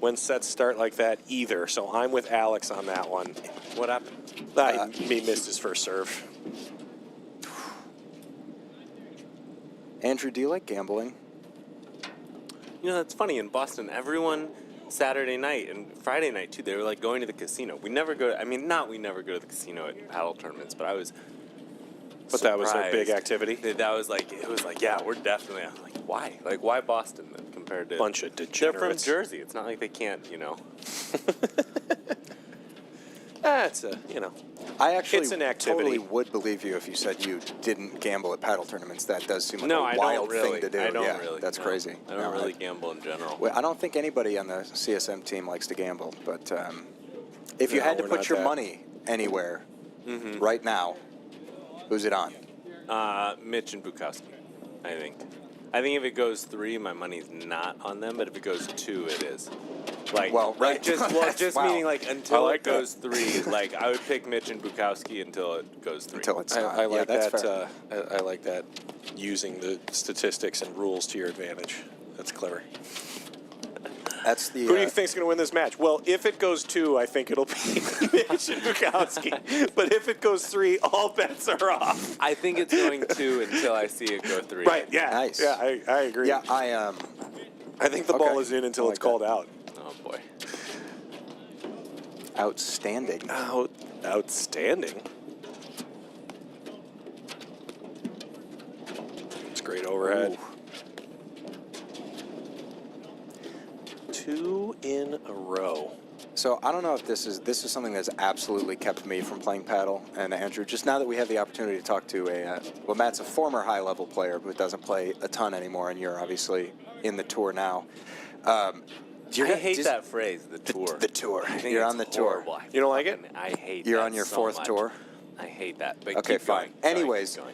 when sets start like that either. So I'm with Alex on that one. What happened? He missed his first serve. Andrew, do you like gambling? You know, that's funny. In Boston, everyone Saturday night and Friday night too, they were like going to the casino. We never go. We never go to the casino at paddle tournaments, but I was. But that was their big surprised activity. That was like, it was like, yeah, we're definitely. I'm like, why? Like, why Boston then compared to Bunch of They're from degenerates. Jersey. It's not like they can't, you know. It's a, I actually It's an activity. totally would believe you if you said you didn't gamble at paddle tournaments. That does seem like No, a I wild don't really. thing to do. I don't yeah, really. that's no. crazy. I don't No, really gamble in general. Well, I don't think anybody on the CSM team likes to gamble, but if you No, had to we're put not your that. money anywhere right now, who's it on? Mitch and Bukowski, I think. I think if it goes 3, my money's not on them, but if it goes 2, it is. Like, Well, right. Like just Wow. meaning like until like it goes 3. Like I would pick Mitch and Bukowski until it goes 3. Until it's not. I like yeah, that's that. fair. I like that. Using the statistics and rules to your advantage. That's clever. That's the. Who do you think's going to win this match? Well, if it goes 2, I think it'll be Mitch and Bukowski. But if it goes 3, all bets are off. I think it's going 2 until I see it go 3. Right? Yeah. Nice. Yeah, I agree. Yeah, I think the Okay. ball is in until I it's like called that. out. Oh boy. outstanding. Outstanding. It's great overhead. Ooh. 2 in a row. So I don't know if this is something that's absolutely kept me from playing paddle. And Andrew, just now that we have the opportunity to talk to Matt's a former high-level player but doesn't play a ton anymore, and you're obviously in the tour now. I hate that phrase, the tour. The tour. I think You're it's on the tour. horrible. I You don't like it? fucking- I hate You're that on your so 4th much. tour? I hate that. But Okay, keep fine. going. Sorry, Anyways. keep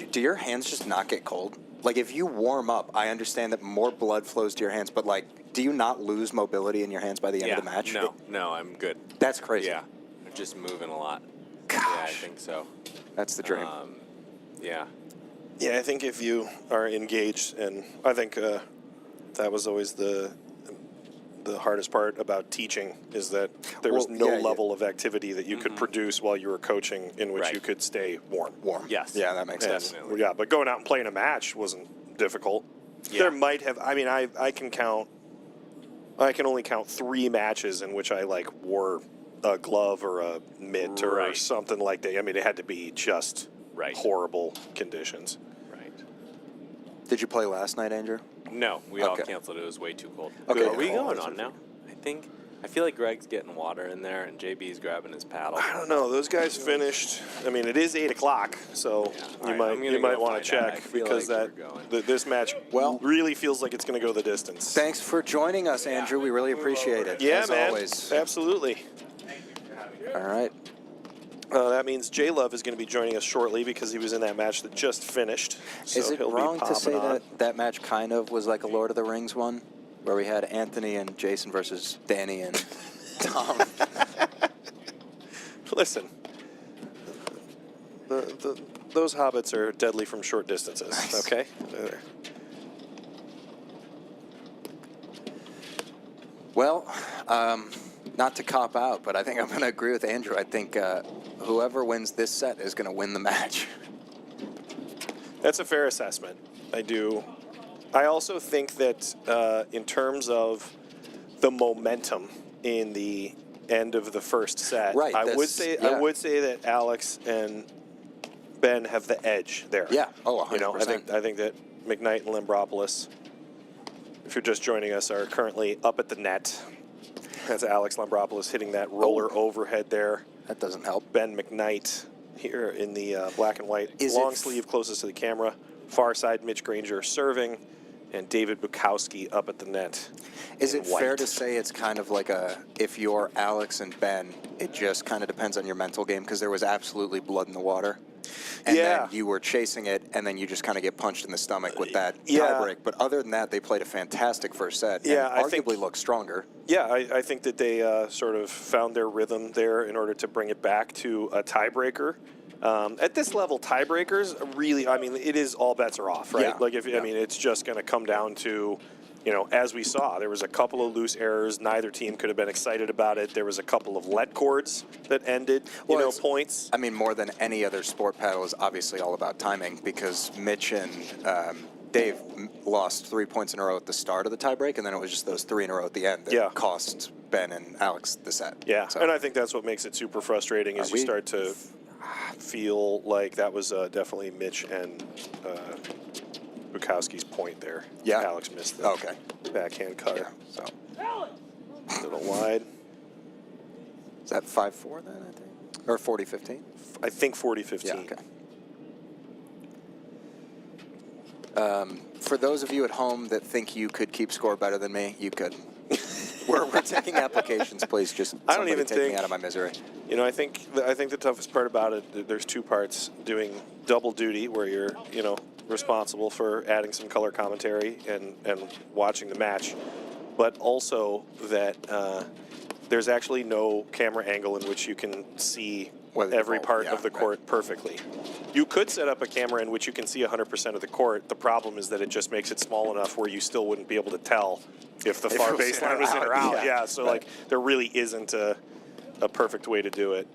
going. Do your hands just not get cold? Like, if you warm up, I understand that more blood flows to your hands, but, like, do you not lose mobility in your hands by the end of the match? No, I'm good. That's crazy. Yeah, I'm just moving a lot. Gosh. Yeah, I think so. That's the dream. Yeah. Yeah, I think if you are engaged, and I think that was always the hardest part about teaching is that there was Well, no yeah, level of activity that you could produce while you were coaching in which Right. you could stay warm. Yes. Yeah, that makes And, sense. yeah, but going out and playing a match wasn't difficult. Yeah. There might have. I mean, I can only count 3 matches in which I like wore a glove or a mitt or Right. something like that. I mean, it had to be just Right. horrible conditions. Right. Did you play last night, Andrew? No, we all Okay. canceled. It was way too cold. Okay. Are we Oh, going that's on now? I think. I feel like Greg's getting water in there and JB's grabbing his paddle. I don't know. Those guys finished. I mean, it is 8 o'clock, so All you right, I'm might gonna go want to find out. I check feel because like we're going. this match really feels like it's going to go the distance. Thanks for joining us, Andrew. We really appreciate it. Yeah, as man. always. Absolutely. All right. That means J Love is going to be joining us shortly because he was in that match that just finished. So Is it he'll be wrong to say popping on. that match kind of was like a Lord of the Rings one, where we had Anthony and Jason versus Danny and Tom? Listen, those hobbits are deadly from short distances. Nice. Okay. Well, not to cop out, but I think I'm going to agree with Andrew. I think whoever wins this set is going to win the match. That's a fair assessment. I do. I also think that in terms of the momentum in the end of the first set, Right, I would that's- say that Alex and Ben have the edge there. Yeah. Oh, 100%. You know, I think that McKnight and Lambropoulos, if you're just joining us, are currently up at the net. That's Alex Lambropoulos hitting that roller overhead there. That doesn't help. Ben McKnight here in the black and white Is long it- sleeve closest to the camera. Far side, Mitch Granger serving, and David Bukowski up at the net. Is in it fair white. to say it's kind of like if you're Alex and Ben, it just kind of depends on your mental game, because there was absolutely blood in the water? And Yeah. then you were chasing it, and then you just kind of get punched in the stomach with that Yeah. tiebreak. But other than that, they played a fantastic first set. Yeah, and I think- arguably looked stronger. Yeah, I think that they sort of found their rhythm there in order to bring it back to a tiebreaker. At this level, tiebreakers really, I mean, it is all bets are off, right? Yeah. Like, I mean, it's just going to come down to, you know, as we saw, there was a couple of loose errors. Neither team could have been excited about it. There was a couple of let cords that ended, Well, points. I mean, more than any other sport, paddle is obviously all about timing, because Mitch and Dave lost 3 points in a row at the start of the tiebreak, and then it was just those 3 in a row at the end that Yeah. cost Ben and Alex the set. Yeah, So, and I think that's what makes it super frustrating is you start to feel like that was definitely Mitch and Bukowski's point there. Yeah. Alex missed the okay. backhand cutter. So A little wide. is that 5-4 then, I think? Or 40-15? I think 40-15. Yeah, okay. For those of you at home that think you could keep score better than me, you could. We're taking applications, please. Just I don't somebody even take me think- out of my misery. You know, I think the toughest part about it, there's 2 parts. Doing double duty, where you're, responsible for adding some color commentary and watching the match, but also that there's actually no camera angle in which you can see Whether the every ball- part yeah, of the right. court perfectly. You could set up a camera in which you can see 100% of the court. The problem is that it just makes it small enough where you still wouldn't be able to tell if the If far it was in baseline or was in or out, out. yeah. Yeah, so Right. like there really isn't a perfect way to do it.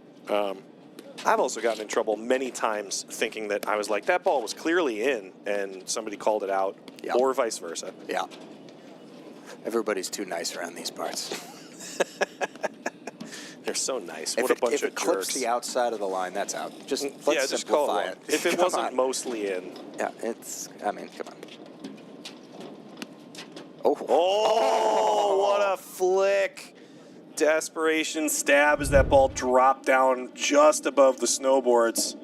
I've also gotten in trouble many times thinking that I was like, that ball was clearly in, and somebody called it out, Yeah. or vice versa. Yeah. Everybody's too nice around these parts. They're so nice. If What a it, bunch if of it clips jerks. the outside of the line, that's out. Just let's Yeah, just call simplify it. it. If it Come wasn't on. mostly in. Yeah, come on. Oh, what a flick. Desperation stab as that ball dropped down just above the snowboards.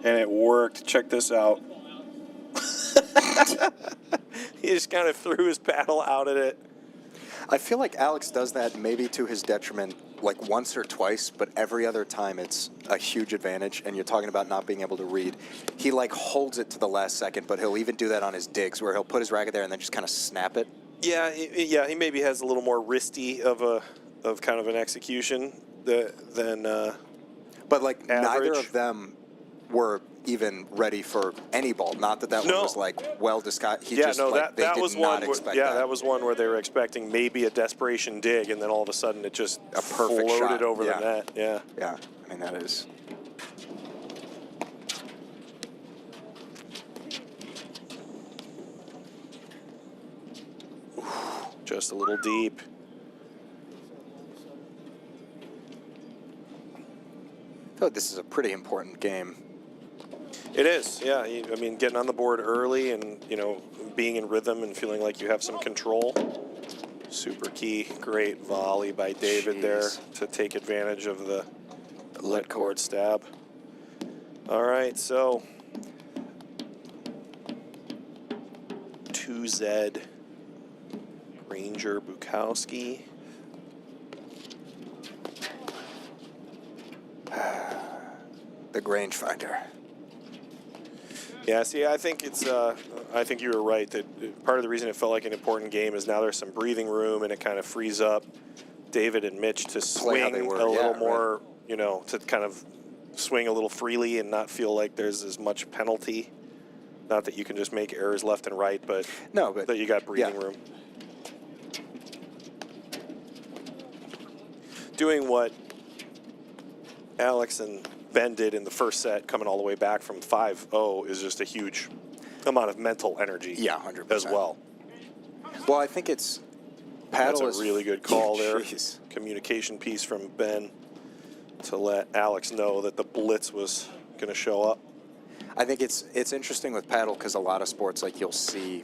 And it worked. Check this out. He just kind of threw his paddle out at it. I feel like Alex does that maybe to his detriment like once or twice, but every other time it's a huge advantage, and you're talking about not being able to read. He like holds it to the last second, but he'll even do that on his digs where he'll put his racket there and then just kind of snap it. Yeah, he maybe has a little more wristy of kind of an execution than But like neither Average. of them were even ready for any ball. Not that one No. was like well disguised. He yeah, just no, like, they that did was not one. expect Yeah, that. that was one where they were expecting maybe a desperation dig, and then all of a sudden it just A perfect floated shot, over yeah. the net. Yeah. Yeah, I mean that is. Just a little deep. Oh, this is a pretty important game. It is, yeah. I mean, getting on the board early and, being in rhythm and feeling like you have some control. Super key. Great volley by David there to take advantage of the let cord stab. All right, so 2Z Ranger Bukowski. The Grange Finder. Yeah, see, I think it's. I think you were right that part of the reason it felt like an important game is now there's some breathing room and it kind of frees up David and Mitch to swing a little more, you know, to kind of swing a little freely and not feel like there's as much penalty. Not that you can just make errors left and right, but that you got breathing room. Doing what Alex and Ben did in the first set, coming all the way back from 5-0, is just a huge amount of mental energy. Yeah, 100%. As well. Well, I think it's paddle. That's a really good call there. Communication piece from Ben to let Alex know that the blitz was going to show up. I think it's interesting with paddle because a lot of sports, like you'll see,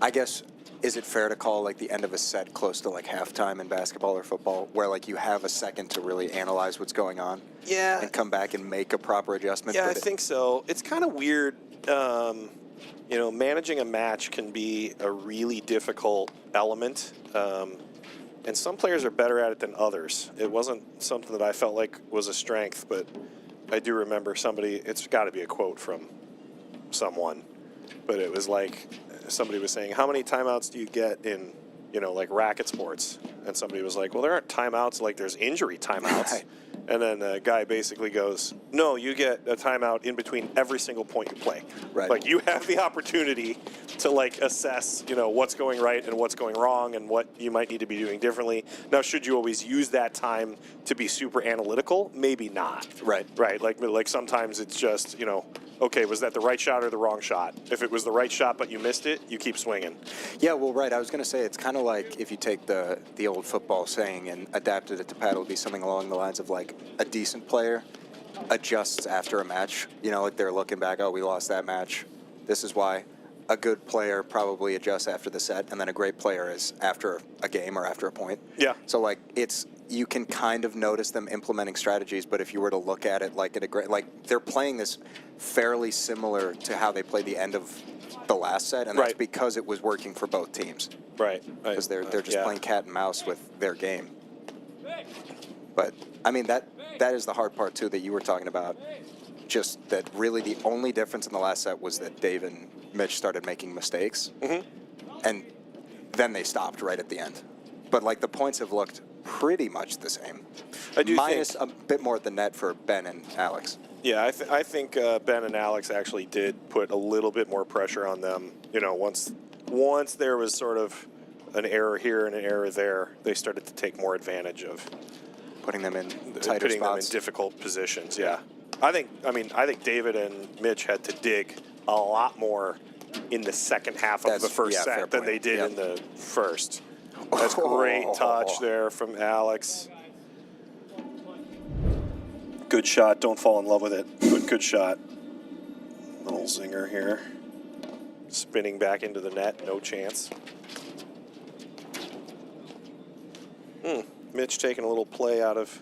I guess, is it fair to call like the end of a set close to like halftime in basketball or football, where like you have a second to really analyze what's going on? Yeah. And come back and make a proper adjustment? Yeah, I think so. It's kind of weird. You know, managing a match can be a really difficult element. And some players are better at it than others. It wasn't something that I felt like was a strength, but I do remember somebody, it's got to be a quote from someone, but it was like, somebody was saying, how many timeouts do you get in, you know, like racket sports? And somebody was like, well, there aren't timeouts, like there's injury timeouts. Right. And then the guy basically goes, no, you get a timeout in between every single point you play. Right. Like you have the opportunity to like assess, you know, what's going right and what's going wrong and what you might need to be doing differently. Now, should you always use that time to be super analytical? Maybe not. Right. Right. Like sometimes it's just, you know, okay, was that the right shot or the wrong shot? If it was the right shot but you missed it, you keep swinging. Yeah, well, right. I was going to say it's kind of like if you take the old football saying and adapted it to paddle, it'd be something along the lines of like a decent player adjusts after a match. You know, like they're looking back, oh, we lost that match. This is why. A good player probably adjusts after the set, and then a great player is after a game or after a point. Yeah. So like you can kind of notice them implementing strategies, but if you were to look at it like they're playing this fairly similar to how they played the end of the last set, and that's because it was working for both teams. Right. Because they're just playing cat and mouse with their game. But I mean that is the hard part too that you were talking about. Just that really the only difference in the last set was that Dave and Mitch started making mistakes, and then they stopped right at the end. But like the points have looked pretty much the same. I do minus think, a bit more at the net for Ben and Alex. Yeah, I think Ben and Alex actually did put a little bit more pressure on them. You know, once there was sort of an error here and an error there, they started to take more advantage of putting them in tighter putting spots. them in difficult positions. Yeah, I think David and Mitch had to dig a lot more in the second half of the first set than they did in the first. That's great touch there from Alex. Good shot. Don't fall in love with it, but good shot. Little zinger here. Spinning back into the net. No chance. Mitch taking a little play out of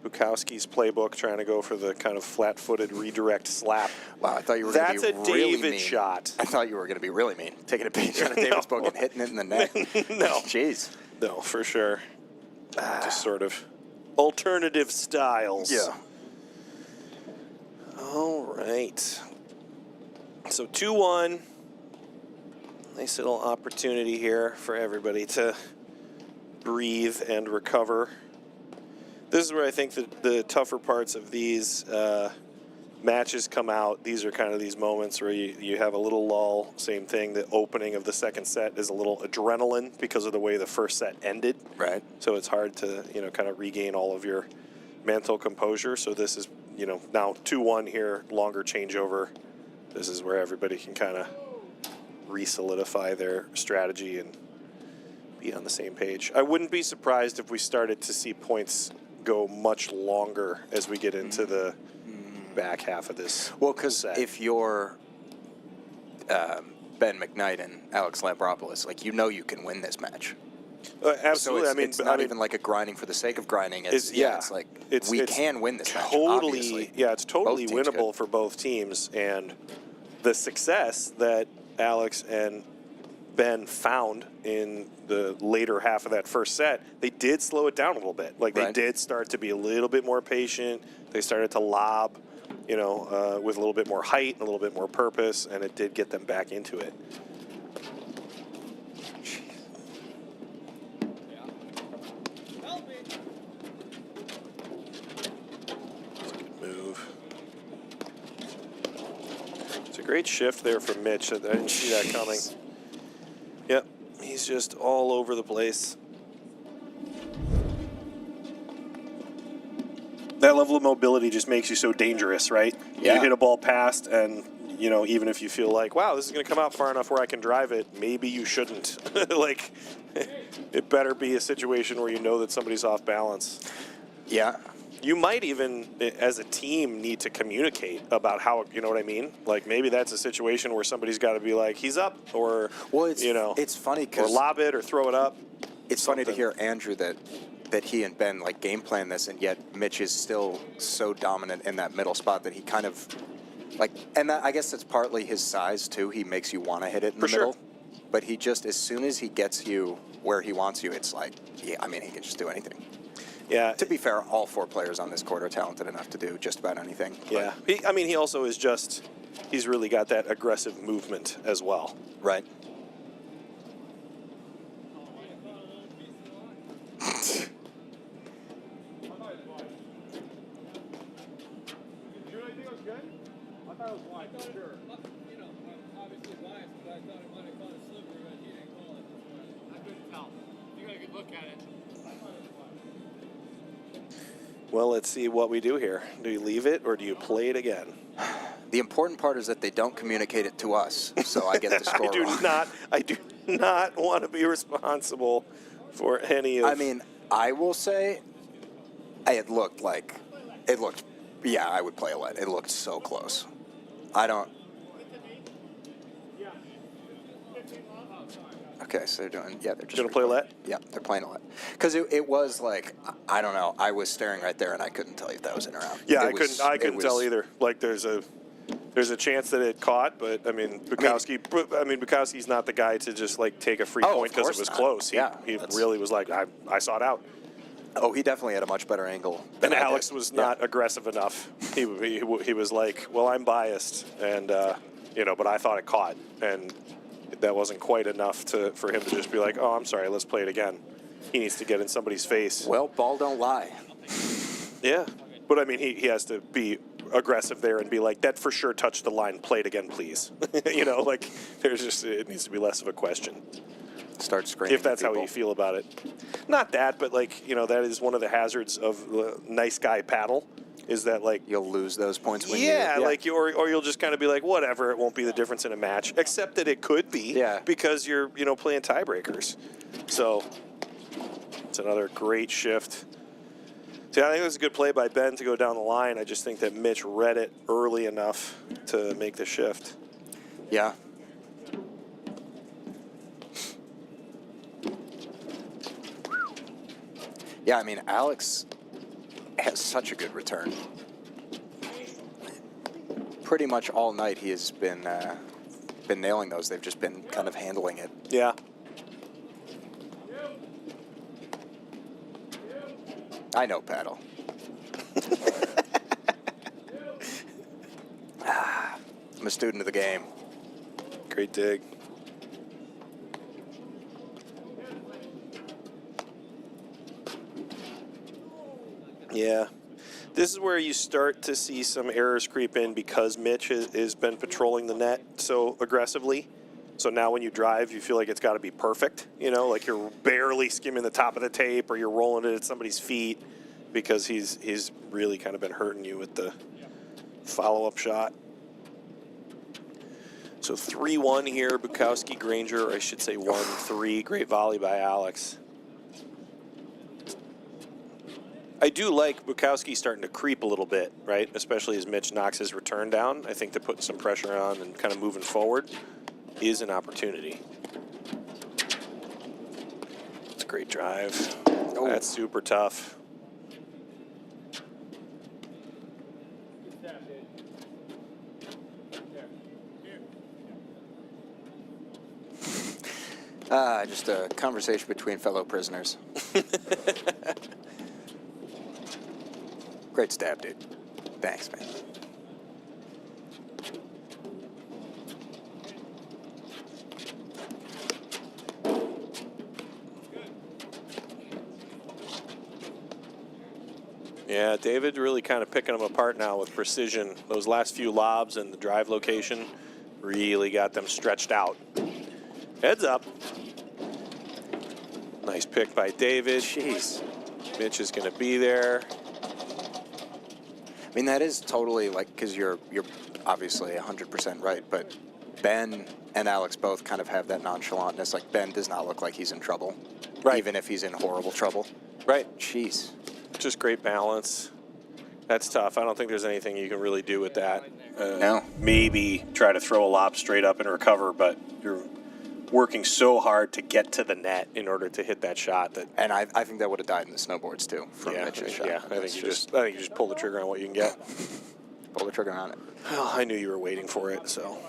Bukowski's playbook, trying to go for the kind of flat-footed redirect slap. Wow, I thought you were going to be That's a really David mean. shot. I thought you were going to be really mean. Taking a page out of David's book and hitting it in the net. No. Jeez. No, for sure. Just sort of alternative styles. Yeah. All right. So 2-1. Nice little opportunity here for everybody to breathe and recover. This is where I think that the tougher parts of these matches come out. These are kind of these moments where you have a little lull. Same thing, the opening of the second set is a little adrenaline because of the way the first set ended. Right. So it's hard to, kind of regain all of your mental composure. So this is, now 2-1 here, longer changeover. This is where everybody can kind of re-solidify their strategy and be on the same page. I wouldn't be surprised if we started to see points go much longer as we get into the back half of this. Well, because if you're Ben McKnight and Alex Lampropoulos, you can win this match. Absolutely. So it's not even like a grinding for the sake of grinding. It's like we can win this match. Totally, Obviously. yeah, it's totally Both teams winnable could. for both teams, and the success that Alex and Ben found in the later half of that first set, they did slow it down a little bit. Like they did start to be a little bit more patient. They started to lob, with a little bit more height, and a little bit more purpose, and it did get them back into it. Move. It's a great shift there from Mitch. I didn't see that coming. Yep, he's just all over the place. That level of mobility just makes you so dangerous, right? Yeah. You hit a ball past, and even if you feel like, wow, this is going to come out far enough where I can drive it, maybe you shouldn't. Like, it better be a situation where you know that somebody's off balance. Yeah. You might even, as a team, need to communicate about how, you know what I mean? Like, maybe that's a situation where somebody's got to be like, he's up, or, it's funny or because lob it or throw it up. it's funny to hear Andrew that he and Ben like game plan this, and yet Mitch is still so dominant in that middle spot that he kind of and I guess that's partly his size too. He makes you want to hit it in the middle, but he just, as soon as he gets you where he wants you, it's like, he can just do anything. Yeah. To be fair, all 4 players on this court are talented enough to do just about anything. Yeah. He also is he's really got that aggressive movement as well. Right. Obviously biased, but I thought it might have caught a slipper, but he didn't call it. I couldn't tell. You got a good look at it. Well, let's see what we do here. Do you leave it or do you play it again? The important part is that they don't communicate it to us, so I get the score wrong. I do not want to be responsible for any of... I will say, I would play a let. It looked so close. Okay, so they're just gonna play a let? Yeah, they're playing a let. Because it was like, I don't know, I was staring right there and I couldn't tell you if that was in or out. Yeah, I couldn't tell either. Like, there's a chance that it caught, but Bukowski's not the guy to just like take a free point because it was close. He really was like, I saw it out. Oh, he definitely had a much better angle than And I Alex did. was not aggressive enough. He was like, well, I'm biased, and but I thought it caught, and that wasn't quite enough for him to just be like, oh, I'm sorry, let's play it again. He needs to get in somebody's face. Well, ball don't lie. Yeah, but he has to be aggressive there and be like, that for sure touched the line. Play it again, please. It needs to be less of a question. Start screaming. If that's how you feel about it. Not that, but that is one of the hazards of the nice guy paddle, is that you'll lose those points when or you'll just kind of be like, whatever, it won't be the difference in a match, except that it could be, because you're playing tiebreakers. So it's another great shift. See, I think it was a good play by Ben to go down the line. I just think that Mitch read it early enough to make the shift. Yeah. Yeah, Alex has such a good return. Pretty much all night he has been nailing those. They've just been kind of handling it. Yeah. I know paddle. I'm a student of the game. Great dig. Yeah. This is where you start to see some errors creep in because Mitch has been patrolling the net so aggressively. So now when you drive, you feel like it's got to be perfect, like you're barely skimming the top of the tape or you're rolling it at somebody's feet because he's really kind of been hurting you with the follow-up shot. So 3-1 here, Bukowski, Granger, or I should say 1-3. Great volley by Alex. I do like Bukowski starting to creep a little bit, right? Especially as Mitch knocks his return down. I think that putting some pressure on and kind of moving forward is an opportunity. a great drive. Oh. That's super tough. Just a conversation between fellow prisoners. Great stab, dude. Thanks, man. Yeah, David really kind of picking them apart now with precision. Those last few lobs and the drive location really got them stretched out. Heads up. Nice pick by David. Jeez. Mitch is going to be there. I mean, that is totally like, because you're obviously 100% right, but Ben and Alex both kind of have that nonchalantness. Like, Ben does not look like he's in trouble, right? Even if he's in horrible trouble. Right. Jeez. Just great balance. That's tough. I don't think there's anything you can really do with that. No. Maybe try to throw a lob straight up and recover, but you're working so hard to get to the net in order to hit that shot. And I think that would have died in the snowboards too from Mitch's shot. Yeah, I think you just pull the trigger on what you can get. Pull the trigger on it. Well, I knew you were waiting for it, so.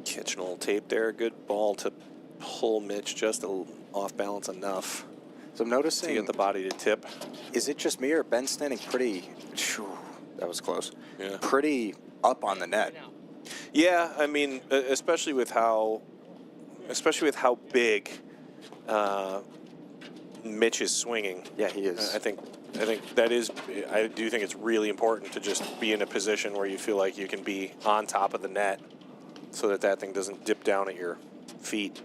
Catching a little tape there. Good ball to pull Mitch just a little off balance enough. So I'm noticing. To get the body to tip. Is it just me or Ben's standing pretty? That was close. Yeah. Pretty up on the net. Yeah, I mean, especially with how big Mitch is swinging. Yeah, he is. I think that is. I do think it's really important to just be in a position where you feel like you can be on top of the net, so that thing doesn't dip down at your feet.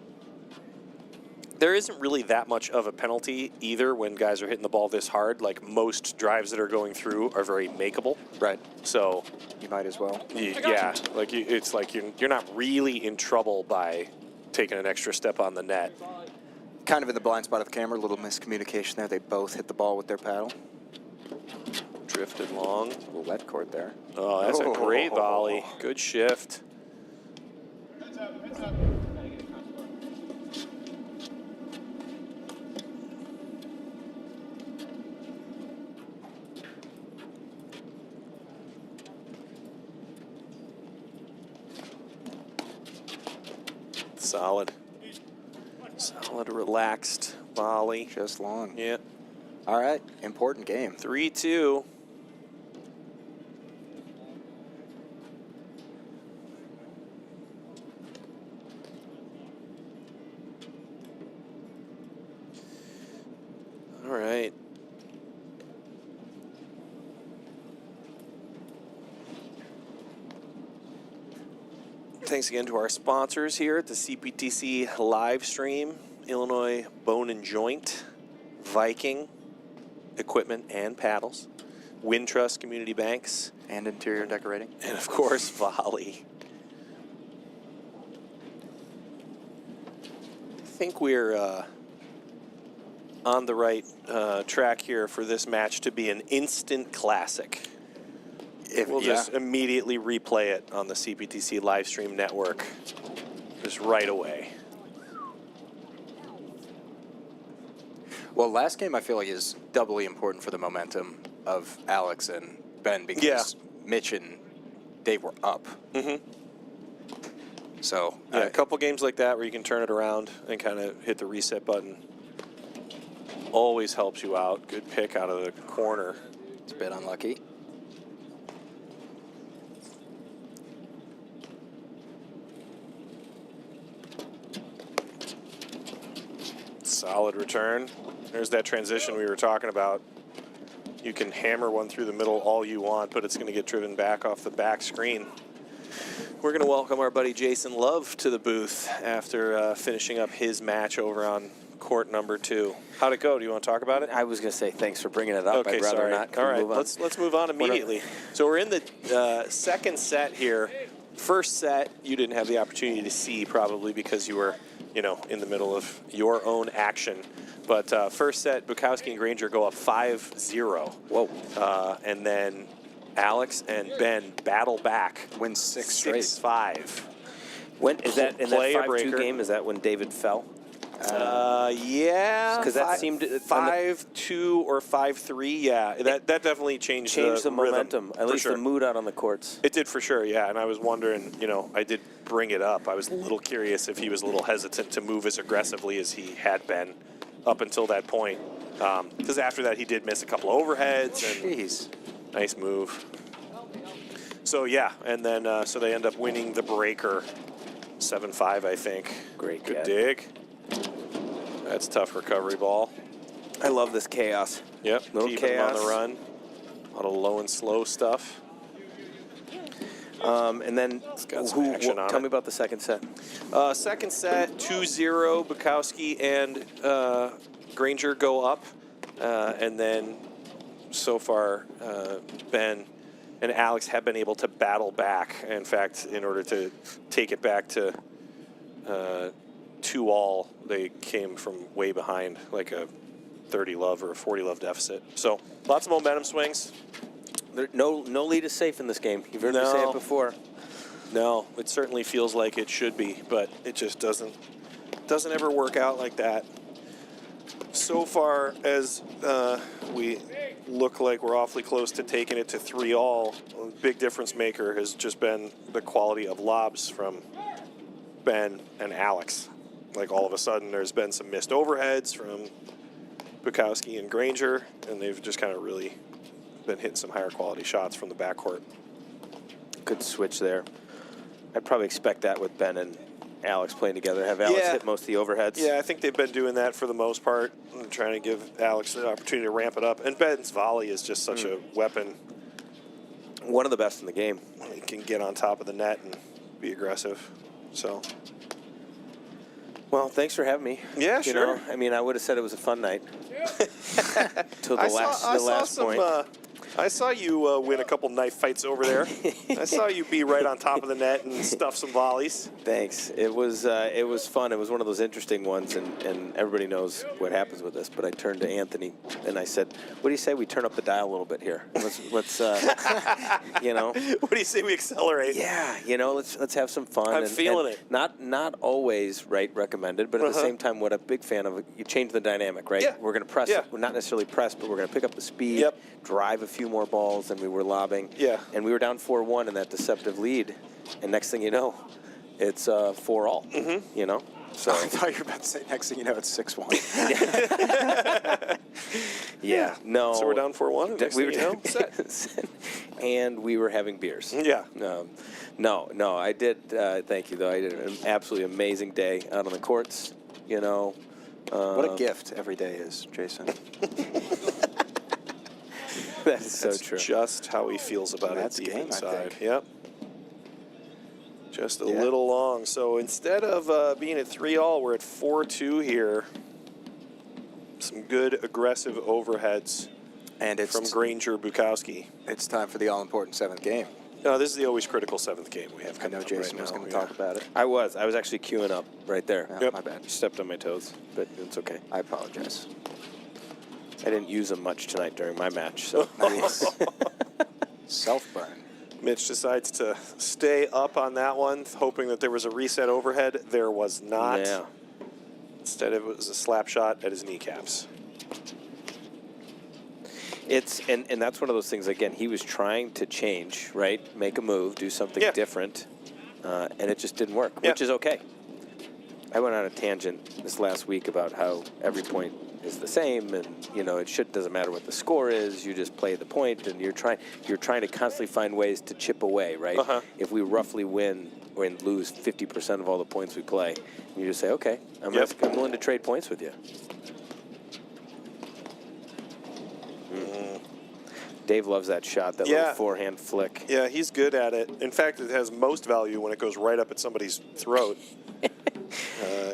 There isn't really that much of a penalty either when guys are hitting the ball this hard. Like, most drives that are going through are very makeable. Right. So you might as well. Yeah, like it's like you're not really in trouble by taking an extra step on the net. Kind of in the blind spot of the camera, a little miscommunication there. They both hit the ball with their paddle. Drifted long. A little wet court there. Oh, that's a great volley. Good shift. Solid, relaxed volley. Just long. Yeah. All right, important game. 3-2. All right. Thanks again to our sponsors here at the CPTC live stream: Illinois Bone and Joint, Viking Equipment and Paddles, Wintrust Community Banks, and Interior Decorating, and of course Volley. I think we're on the right track here for this match to be an instant classic. We'll just immediately replay it on the CPTC live stream network just right away. Well, last game I feel like is doubly important for the momentum of Alex and Ben because Mitch and Dave were up. Mm-hmm. So yeah, a couple games like that where you can turn it around and kind of hit the reset button always helps you out. Good pick out of the corner. It's a bit unlucky. Solid return. There's that transition we were talking about. You can hammer one through the middle all you want, but it's going to get driven back off the back screen. We're going to welcome our buddy Jason Love to the booth after finishing up his match over on court number 2. How'd it go? Do you want to talk about it? I was going to say thanks for bringing it up. Okay, I'd rather sorry. not. All right, move on. let's move on immediately. So we're in the second set here. First set, you didn't have the opportunity to see probably because you were, in the middle of your own action. But first set, Bukowski and Granger go up 5-0. Whoa. And then Alex and Ben battle back. Win 6 straight. 6-5. When is that in that Play a 5-2 breaker. game? Is that when David fell? Yeah. 'Cause that seemed 5-2 or 5-3. Yeah, that definitely changed the rhythm, momentum, at for least sure. the mood out on the courts. It did for sure, yeah. And I was wondering, I did bring it up. I was a little curious if he was a little hesitant to move as aggressively as he had been up until that point. Because after that, he did miss a couple overheads. And Jeez. nice move. So, yeah. And then, so they end up winning the breaker 7-5, I think. Great Good get. dig. That's tough recovery ball. I love this chaos. Yep. Little Keeping them on chaos. the run. A lot of low and slow stuff. And then got some action on tell it. me about the second set. Second set, 2-0. Bukowski and Granger go up. And then so far, Ben and Alex have been able to battle back. In fact, in order to take it back to 2-all, they came from way behind, like a 30-love or a 40-love deficit. So lots of momentum swings. No lead is safe in this game. You've heard me say it before. No, it certainly feels like it should be, but it just doesn't ever work out like that. So far as we look like we're awfully close to taking it to 3-all, a big difference maker has just been the quality of lobs from Ben and Alex. Like all of a sudden there's been some missed overheads from Bukowski and Granger, and they've just kind of really been hitting some higher quality shots from the backcourt. Good switch there. I'd probably expect that with Ben and Alex playing together. Have Alex hit most of the overheads? Yeah, I think they've been doing that for the most part, and trying to give Alex an opportunity to ramp it up. And Ben's volley is just such a weapon. One of the best in the game. He can get on top of the net and be aggressive. So, well, thanks for having me. Yeah, you sure. know, I mean, I would have said it was a fun night. Till the last point. I saw you win a couple knife fights over there. I saw you be right on top of the net and stuff some volleys. Thanks. It was fun. It was one of those interesting ones, and everybody knows what happens with this. But I turned to Anthony and I said, "What do you say we turn up the dial a little bit here? Let's you know." What do you say we accelerate? Yeah, let's have some fun. I'm feeling it. Not always recommended, but at the same time, what I'm a big fan of, you change the dynamic, right? Yeah. We're going to press. Yeah. We're not necessarily press, but we're going to pick up the speed. Yep. Drive a few more balls than we were lobbing. Yeah. And we were down 4-1 in that deceptive lead, and next thing you know, it's 4-all. Mm-hmm. You know. So I thought you were about to say next thing you know it's 6-1. yeah. No. So we're down 4-1. We were down. And we were having beers. Yeah. No, I did. Thank you, though. I did an absolutely amazing day out on the courts. What a gift every day is, Jason. That's so That's true. just how he feels about That's it deep game, I inside. think. Yep. Just a little long. So instead of being at 3-all, we're at 4-2 here. Some good aggressive overheads And it's from Granger Bukowski. it's time for the all-important 7th game. No, this is the always critical 7th game we have I coming know up Jason right was now. going to talk about it. I was actually queuing up right there. Yeah, Yep. My bad. You stepped on my toes, but it's okay. I apologize. I didn't use them much tonight during my match, so Nice. Self-burn. Mitch decides to stay up on that one, hoping that there was a reset overhead. There was not. yeah. Instead, it was a slap shot at his kneecaps. It's and that's one of those things. Again, he was trying to change, right? Make a move, do something different, and it just didn't work, which is okay. I went on a tangent this last week about how every point is the same, and it doesn't matter what the score is. You just play the point, and you're trying to constantly find ways to chip away, right? If we roughly win or lose 50% of all the points we play, you just say, okay, I'm willing to trade points with you. Dave loves that shot, that little forehand flick. Yeah, he's good at it. In fact, it has most value when it goes right up at somebody's throat,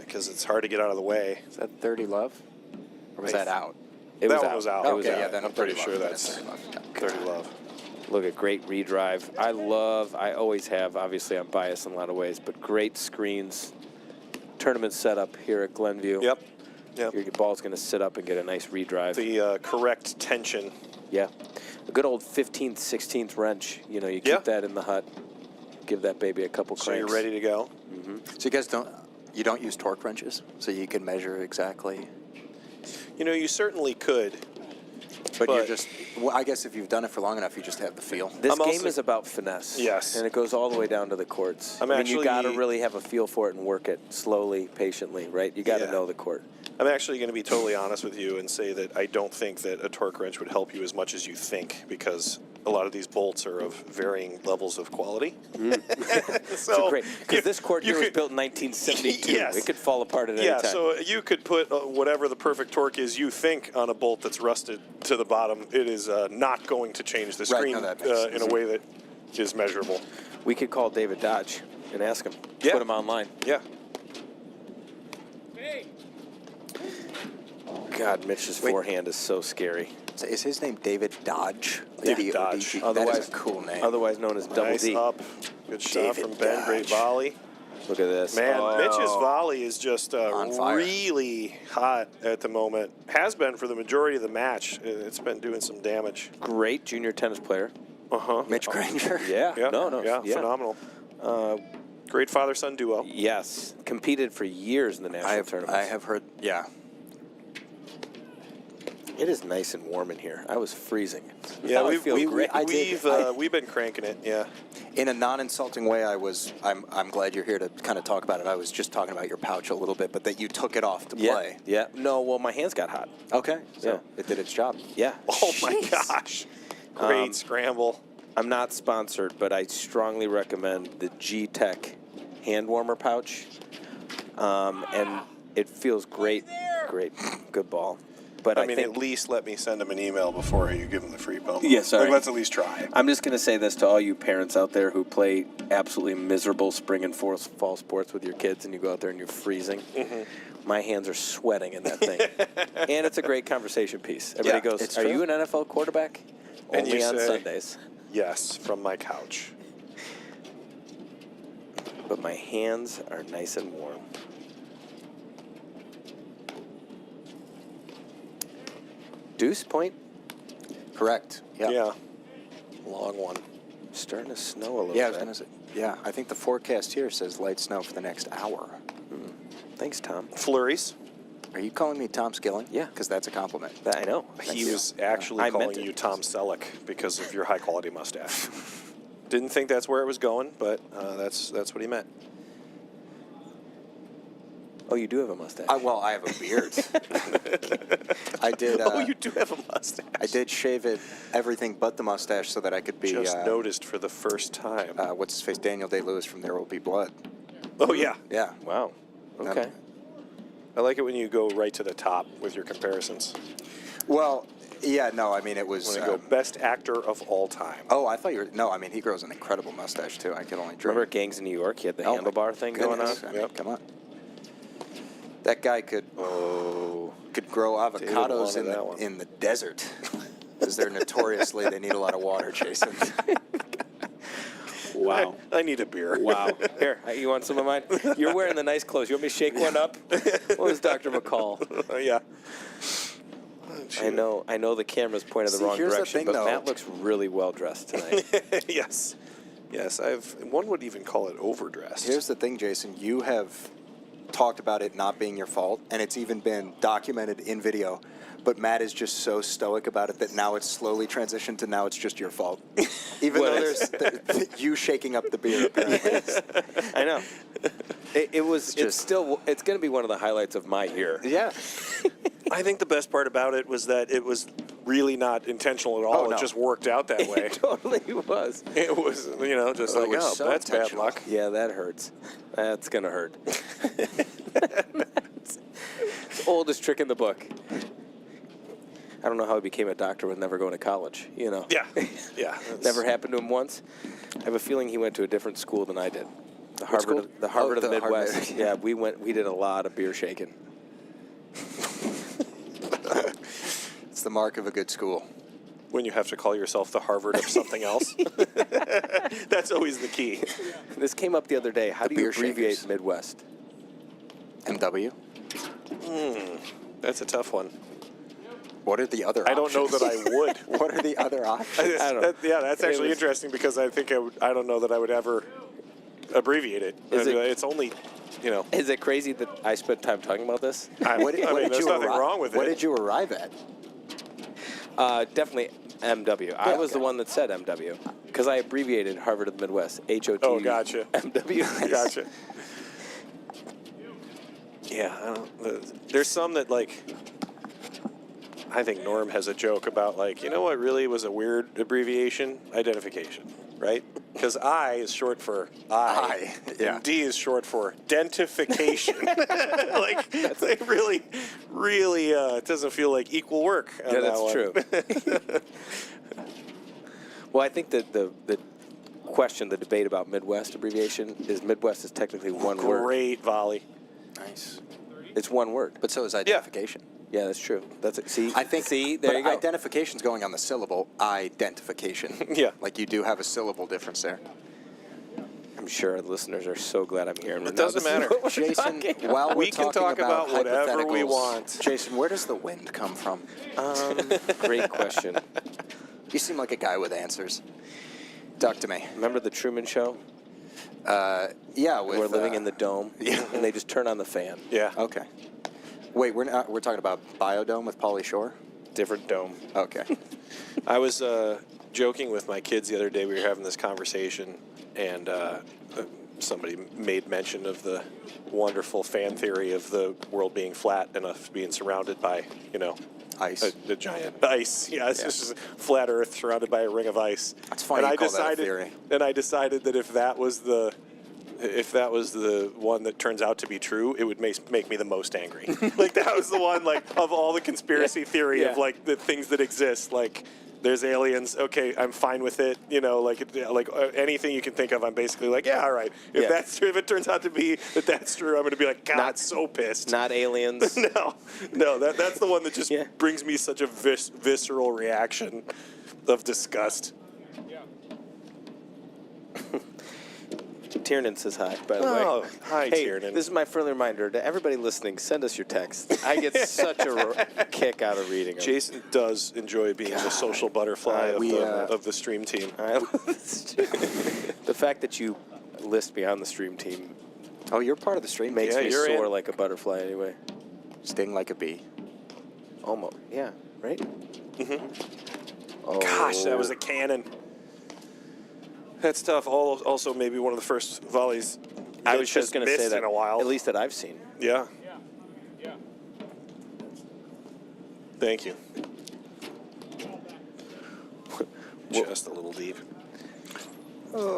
because it's hard to get out of the way. Is that 30 love? Or was that out? It That was one out. was out. It Okay, was yeah, out. then I'm pretty sure that's 30 love. 30 love. Look at great redrive. I always have, obviously I'm biased in a lot of ways, but great screens. Tournament setup here at Glenview. Yep. Yep. Your ball's going to sit up and get a nice redrive. The correct tension. Yeah. A good old 15th, 16th wrench. You know, you keep that in the hut. Give that baby a couple So cranks. you're ready to go. So you guys don't use torque wrenches, so you can measure exactly. You know, you certainly could. But you're just, well, I guess if you've done it for long enough, you just have the feel. This game is about finesse. Yes. And it goes all the way down to the courts. I'm you actually- got to really have a feel for it and work it slowly, patiently, right? You got to Yeah. know the court. I'm actually going to be totally honest with you and say that I don't think that a torque wrench would help you as much as you think, because a lot of these bolts are of varying levels of quality. So great. Because this court here was built in 1972. Yes. It could fall apart at any Yeah, time. so you could put whatever the perfect torque is you think on a bolt that's rusted to the bottom. It is not going to change the Right, screen no, that makes in a sense. way that is measurable. We could call David Dodge and ask him. Yeah. Put him online. Yeah. Hey, God, Mitch's forehand is so scary. So is his name David Dodge? Yeah, D-O-D-G? Dodge. That Otherwise- is a cool name. Otherwise known as Double Nice D. up. Good shot David from Ben. Great Dodge. volley. Look at this. Man, Oh. Mitch's volley is just On fire. really hot at the moment. Has been for the majority of the match. It's been doing some damage. Great junior tennis player. Uh-huh. Mitch Granger. Yeah. Yeah, No. yeah, phenomenal. Great father-son duo. Yes. Competed for years in the national tournament. I have heard, yeah. It is nice and warm in here. I was freezing. Yeah, Now I feel great. we've been cranking it. Yeah. In a non-insulting way, I'm glad you're here to kind of talk about it. I was just talking about your pouch a little bit, but that you took it off to play. Yeah. No, well, my hands got hot. Okay. So Yeah. it did its job. Yeah. Oh my gosh. Great scramble. I'm not sponsored, but I strongly recommend the G-Tech hand warmer pouch. And it feels great. Great. Good ball. But I mean, think at least let me send him an email before you give him the free bump. Yeah, sorry. Like, let's at least try. I'm just going to say this to all you parents out there who play absolutely miserable spring and fall sports with your kids, and you go out there and you're freezing. My hands are sweating in that thing. And it's a great conversation piece. Everybody Yeah, goes, it's are true. you an NFL quarterback? And Only you on say- Sundays. Yes, from my couch. But my hands are nice and warm. Deuce point? Correct. Yeah. Yeah. Long one. Starting to snow a little Yeah, I bit. was gonna say. Yeah, I think the forecast here says light snow for the next hour. Thanks, Tom. Flurries. Are you calling me Tom Skilling? Yeah. Because that's a compliment. I know. He was actually I meant calling it. you Tom Selleck because of your high quality mustache. Didn't think that's where it was going, but that's what he meant. Oh, you do have a mustache. Well, I have a beard. I did. Oh, you do have a mustache. I did shave it, everything but the mustache, so that I could be. Just noticed for the first time. What's his face? Daniel Day-Lewis from There Will Be Blood. Oh yeah. Yeah. Wow. Okay. I like it when you go right to the top with your comparisons. Well, yeah, no, I mean it was. When you go best actor of all time. Oh, I thought you were. No, I mean he grows an incredible mustache too. I could only dream. Remember Gangs in New York? He had the Oh, my handlebar thing going on. goodness. I mean, Yep. come on. That guy could grow avocados wanted that one. in the desert, because they're notoriously they need a lot of water, Jason. Wow. I need a beer. Wow. Here, you want some of mine? You're wearing the nice clothes. You want me to shake one up? What was Dr. McCall? Yeah. I know the camera's pointed the See, wrong here's the direction, thing, but though. Matt looks really well dressed tonight. Yes. Yes, one would even call it overdressed. Here's the thing, Jason. You have talked about it not being your fault, and it's even been documented in video. But Matt is just so stoic about it that now it's slowly transitioned to now it's just your fault. Even What though is? there's you shaking up the beer, apparently. I know. It's just- going to be one of the highlights of my year. Yeah. I think the best part about it was that it was really not intentional at all. Oh, no. It just worked out that way. It totally was. It was, just Oh, like, it was oh, so that's bad intentional. luck. Yeah, that hurts. That's going to hurt. Oldest trick in the book. I don't know how he became a doctor with never going to college, Yeah. Yeah. Never happened to him once. I have a feeling he went to a different school than I did. The What school? Harvard, the Harvard Oh, of the the Harvard. Midwest. Yeah, we did a lot of beer shaking. It's the mark of a good school. When you have to call yourself the Harvard of something else. That's always the key. This came up the other day. How The do you beer abbreviate shakers. Midwest? MW. That's a tough one. What are the other I don't know that I would. What are the other options? I don't know. That's actually interesting because I think I don't know that I would ever abbreviate it. It's only, Is it crazy that I spent time talking about this? There's nothing wrong with it. What did you arrive at? Definitely MW. I was the one that said MW because I abbreviated Harvard of the Midwest. HOT. Oh, gotcha. MW. Gotcha. Yeah, I don't. There's some that I think Norm has a joke about you know what really was a weird abbreviation? Identification, right? Because I is short for I, yeah. and D is short for dentification. They really, it doesn't feel like equal work. Yeah, that's true. Well, I think that the debate about Midwest abbreviation is Midwest is technically one word. Great volley. Nice. It's one word. But so is identification. Yeah, that's true. That's it. See, I think. See, there you go. Identification's going on the syllable. Identification. Yeah. Like you do have a syllable difference there. I'm sure the listeners are so glad I'm here. It doesn't matter. Jason, while we're We can talk about whatever we hypotheticals, want. Jason, where does the wind come from? Great question. You seem like a guy with answers. Talk to me. Remember the Truman Show? Yeah, with, We're living in the dome, and they just turn on the fan. Yeah. Okay. Wait, we're talking about Biodome with Pauly Shore? Different dome. Okay. I was joking with my kids the other day. We were having this conversation, and somebody made mention of the wonderful fan theory of the world being flat enough being surrounded by, Ice. a giant ice. Yeah, it's just a flat Earth surrounded by a ring of ice. That's funny. And you call that a theory. And I decided that if that was the one that turns out to be true, it would make me the most angry. That was the one, of all the conspiracy theory of the things that exist, there's aliens. Okay, I'm fine with it. Anything you can think of, I'm basically yeah, all right. If that's true, if it turns out to be that's true, I'm going to be God, so pissed. Not aliens. No, that's the one that just brings me such a visceral reaction of disgust. Tiernan says hi, by the way. Oh, hi, hey, Tiernan. This is my friendly reminder to everybody listening. Send us your text. I get such a kick out of reading them. Jason does enjoy being the social butterfly of the stream team. The fact that you list me on the stream team Oh, you're part of the stream. makes me you're soar in. like a butterfly anyway. Sting like a bee. Almost. Yeah, right? Mm-hmm. Oh. Gosh, that was a cannon. That's tough. Also, maybe one of the first volleys I was just going to say missed that in a while. At least that I've seen. Yeah. Yeah. Thank you. Just a little deep.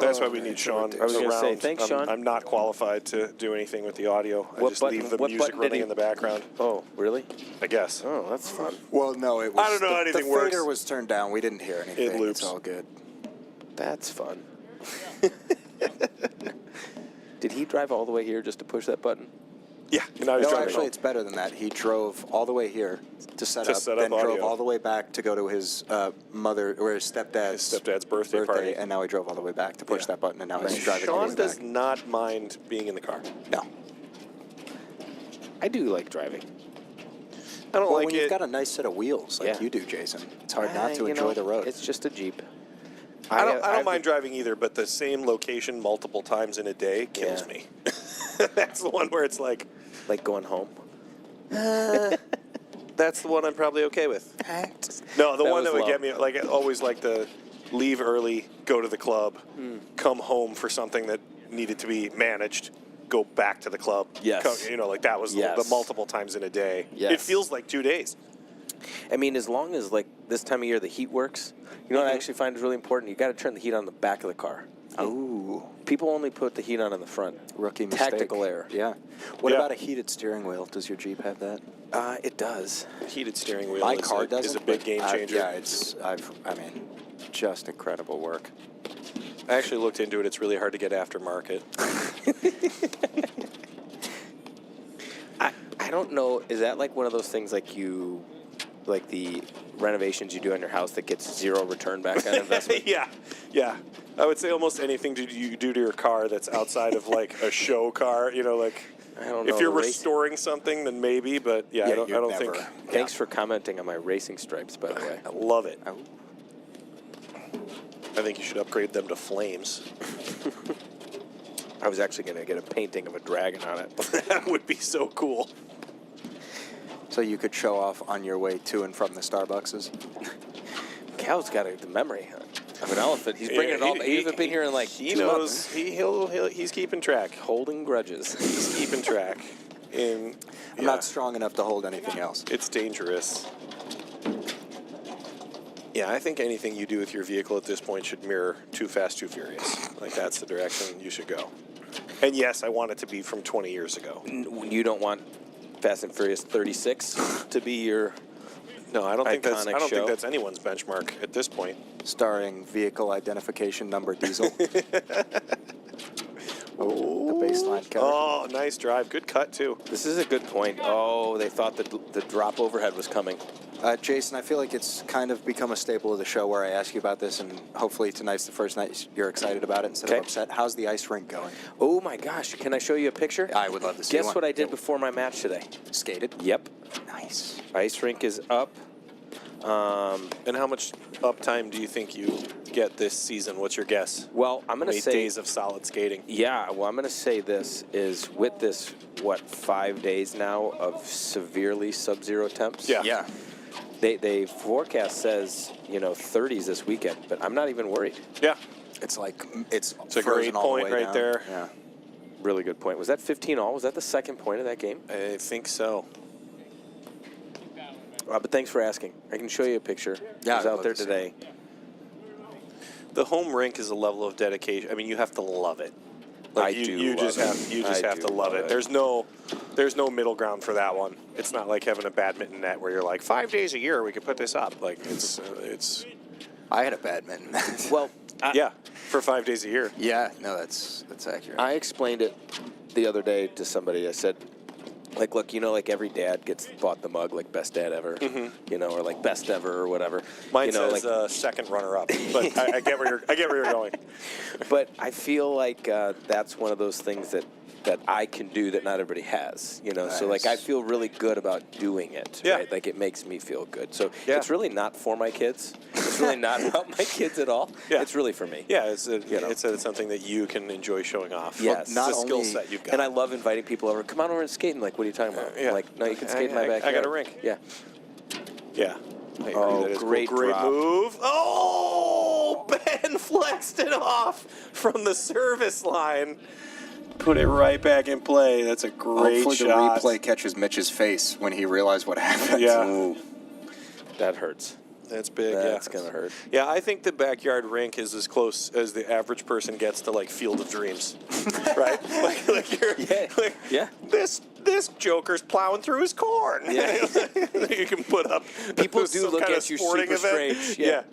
That's why we need Sean I was gonna around. say, thanks, Sean. I'm not qualified to do anything with the audio. I What just button- leave the what music button did running he- in the background. Oh, really? I guess. Oh, that's fun. Well, no, it was. I don't know how anything the works. fader was turned down. We didn't hear anything. It loops. It's all good. That's fun. Did he drive all the way here just to push that button? Yeah. And I was No, driving actually, home. it's better than that. He drove all the way here to set To up, set up then drove audio. all the way back to go to his mother or his stepdad's birthday party. and now he drove all the way back to push that button, and now he's driving all Sean the way does back. not mind being in the car. No. I do like driving. I don't Well, like when it. you've got a nice set of wheels like Yeah. you do, Jason, it's hard not to You enjoy know, the road. It's just a Jeep. I don't mind driving either, but the same location multiple times in a day kills Yeah. me. That's the one where it's like going home. that's the one I'm probably okay with. No, the That one was that would low. get me, I always like to leave early, go to the club, come home for something that needed to be managed, go back to the club. Yes. That was Yes. the multiple times in a day. Yes. It feels like 2 days. I mean, as long as this time of year the heat works, you know what I actually find is really important? You got to turn the heat on the back of the car. Ooh, People only put the heat on in the front. rookie mistake. Tactical error. Yeah. What Yeah. about a heated steering wheel? Does your Jeep have that? It does. Heated steering wheel My is, car a, doesn't. is a big but game changer. Yeah, just incredible work. I actually looked into it. It's really hard to get aftermarket. I don't know. Is that like one of those things like the renovations you do on your house that gets zero return back on investment? Yeah. I would say almost anything you do to your car that's outside of a show car, I don't know. If you're the race- restoring something, then maybe, but yeah, I you'd don't never. think. Thanks for commenting on my racing stripes, by the way. I love it. Oh. I think you should upgrade them to flames. I was actually going to get a painting of a dragon on it. That would be so cool. So you could show off on your way to and from the Starbuckses. Cal's got the memory of an elephant. He's bringing it all. He hasn't been here in like he 2 knows. months. He's keeping track. Holding grudges. He's keeping track. I'm not strong enough to hold anything else. It's dangerous. Yeah, I think anything you do with your vehicle at this point should mirror Too Fast, Too Furious. Like, that's the direction you should go. And yes, I want it to be from 20 years ago. You don't want Fast and Furious 36 to be your No, I don't think that's. I iconic don't show. think that's anyone's benchmark at this point. Starring vehicle identification number diesel. The baseline cover. Oh, nice drive. Good cut too. This is a good point. Oh, they thought the drop overhead was coming. Jason, I feel like it's kind of become a staple of the show where I ask you about this, and hopefully tonight's the first night you're excited about it instead of upset. How's the ice rink going? Oh my gosh, can I show you a picture? I would love to see Guess one. what I did before my match today? Skated? Yep. Nice. Ice rink is up. And how much uptime do you think you get this season? What's your guess? Well, I'm going to 8 say days of solid skating. Yeah, well, I'm going to say this is with this, 5 days now of severely sub-zero temps? Yeah. Yeah. They forecast says, 30s this weekend, but I'm not even worried. Yeah. It's like, it's a frozen great all the point way right down. there. Yeah. Really good point. Was that 15-all? Was that the second point of that game? I think so. But thanks for asking. I can show you a picture. Yeah, I was I'd out love there to see today. The home rink is a level of dedication. I mean, you have to love it. I you, do You love just it. have to love it. There's no middle ground for that one. It's not like having a badminton net where you're like 5 days a year we could put this up. Like it's. I had a badminton. Well, Yeah, for 5 days a year. Yeah, no, that's accurate. I explained it the other day to somebody. I said, look, like every dad gets bought the mug, like best dad ever, or like best ever or whatever. Mine says second runner-up, but I get where you're going. But I feel like that's one of those things that I can do that not everybody has, So like I feel really good about doing it. Yeah. Right? Like it makes me feel good. So Yeah. it's really not for my kids. It's really not about my kids at all. Yeah. It's really for me. Yeah, it's something that you can enjoy showing off. Yes. It's Not a skill only- set you've got. And I love inviting people over. Come on over and skate. And like, what are you talking about? yeah. I'm like, no, you can skate in my I backyard. got a rink. Yeah. Yeah. I agree. Oh, That is great cool. Great drop. move. Oh, Ben flexed it off from the service line. Put it right back in play. That's a great Hopefully shot. the replay catches Mitch's face when he realized what happened. Yeah. Ooh. That hurts. That's big. That's yeah. going to hurt. Yeah, I think the backyard rink is as close as the average person gets to like Field of Dreams, right? like you're, like, Yeah. This joker's plowing through his corn. Yeah. You can put up. People do some look kind at of you sporting super event. strange. Yeah.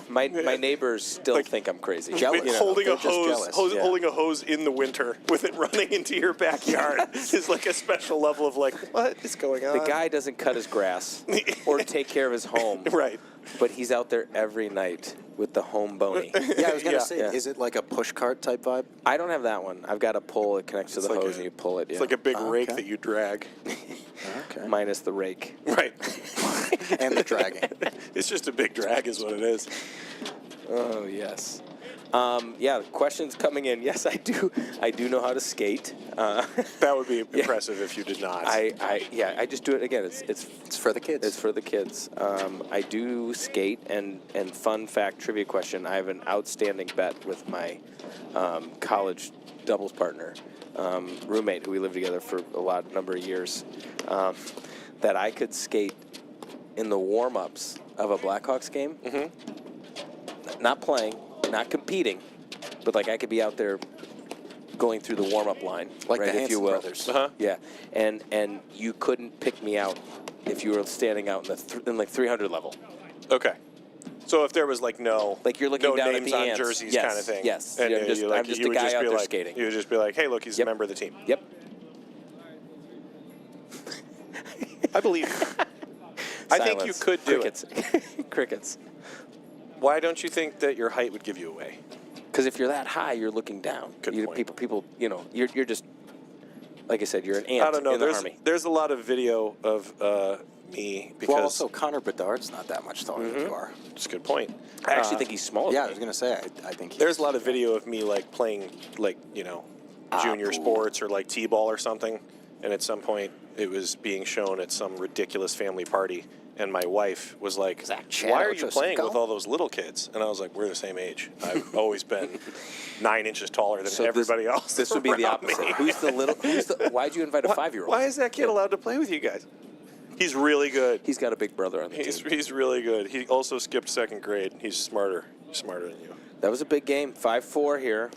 My neighbors still Like, think I'm crazy. Holding a they're just jealous. hose Yeah. holding a hose in the winter with it running into your backyard is like a special level of like, what is going on? The guy doesn't cut his grass or take care of his home. Right. But he's out there every night with the home bony. Yeah, I was going to say, Yeah. is it like a push cart type vibe? I don't have that one. I've got a pole that connects to the like hose a- and you pull it. It's Yeah. like a big rake okay. that you drag. Okay. Minus the rake. Right. And the dragging. It's just a big drag is what it is. Oh, yes. Yeah, questions coming in. Yes, I do. I do know how to skate. That would be impressive if you did not. I just do it again. It's It's for the kids. It's for the kids. I do skate, and fun fact trivia question, I have an outstanding bet with my college doubles partner, roommate, who we lived together for a number of years, that I could skate in the warm-ups of a Blackhawks game, not playing, not competing, but like I could be out there going through the warm-up line, Like right, the if you Hanson will. brothers. Uh-huh. Yeah, and you couldn't pick me out if you were standing out in like 300 level. Okay. So if there was like no, Like you're looking no down at names the on ants. jerseys Yes, kind of thing. yes. And Yeah, I'm just a guy out there skating. You would just be like, hey, look, he's a Yep. member of the team. Yep. I believe you. I think you Silence. could do Crickets. Crickets. Why don't you think that your height would give you away? Because if you're that high, you're looking down. Good point. People, you're just Like I said, you're an ant I don't know. in the Army. There's a lot of video of me because Well, also Connor Bedard's not that much taller than you are. that's a good point. I actually think he's smaller. Yeah, I than was me. gonna say. I think There's a lot of video of me like playing like junior sports or like t-ball or something, and at some point it was being shown at some ridiculous family party, and my wife was like, "Why are you playing with all those little kids?" And I was like, "We're the same age. I've always been 9 inches taller than everybody else." This would be the around opposite. me. Who's the little? Why'd you invite a 5-year-old? Why is that kid allowed to play with you guys? He's really good. He's got a big brother on the team. He's really good. He also skipped 2nd grade. He's smarter than you. That was a big game. 5-4 here.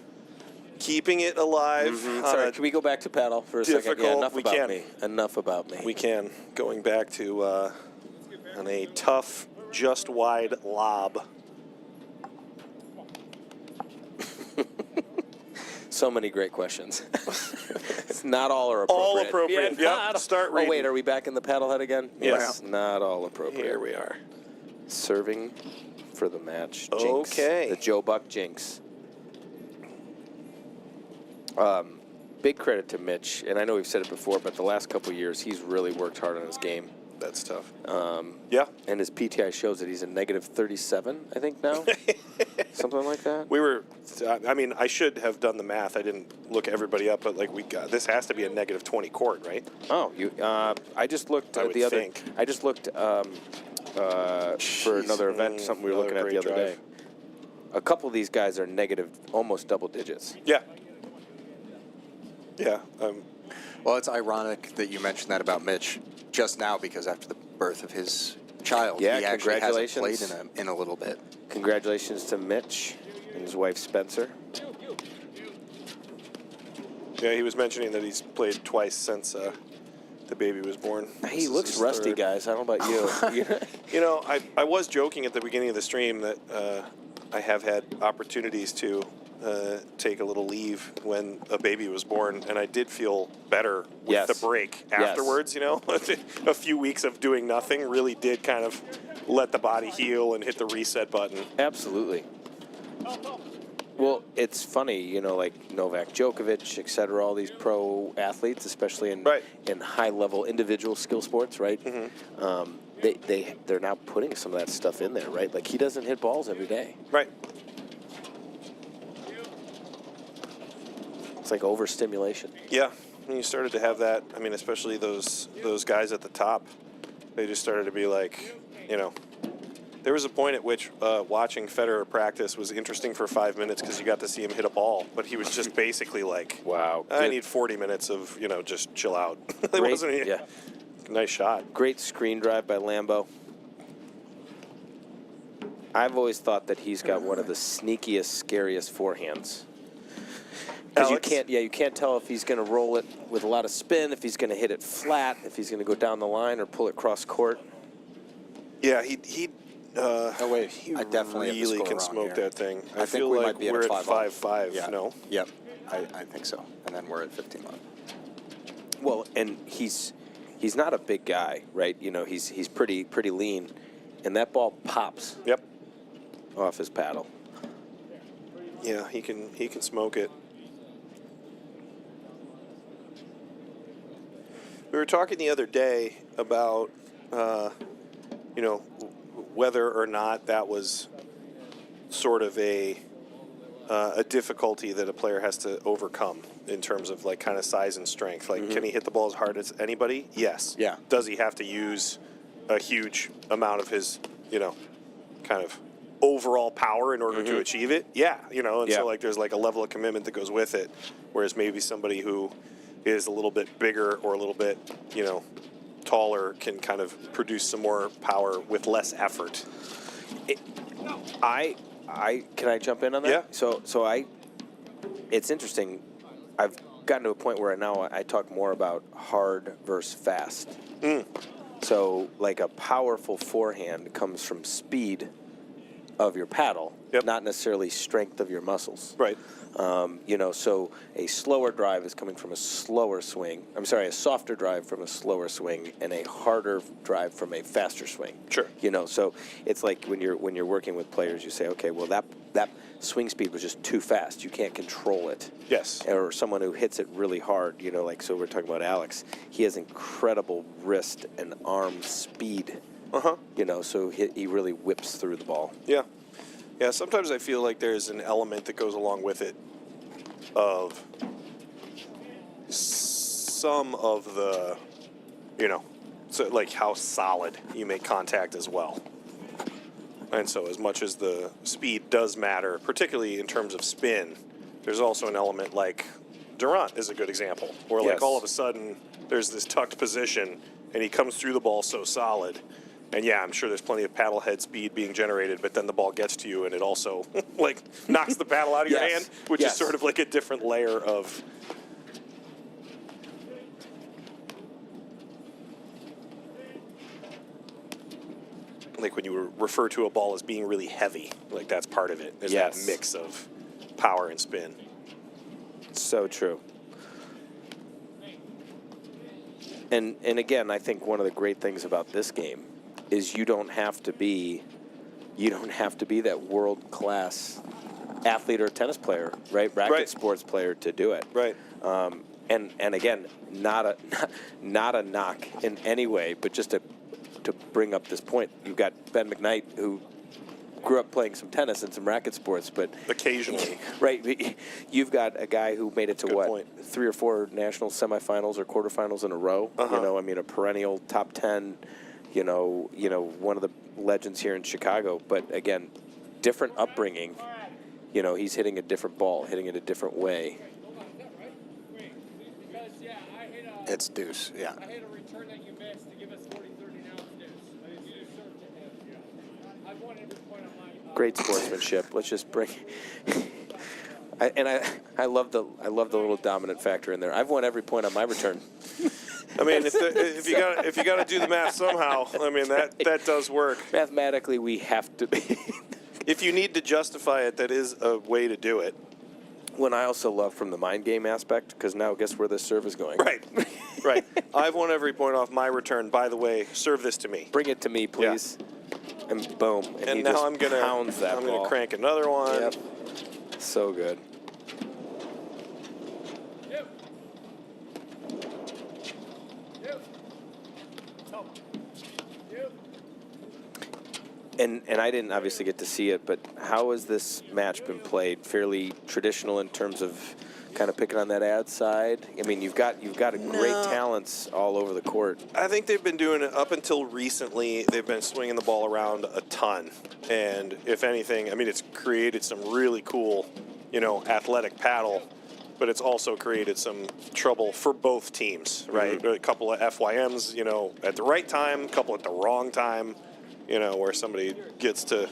Keeping it alive. Sorry, can we go back to paddle for a second? Yeah, enough we about can. me. Enough about me. We can. Going back to on a tough, just wide lob. So many great questions. Not all are appropriate. All appropriate. Yeah, Yep. Start reading. Oh, wait, are we back in the paddlehead again? Yes. Not all appropriate. Here we are. Serving for the match. Jinx. Okay. The Joe Buck Jinx. Big credit to Mitch, and I know we've said it before, but the last couple of years, he's really worked hard on his game. That's tough. Yeah. And his PTI shows that he's a negative 37, I think, now. Something like that. We were, I mean, I should have done the math. I didn't look everybody up, but like this has to be a negative 20 court, right? Oh, I just looked I at would the other. think. I just looked for another event, something we were looking at the other day. A couple of these guys are negative, almost double digits. Yeah. Yeah. Well, it's ironic that you mentioned that about Mitch just now, because after the birth of his child, Yeah, he actually hasn't congratulations. played in a little bit. Congratulations to Mitch and his wife Spencer. Yeah, he was mentioning that he's played twice since the baby was born. He This looks is his rusty, third. guys. I don't know about you. You know, I was joking at the beginning of the stream that I have had opportunities to take a little leave when a baby was born, and I did feel better with Yes. the break Yes. afterwards. You know, a few weeks of doing nothing really did kind of let the body heal and hit the reset button. Absolutely. Well, it's funny, you know, like Novak Djokovic, et cetera, all these pro athletes, especially in high-level individual skill sports, right? They're now putting some of that stuff in there, right? Like, he doesn't hit balls every day. Right. It's like overstimulation. Yeah, and you started to have that. I mean, especially those guys at the top. They just started to be like, you know, there was a point at which watching Federer practice was interesting for 5 minutes because you got to see him hit a ball, but he was just basically like, wow, I need 40 minutes of, you know, just chill out. It wasn't yeah. Nice shot. Great screen drive by Lambo. I've always thought that he's got one of the sneakiest, scariest forehands. Because you can't tell if he's going to roll it with a lot of spin, if he's going to hit it flat, if he's going to go down the line or pull it cross court. Yeah, he Oh wait, he I definitely really have the score can wrong smoke here. that thing. I think feel we like might be we're at at 5-5. Yeah. No. Yep. I think so. And then we're at 15 love. Well, and he's not a big guy, right? You know, he's pretty lean, and that ball pops. Yep. Off his paddle. Yeah, he can smoke it. We were talking the other day about, you know, whether or not that was sort of a difficulty that a player has to overcome in terms of like kind of size and strength. Like, can he hit the ball as hard as anybody? Yes. Yeah. Does he have to use a huge amount of his, you know, kind of overall power in order to achieve it? Yeah. You know, and so like there's like a level of commitment that goes with it, whereas maybe somebody who is a little bit bigger or a little bit, you know, taller can kind of produce some more power with less effort. Can I jump in on that? Yeah. So it's interesting. I've gotten to a point where now I talk more about hard versus fast. So like a powerful forehand comes from speed of your paddle, Yep. not necessarily strength of your muscles. Right. So a slower drive is coming from a slower swing. I'm sorry, a softer drive from a slower swing, and a harder drive from a faster swing. Sure. So it's like when you're working with players, you say, okay, well that swing speed was just too fast. You can't control it. Yes. Or someone who hits it really hard. So we're talking about Alex. He has incredible wrist and arm speed. So he really whips through the ball. Yeah. Yeah, sometimes I feel like there's an element that goes along with it of some of the, so like how solid you make contact as well. And so as much as the speed does matter, particularly in terms of spin, there's also an element like Durant is a good example, where like Yes. all of a sudden there's this tucked position and he comes through the ball so solid. And yeah, I'm sure there's plenty of paddle head speed being generated, but then the ball gets to you and it also like knocks the paddle out of your Yes. hand, which Yes. is sort of like a different layer of. Like when you refer to a ball as being really heavy, like that's part of it. Is Yes. that mix of power and spin. So true. And again, I think one of the great things about this game is you don't have to be that world class athlete or tennis player, right? Racket sports player to do it. Right. And again, not a knock in any way, but just to bring up this point, you've got Ben McKnight, who grew up playing some tennis and some racket sports, but occasionally, right? You've got a guy who made it to Good what, point. 3 or 4 national semifinals or quarterfinals in a row. A perennial top 10. One of the legends here in Chicago. But again, different upbringing. He's hitting a different ball, hitting it a different way. It's deuce, yeah. I hit a return that you missed to give us 40-30 now. Deuce. You just served to him. I've won every point on my. Great sportsmanship. Let's just bring. I love the little dominant factor in there. I've won every point on my return. I mean, if you got to do the math somehow, I mean that does work. Mathematically, we have to be. If you need to justify it, that is a way to do it. When I also love from the mind game aspect, because now guess where this serve is going? Right. I've won every point off my return. By the way, serve this to me. Bring it to me, please. Yeah. And boom. And he now just I'm gonna pounds that ball. crank another one. Yep. So good. And I didn't obviously get to see it, but how has this match been played? Fairly traditional in terms of kind of picking on that ad side? I mean, you've got great talents all over the court. I think they've been doing it up until recently. They've been swinging the ball around a ton. And if anything, I mean, it's created some really cool, athletic paddle, but it's also created some trouble for both teams, right? A couple of FYMs, at the right time, a couple at the wrong time. Where somebody gets to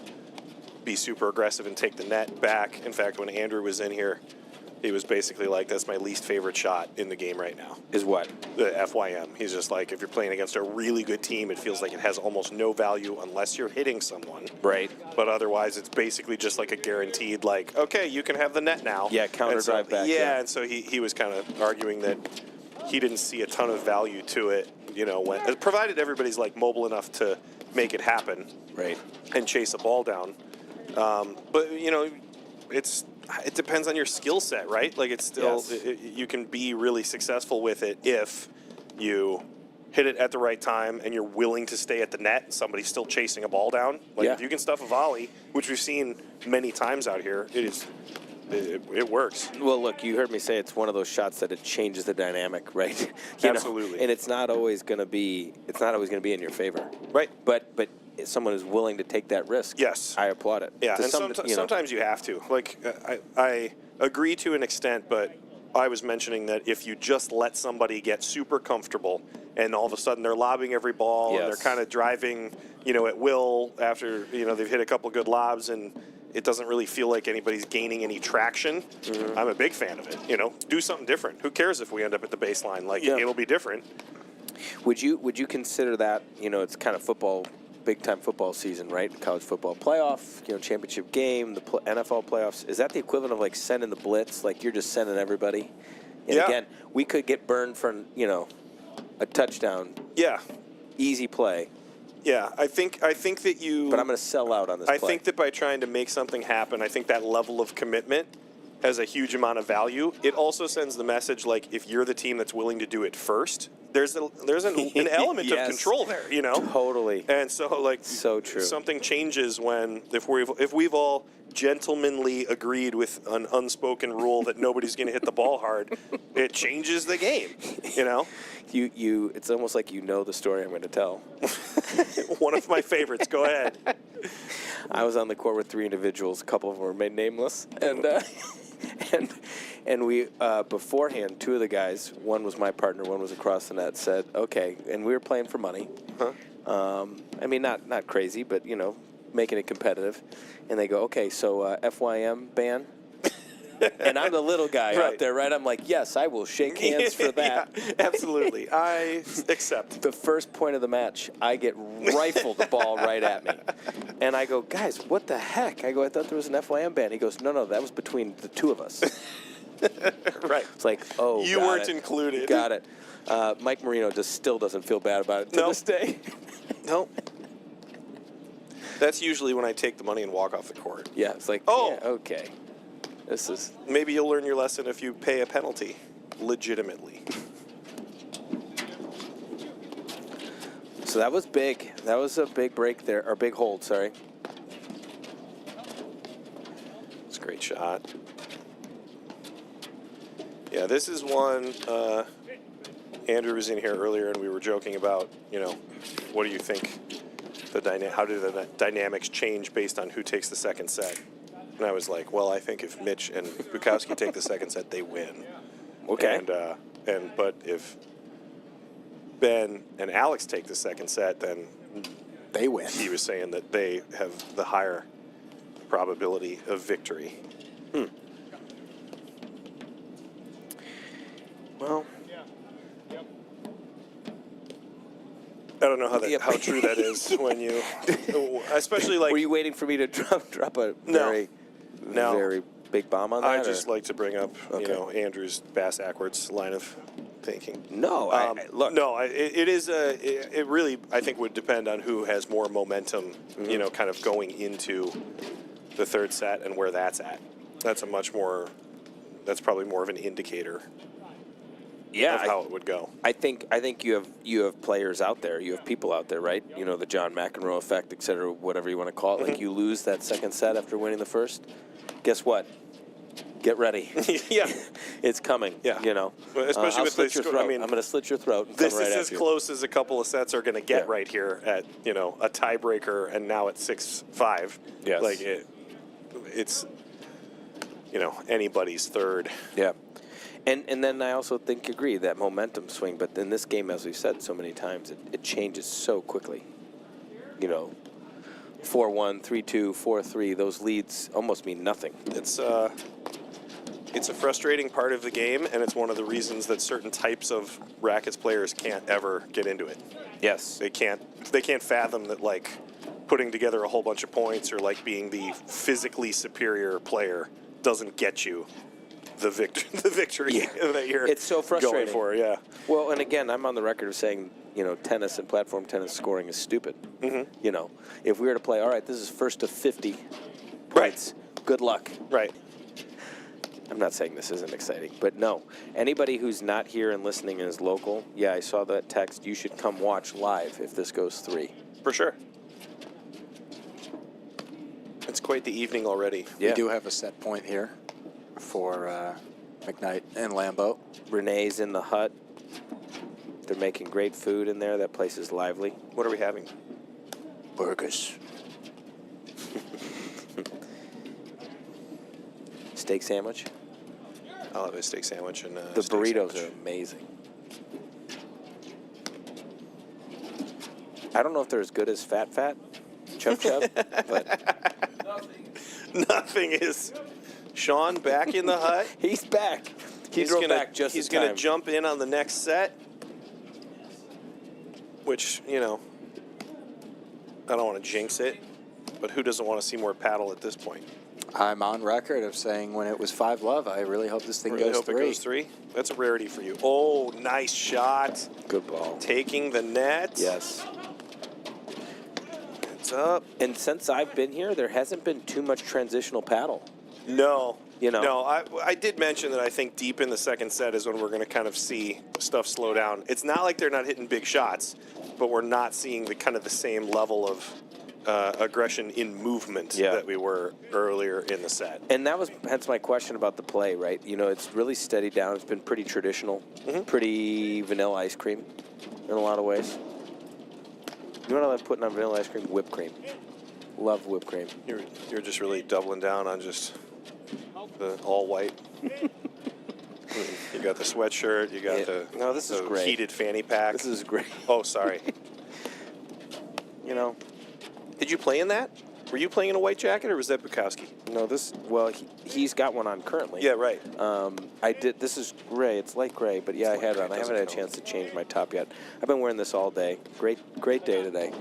be super aggressive and take the net back. In fact, when Andrew was in here, he was basically like, that's my least favorite shot in the game right now. Is what? The FYM. He's just like, if you're playing against a really good team, it feels like it has almost no value unless you're hitting someone. Right. But otherwise, it's basically just like a guaranteed, like, okay, you can have the net now. Yeah, counter drive back. Yeah, and so he was kind of arguing that he didn't see a ton of value to it, when provided everybody's like mobile enough to make it happen, right, and chase a ball down. But it depends on your skill set, right? Like it's still you can be really successful with it if you hit it at the right time and you're willing to stay at the net. Somebody's still chasing a ball down. Like if you can stuff a volley, which we've seen many times out here, it works. Well, look, you heard me say it's one of those shots that it changes the dynamic, right? Absolutely. And it's not always going to be in your favor. Right. But if someone is willing to take that risk, yes, I applaud it. Yeah, and sometimes you have to. Like I agree to an extent, but I was mentioning that if you just let somebody get super comfortable and all of a sudden they're lobbing every ball and they're kind of driving, at will after, they've hit a couple good lobs and it doesn't really feel like anybody's gaining any traction. I'm a big fan of it. Do something different. Who cares if we end up at the baseline? Like it'll be different. Would you consider that? It's kind of football big time football season, right? College football playoff, championship game, the NFL playoffs. Is that the equivalent of like sending the blitz? Like you're just sending everybody? And again, we could get burned for, a touchdown. Yeah. Easy play. Yeah, I think that you. But I'm going to sell out on this play. I think that by trying to make something happen, I think that level of commitment has a huge amount of value. It also sends the message, like, if you're the team that's willing to do it first, there's an element of control there, Totally. And so, like, so true. Something changes when if we've all gentlemanly agreed with an unspoken rule that nobody's going to hit the ball hard, it changes the game, You it's almost like the story I'm going to tell. One of my favorites. Go ahead. I was on the court with 3 individuals. A couple of them were made nameless, and we beforehand, 2 of the guys, one was my partner, one was across the net, said, "Okay," and we were playing for money. I mean, not crazy, but making it competitive. And they go, "Okay, so FYM ban." And I'm the little guy out there, right? I'm like, yes, I will shake hands for that. Yeah, absolutely. I accept. The first point of the match, I get rifled the ball right at me. And I go, "Guys, what the heck?" I go, "I thought there was an FYM ban." He goes, No, that was between the 2 of us. Right. It's like, oh, you weren't included. Got it. Mike Marino still doesn't feel bad about it to this day. Nope. That's usually when I take the money and walk off the court. Yeah, it's like, oh, yeah, okay. This is... Maybe you'll learn your lesson if you pay a penalty legitimately. So that was big. That was a big break there, or big hold, sorry. It's a great shot. Yeah, this is one, Andrew was in here earlier and we were joking about, what do you think how do the dynamics change based on who takes the second set? And I was like, well, I think if Mitch and Bukowski take the second set, they win. Okay. But if Ben and Alex take the second set, then they win. He was saying that they have the higher probability of victory. Well, I don't know how true that is when you, especially like. Were you waiting for me to drop a very big bomb on that? I just like to bring up, Andrew's Bass Ackwards line of thinking. No, look. No, it really, I think, would depend on who has more momentum, kind of going into the third set and where that's at. That's probably more of an indicator. Yeah, of how it would go. I think you have players out there, you have people out there, right? The John McEnroe effect, et cetera, whatever you want to call it. Like you lose that second set after winning the first. Guess what? Get ready. Yeah, it's coming. Yeah, I'll especially with slit your throat. I'm going to slit your throat. And this come right is as close as a couple of sets are going to get right here at a tiebreaker, and now at 6-5. Yes, like it's anybody's third. Yeah. And then I also agree that momentum swing, but in this game, as we've said so many times, it changes so quickly. 4-1, 3-2, 4-3, those leads almost mean nothing. It's a frustrating part of the game, and it's one of the reasons that certain types of rackets players can't ever get into it. Yes. They can't fathom that, like, putting together a whole bunch of points or like being the physically superior player doesn't get you the victory that you're it's so frustrating going for. Yeah. Well, and again, I'm on the record of saying, tennis and platform tennis scoring is stupid. Mm-hmm. If we were to play, all right, this is first to 50 points. Good luck. Right. I'm not saying this isn't exciting, but no. Anybody who's not here and listening and is local, I saw that text. You should come watch live if this goes 3. For sure. It's quite the evening already. Yeah. We do have a set point here for McKnight and Lambeau. Renee's in the hut. They're making great food in there. That place is lively. What are we having? Burgers. Steak sandwich? I'll have a steak sandwich. And the burritos are amazing. I don't know if they're as good as Fat, Chub, but... Nothing is... Sean back in the hut. He's back. He's going to jump in on the next set, which, I don't want to jinx it, but who doesn't want to see more paddle at this point? I'm on record of saying when it was 5-love, I really hope this thing Really goes hope 3. it goes 3. That's a rarity for you. Oh, nice shot. Good ball. Taking the net. Yes. It's up. And since I've been here, there hasn't been too much transitional paddle. No. You know. No, I did mention that I think deep in the second set is when we're going to kind of see stuff slow down. It's not like they're not hitting big shots, but we're not seeing the kind of the same level of aggression in movement that we were earlier in the set. And that's my question about the play, right? You know, it's really steadied down. It's been pretty traditional, pretty vanilla ice cream in a lot of ways. You know what I love putting on vanilla ice cream? Whipped cream. Love whipped cream. You're just really doubling down on just the all white. You got the sweatshirt. You got this is the great. heated fanny pack. This is great. Oh, sorry. You know. Did you play in that? Were you playing in a white jacket, or was that Bukowski? No, he's got one on currently. Yeah, right. I did. This is gray. It's light gray, but yeah, I had it on. I haven't had a chance to change my top yet. I've been wearing this all day. Great day today.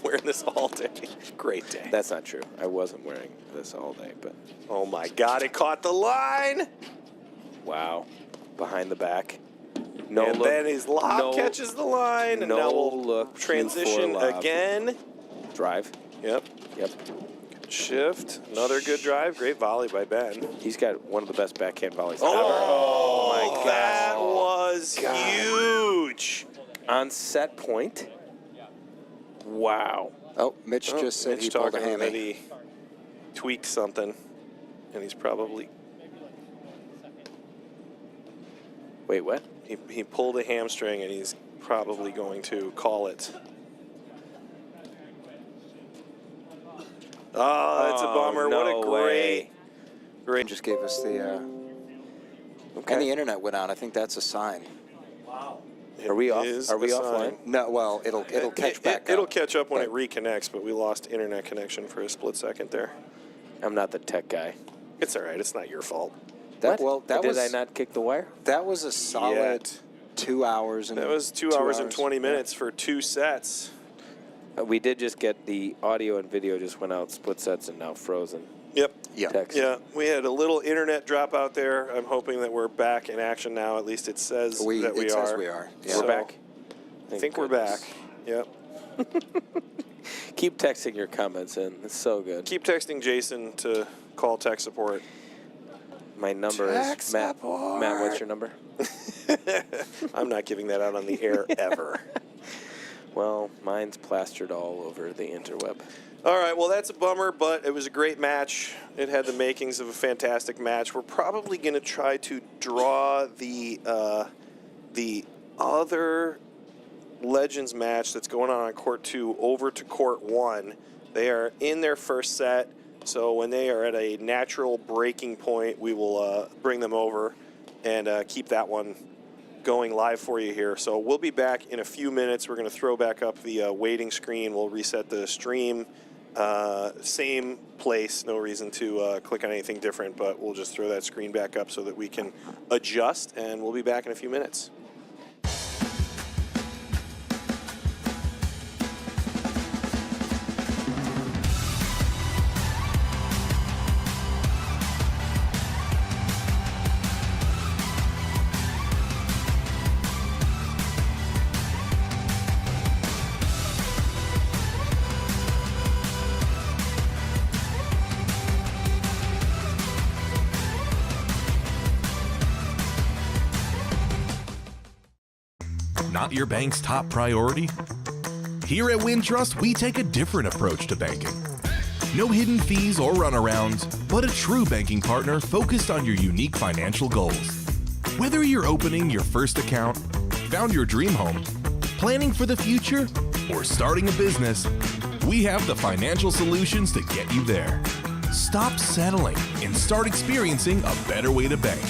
Wearing this all day. Great day. That's not true. I wasn't wearing this all day, but. Oh my God! It caught the line. Wow. Behind the back. No and look. Then his lob catches the line, and now we'll look transition again. Drive. Yep. Shift. Another good drive. Great volley by Ben. He's got one of the best backhand volleys ever. Oh my God. That was huge. On set point. Wow. Oh, Mitch just said he pulled a hammy. That he tweaked something, and he's probably... Wait, what? He pulled a hamstring, and he's probably going to call it. Oh, that's a bummer. No what a great. Just gave us the... And the internet went out. I think that's a sign. Wow. Are we off? Are we offline? No, well, it'll catch back up. It'll catch up when it reconnects, but we lost internet connection for a split second there. I'm not the tech guy. It's all right. It's not your fault. Did I not kick the wire? That was a solid 2 hours. That was 2 hours and 20 minutes for 2 sets. We did just get the audio and video just went out split sets and now frozen. Yep. Text. Yeah. We had a little internet drop out there. I'm hoping that we're back in action now. At least it says that we are. It says we are. Yeah. We're back. I think we're back. Yep. Keep texting your comments in. It's so good. Keep texting Jason to call tech support. My number is Matt. Matt, what's your number? I'm not giving that out on the air ever. Well, mine's plastered all over the interweb. All right, well, that's a bummer, but it was a great match. It had the makings of a fantastic match. We're probably going to try to draw the other Legends match that's going on Court 2 over to Court 1. They are in their first set, so when they are at a natural breaking point, we will bring them over and keep that one going live for you here. So we'll be back in a few minutes. We're going to throw back up the waiting screen. We'll reset the stream. Same place, no reason to click on anything different, but we'll just throw that screen back up so that we can adjust, and we'll be back in a few minutes. Not your bank's top priority? Here at Wintrust, we take a different approach to banking. No hidden fees or runarounds, but a true banking partner focused on your unique financial goals. Whether you're opening your first account, found your dream home, planning for the future, or starting a business, we have the financial solutions to get you there. Stop settling and start experiencing a better way to bank.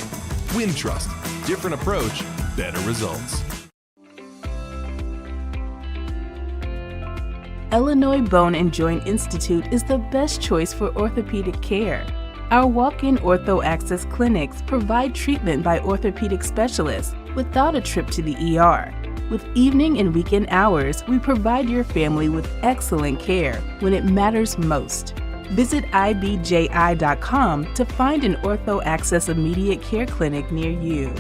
Wintrust, different approach, better results. Illinois Bone and Joint Institute is the best choice for orthopedic care. Our walk-in ortho access clinics provide treatment by orthopedic specialists without a trip to the ER. With evening and weekend hours, we provide your family with excellent care when it matters most. Visit ibji.com to find an Ortho Access Immediate Care Clinic near you.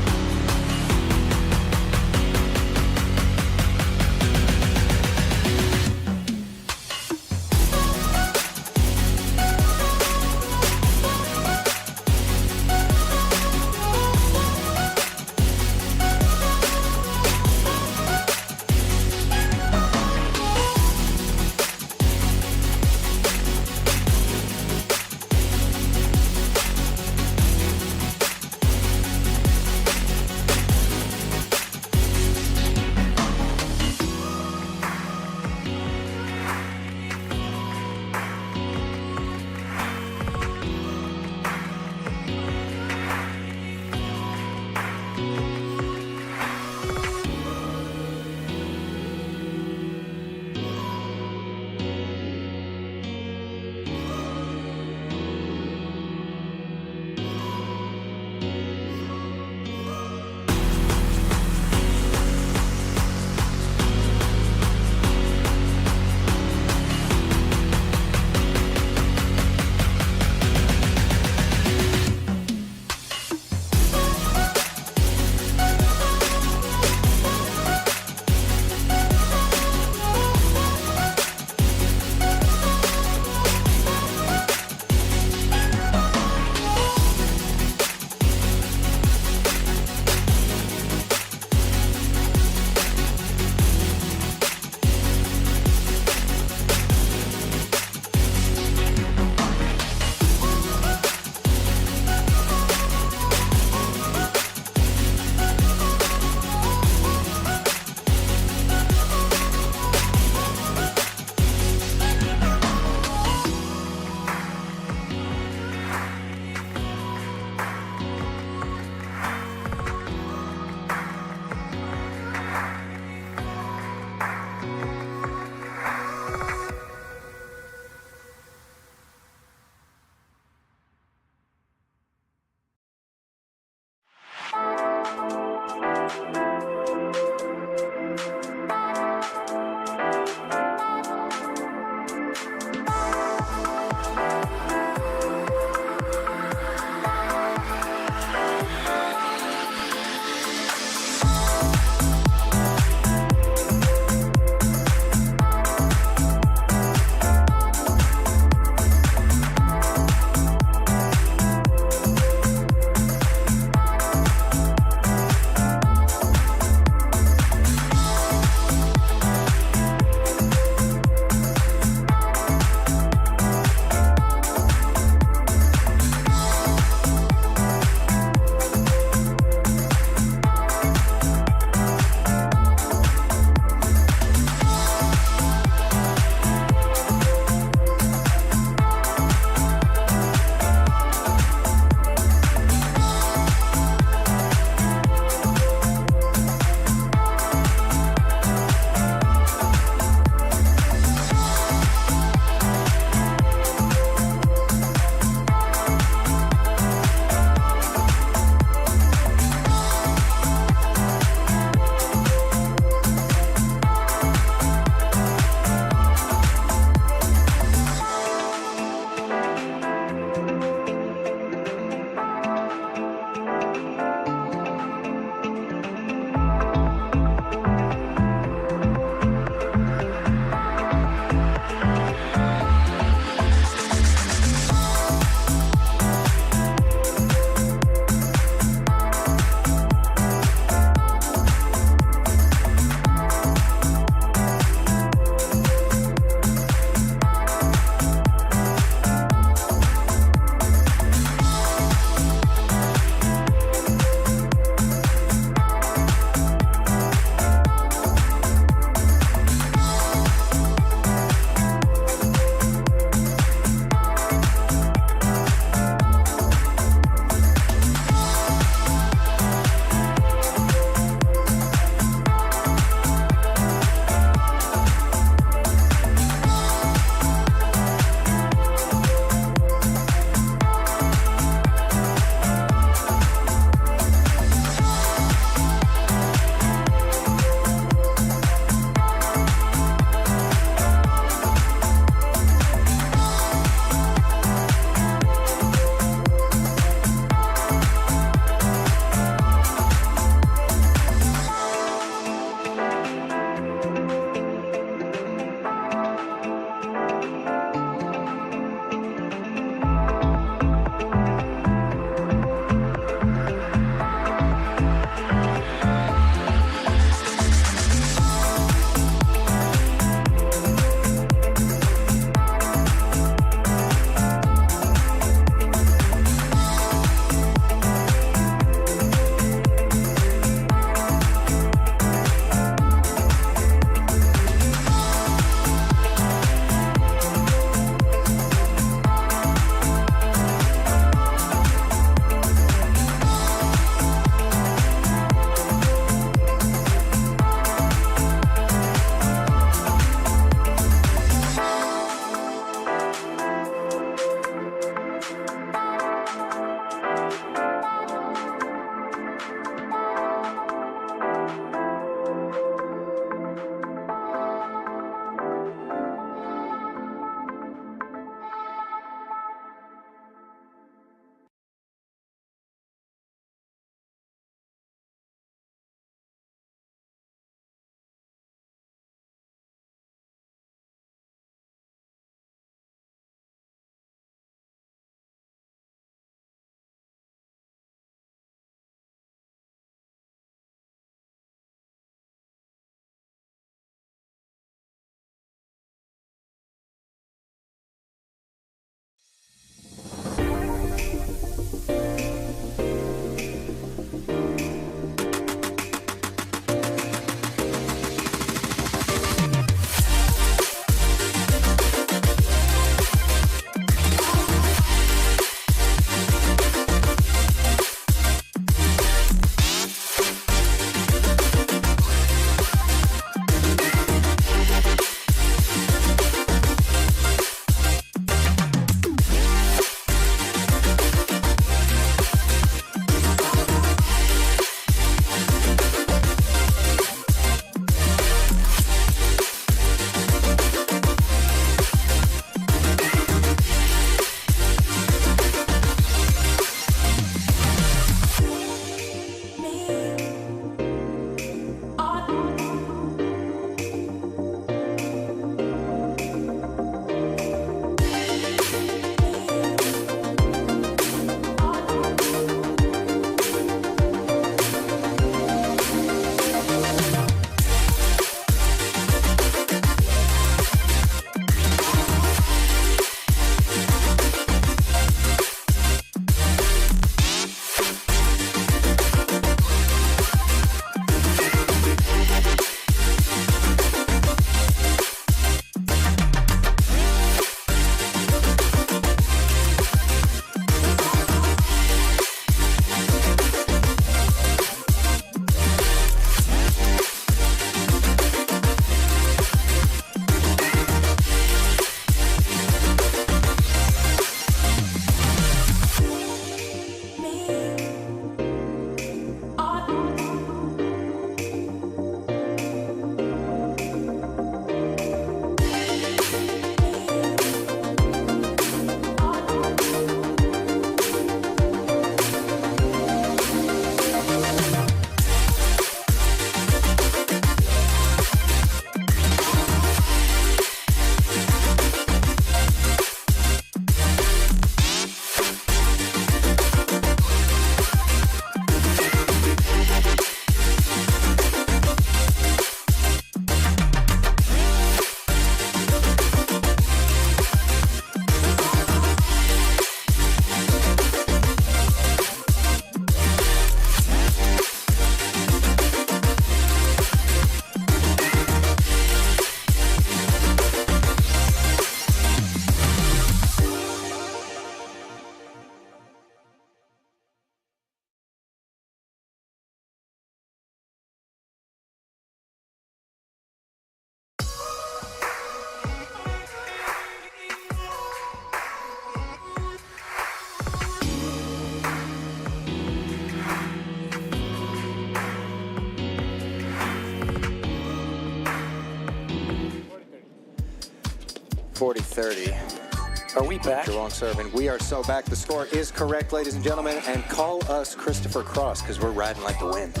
40-30. Are we back? Geelong serving. We are so back. The score is correct, ladies and gentlemen. And call us Christopher Cross because we're riding like the wind.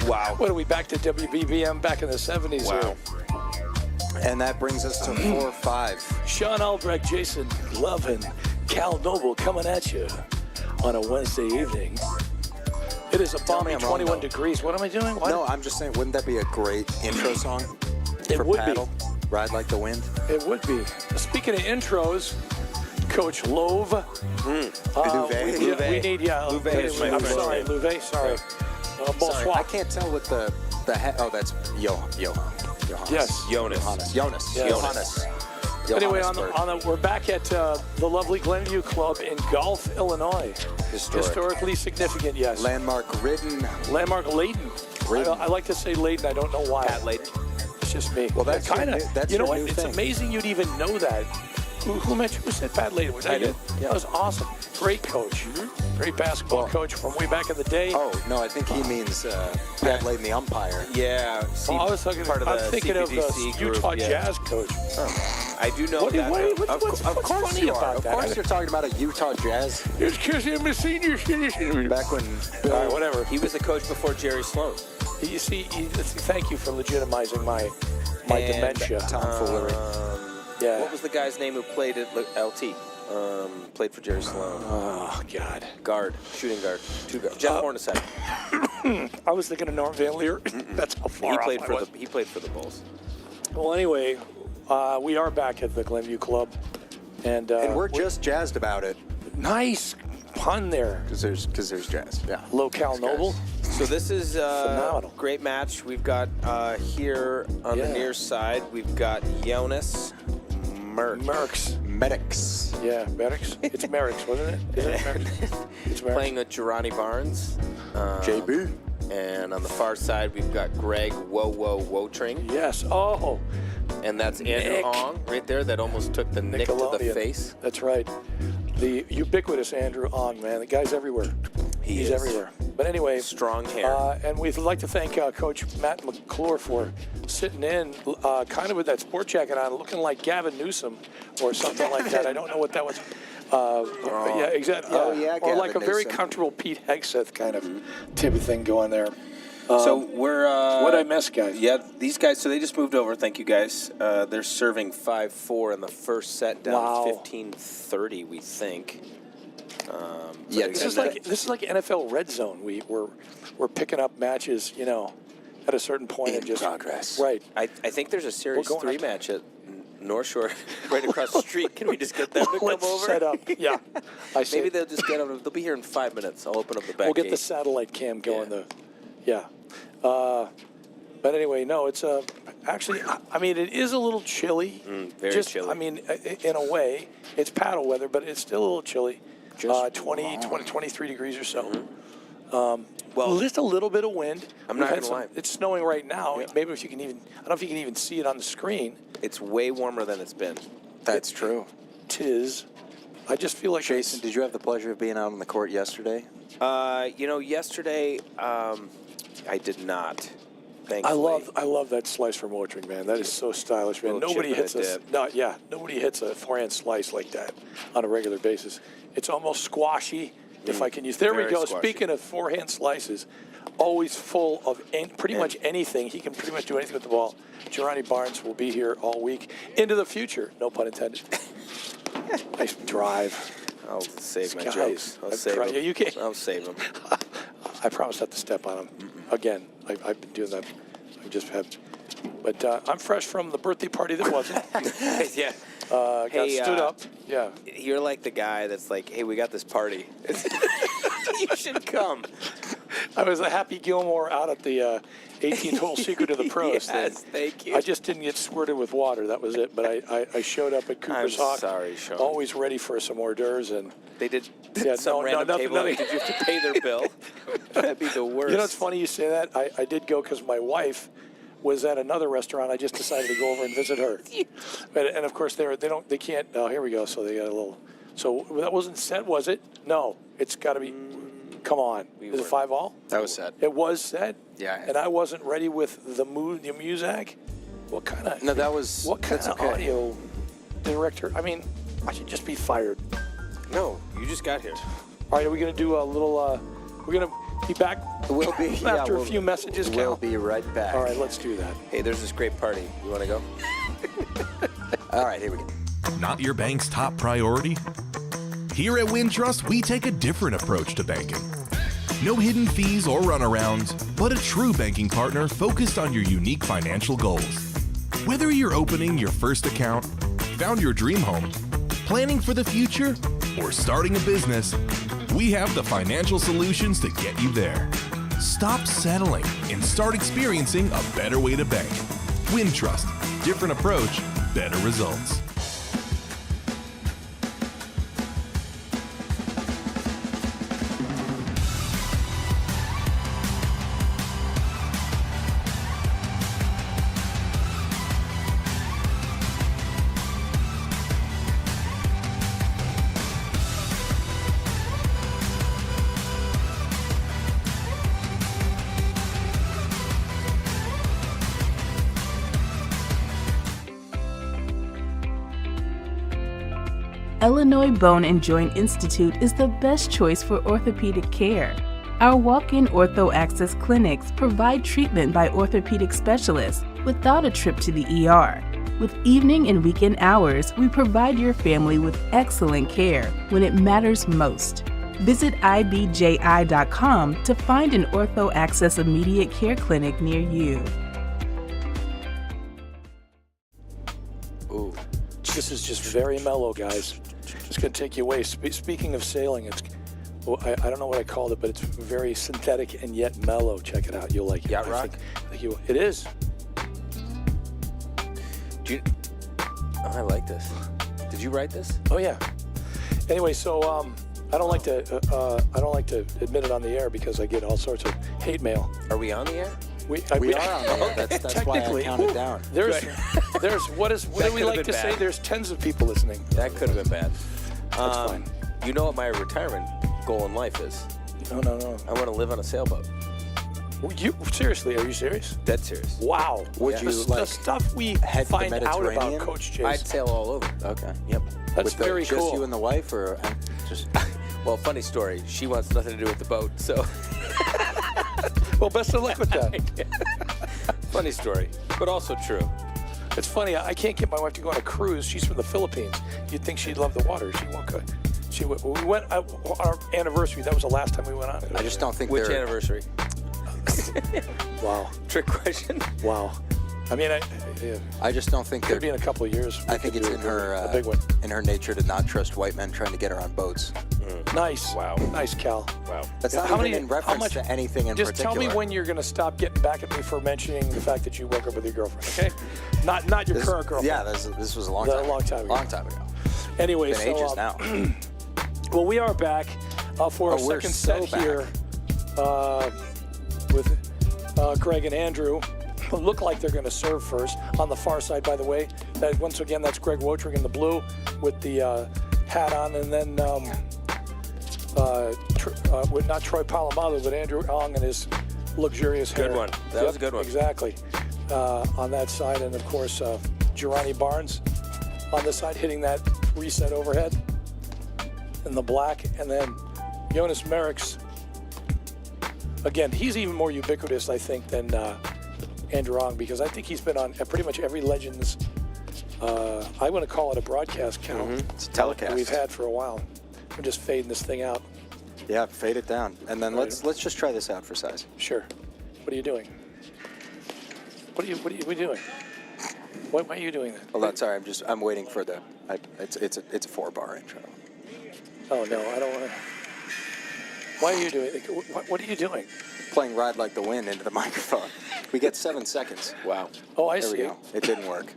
Wow. What are we back to WBBM back in the 70s? Wow. And that brings us to 4-5. Sean Albrecht, Jason Lovin, Cal Noble coming at you on a Wednesday evening. It is a balmy 21 degrees. What am I doing? What? No, I'm just saying, wouldn't that be a great intro song? It for would paddle? be. Ride like the wind? It would be. Speaking of intros, Coach Love. Louvet. We need, Louvet is my I'm friend. sorry, Louvet, sorry. Sorry, Bonsoir. I can't tell with the oh, that's Johannes. Yes. Jonas. Jonas. Yes. Johannes. Anyway, on Johannesburg. the, we're back at the lovely Glenview Club in Gulf, Illinois. Historically significant, yes. Landmark ridden. Landmark Layton. I like to say Layton. I don't know why. Pat Layton. It's just me. Well, that's kind of. that's You know your what? new It's thing. amazing you'd even know that. Who mentioned? Who said Pat Layton? Was that you? Yeah. That was awesome. Great coach. Great basketball coach from way back in the day. Oh, no, I think he means Pat Layton, the umpire. Yeah. Oh, I was talking. part of I'm the thinking of the CPDC group, Utah yeah. Jazz coach. I do know that. What's funny you about are. that? Of course you're talking about a Utah Jazz. It's because I'm a senior citizen. Back when All right, whatever. He was the coach before Jerry Sloan. You see, thank you for legitimizing my dementia. tomfoolery. Yeah. What was the guy's name who played at LT? Played for Jerry Sloan. Oh, God. Guard, shooting guard, two guard. Jeff Hornacek. I was thinking of Norm Van Leer. That's how far He off played I for was. he played for the Bulls. Well, anyway, we are back at the Glenview Club, and we're just jazzed about it nice pun there. because there's jazz. Yeah. Locale Noble. So this is Phenomenal. great match. We've got here on the near side, we've got Jonas Merckx. Medics. Yeah, Merckx. It's Merckx, wasn't it? Isn't it Merckx? It's Merckx. playing with Gerani Barnes. JB. And on the far side, we've got Greg Wotring. Yes. Oh, And that's Andrew Nick. Ong right there that almost took the nick to the Nickelodeon. face. That's right. The ubiquitous Andrew Ong, man. The guy's everywhere. He's is. everywhere. But anyway, Strong hair. and we'd like to thank Coach Matt McClure for sitting in, kind of with that sport jacket on, looking like Gavin Newsom or something like that. I don't know what that was. Yeah, exactly. Yeah. Oh, yeah, or like a Gavin very Newsom. comfortable Pete Hegseth kind of type of thing going there. So we're What'd I miss, guys? Yeah, these guys. So they just moved over. Thank you, guys. They're serving 5-4 in the first set, down Wow. 15-30, we think. Yeah, This is like NFL Red Zone. We're picking up matches, you know, at a certain point and just progress. Right. I think there's a Series We're going 3 match at North Shore right across the street. Can we just get them to come Let's over? set up. Yeah. I see. Maybe they'll just get them. They'll be here in 5 minutes. I'll open up the back We'll get gate. the satellite cam going. Yeah. But anyway, no, it's actually. I mean, it is a little chilly. Very chilly. I mean, in a way, it's paddle weather, but it's still a little chilly. 23 degrees or so. Well, just a little bit of wind. I'm not We've had gonna lie. It's snowing right now. Maybe if you can even. I don't know if you can even see it on the screen. It's way warmer than it's been. That's true. Tis. I just feel like Jason, did you have the pleasure of being out on the court yesterday? Yesterday, I did not. Thankfully. I love that slice from Wotring, man. That is so stylish, man. Little Nobody chip in hits the a dip. nobody hits a forehand slice like that on a regular basis. It's almost squashy, if I can use. There we Very go. squashy. Speaking of forehand slices, always full of pretty much anything. He can pretty much do anything with the ball. Gerani Barnes will be here all week into the future. No pun intended. Nice drive. I'll save my Guys, jokes. I'll I'm save trying- them. you can't- I'll save them. I promise not to step on him again. I've been doing that. I just have. But I'm fresh from the birthday party that wasn't. Yeah. Got Hey, stood up. Yeah. You're like the guy that's like, hey, we got this party. You should come. I was a Happy Gilmore out at the 18th hole Secret of the Pros. Yes, thank you. I just didn't get squirted with water. That was it. But I showed up at Cooper's I'm Hawk. sorry, Sean. Always ready for some hors d'oeuvres. And They did Yeah, some no, random nothing- table. nothing. Did you have to pay their bill? That'd be the worst. you know, it's funny you say that. I did go because my wife was at another restaurant. I just decided to go over and visit her. And of course they can't. Oh, here we go. So they got a little. So that wasn't set, was it? No, it's got to be. Come on, is it 5-all? That was said. It was set. Yeah. And I wasn't ready with the music. What kind of? No, that was. What kind that's of okay. audio director? I mean, I should just be fired. No, you just got here. All right, are we gonna do a little? We're gonna be back. We'll be after we'll, a few messages. We'll Cal? be right back. All right, let's do that. Hey, there's this great party. You want to go? All right, here we go. Not your bank's top priority? Here at Wintrust, we take a different approach to banking. No hidden fees or runarounds, but a true banking partner focused on your unique financial goals. Whether you're opening your first account, found your dream home, planning for the future, or starting a business, we have the financial solutions to get you there. Stop settling and start experiencing a better way to bank. Wintrust, different approach, better results. Illinois Bone and Joint Institute is the best choice for orthopedic care. Our walk-in ortho access clinics provide treatment by orthopedic specialists without a trip to the ER. With evening and weekend hours, we provide your family with excellent care when it matters most. Visit ibji.com to find an ortho access immediate care clinic near you. Ooh, this is just very mellow, guys. It's going to take you away. Speaking of sailing, it's I don't know what I called it, but it's very synthetic and yet mellow. Check it out. You'll like it. Yacht rock? It is. I like this. Did you write this? Oh yeah. Anyway, so I don't like to admit it on the air because I get all sorts of hate mail. Are we on the air? We are on the air. That's why I counted down. There's what do we like to say? There's tens of people listening. That could have been bad. That's fine. You know what my retirement goal in life is? No. I want to live on a sailboat. You seriously? Are you serious? Dead serious. Wow. Would you the stuff we head to the find out about Mediterranean? Coach Chase? I'd sail all over. Okay. Yep. That's very just cool. you and the wife, or just? Well, funny story. She wants nothing to do with the boat, so. Well, best of luck with that. Funny story, but also true. It's funny. I can't get my wife to go on a cruise. She's from the Philippines. You'd think she'd love the water. She won't go. We went on our anniversary. That was the last time we went on it. I just don't think Which they're. anniversary? Wow. Trick question. Wow. I mean, I just don't think could they're. be in a couple of years. I think it's in her a big one. in her nature to not trust white men trying to get her on boats. Nice. Wow. Nice, Cal. Wow. That's Yeah, not even in reference to anything in Just particular. tell me when you're going to stop getting back at me for mentioning the fact that you woke up with your girlfriend. Okay. Not your current girlfriend. Yeah, this was a long time. A long time ago. Long time ago. Anyway, It's been ages now. Well, we are back for our we're second so set here with Greg and Andrew. Look like they're going to serve first. On the far side, by the way, that once again, that's Greg Wotring in the blue with the hat on, and then with not Troy Polamalu, but Andrew Ong and his luxurious hair. Good one. That was a good one. Exactly. On that side, and of course, Girani Barnes on this side hitting that reset overhead in the black, and then Jonas Merrick's. Again, he's even more ubiquitous, I think, than Andrew Ong, because I think he's been on pretty much every Legends. I want to call it a broadcast count. It's a telecast. That we've had for a while. We're just fading this thing out. Yeah, fade it down, and then let's just try this out for size. Sure. What are you doing? What are you doing? Why are you doing that? Hold on, sorry. I'm waiting for the. It's a 4-bar intro. Oh no, I don't want to. Why are you doing it? What are you doing? Playing Ride Like the Wind into the microphone. We get 7 seconds. Wow. Oh, I There see. we go. It didn't work.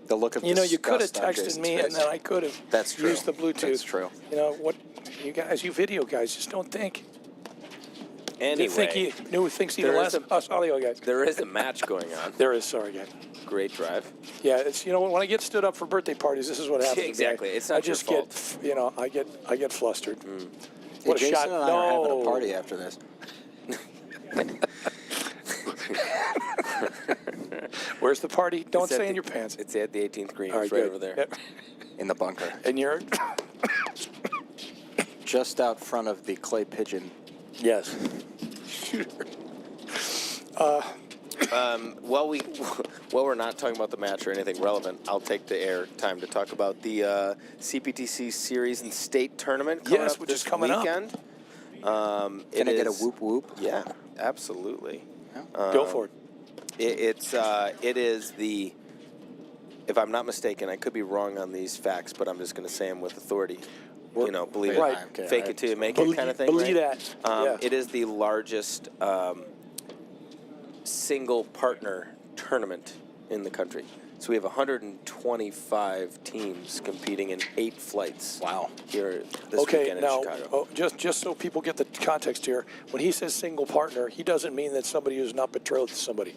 The look of You know, you could have disgust on texted Jason's me, face. and then I could have That's true. used the Bluetooth. That's true. You know what? You guys, you video guys, just don't think. Anyway, Who thinks even less of us audio guys? there is a match going on. There is. Sorry, guys. Great drive. Yeah, it's when I get stood up for birthday parties, this is what happens. Exactly. Okay? It's not I just your get, I get flustered. Hey, What a Jason shot! and I are having a party after this. Where's the party? Don't It's at say in the- your pants. It's at the 18th green. All right, It's right good. over there. Yep. In the bunker. And you're Just out front of the clay pigeon. yes. While we're not talking about the match or anything relevant, I'll take the air time to talk about the CPTC Series and State Tournament coming Yes, up which this is coming up. weekend. Can I get a whoop whoop? Yeah, absolutely. Go for it. It is the, if I'm not mistaken, I could be wrong on these facts, but I'm just going to say them with authority. Believe Right. it, Okay, fake it till you make it kind of thing. Believe right? that. Yeah. It is the largest single partner tournament in the country. So we have 125 teams competing in 8 flights. Wow. Here this Okay, weekend now, in Chicago. just so people get the context here, when he says single partner, he doesn't mean that somebody who's not betrothed to somebody.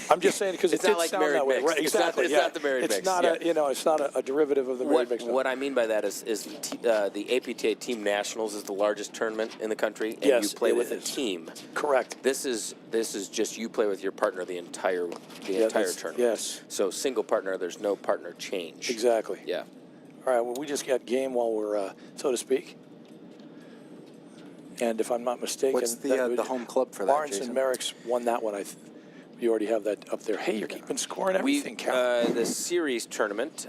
I'm just saying because it It's not did like sound married that way. mix. Right, It's not- exactly. it's yeah. not the married it's mix, Not yeah. it's not a derivative of the married mix. What I mean by that is the APTA Team Nationals is the largest tournament in the country, and Yes, you play it with is. a team. Correct. This is just you play with your partner the entire tournament. Yes. So single partner, there's no partner change. Exactly. Yeah. All right, well, we just got game while we're, so to speak. And if I'm not mistaken, What's the home club for that, Barnes Jason? and Merrick's won that one. You already have that up there. Hey, you're keeping score and everything, Cal. The series tournament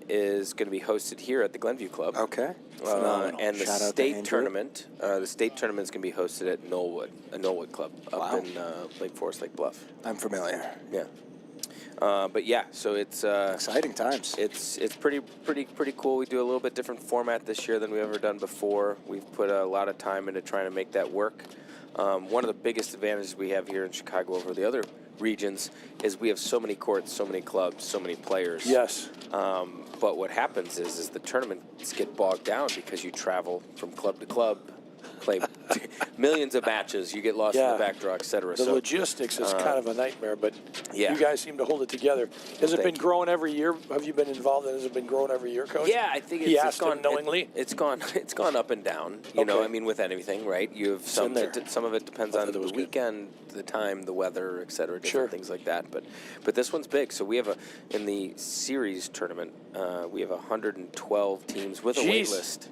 is going to be hosted here at the Glenview Club. Okay. And the Shout out to state Andrew. tournament, is going to be hosted at Knollwood, a Knollwood club up Wow. in Lake Forest, Lake Bluff. I'm familiar. Yeah. But yeah, so it's Exciting times. it's pretty cool. We do a little bit different format this year than we've ever done before. We've put a lot of time into trying to make that work. One of the biggest advantages we have here in Chicago over the other regions is we have so many courts, so many clubs, so many players. Yes. But what happens is the tournaments get bogged down because you travel from club to club, play millions of matches, you get lost in Yeah. the backdraw, et cetera. The So logistics is kind of a nightmare, but yeah. you guys seem to hold it together. Has it Thank been you. growing every year? Have you been involved in it? Has it been growing every year, Coach? Yeah, I think He it's asked gone him knowingly? It's gone up and down. You know, Okay. I mean, with anything, right? You have in there. some of it depends I on thought that the was good. weekend, the time, the weather, et cetera, different Sure. things like that. But this one's big. So we have in the series tournament, we have 112 teams with a wait Jeez. list.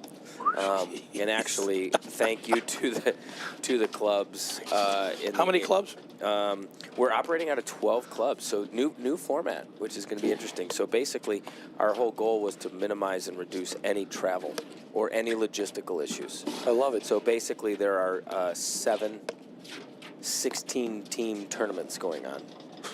And actually, thank you to the clubs. How many clubs? We're operating out of 12 clubs, so new format, which is going to be interesting. So basically, our whole goal was to minimize and reduce any travel or any logistical issues. I love it. So basically, there are 16-team tournaments going on,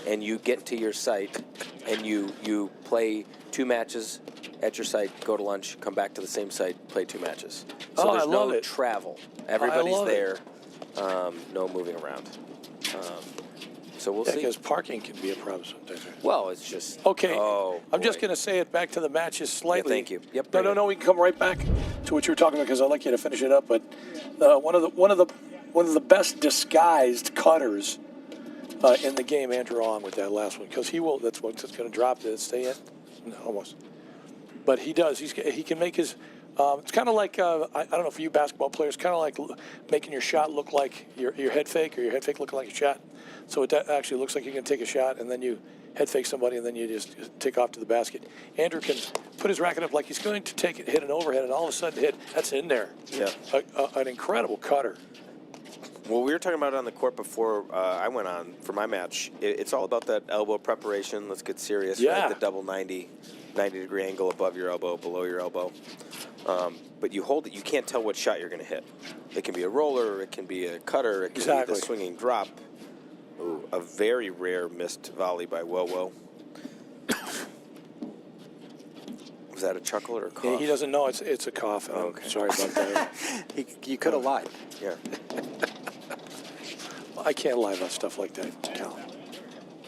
and you get to your site, and you play 2 matches at your site, go to lunch, come back to the same site, play 2 matches. So Oh, there's I love no it. travel. Everybody's love it. there. No moving around. So we'll Yeah, see. because parking can be a problem sometimes. Well, it's just Okay, Oh, I'm just boy. going to say it back to the matches slightly. thank you. Yep, No, bring it. we can come right back to what you were talking about because I'd like you to finish it up. But one of the best disguised cutters in the game, Andrew Ong, with that last one, because he will. That's what's going to drop. Did it stay in? No, almost. But he does. He can make his. It's kind of like I don't know for you basketball players, kind of like making your shot look like your head fake or your head fake looking like a shot. So it actually looks like you're going to take a shot and then you head fake somebody and then you just take off to the basket. Andrew can put his racket up like he's going to take it, hit an overhead, and all of a sudden that's in there. Yeah. An incredible cutter. Well, we were talking about it on the court before I went on for my match. It's all about that elbow preparation. Let's get serious. Yeah. Right? The double 90-degree angle above your elbow, below your elbow. But you hold it. You can't tell what shot you're going to hit. It can be a roller. It can be a cutter. It can be Exactly. the swinging drop. Ooh, a very rare missed volley by Wowo. Was that a chuckle or a cough? Yeah, he doesn't know it's a cough. And Okay. I'm sorry about that. You could have lied. Yeah. I can't lie about stuff like that, Cal.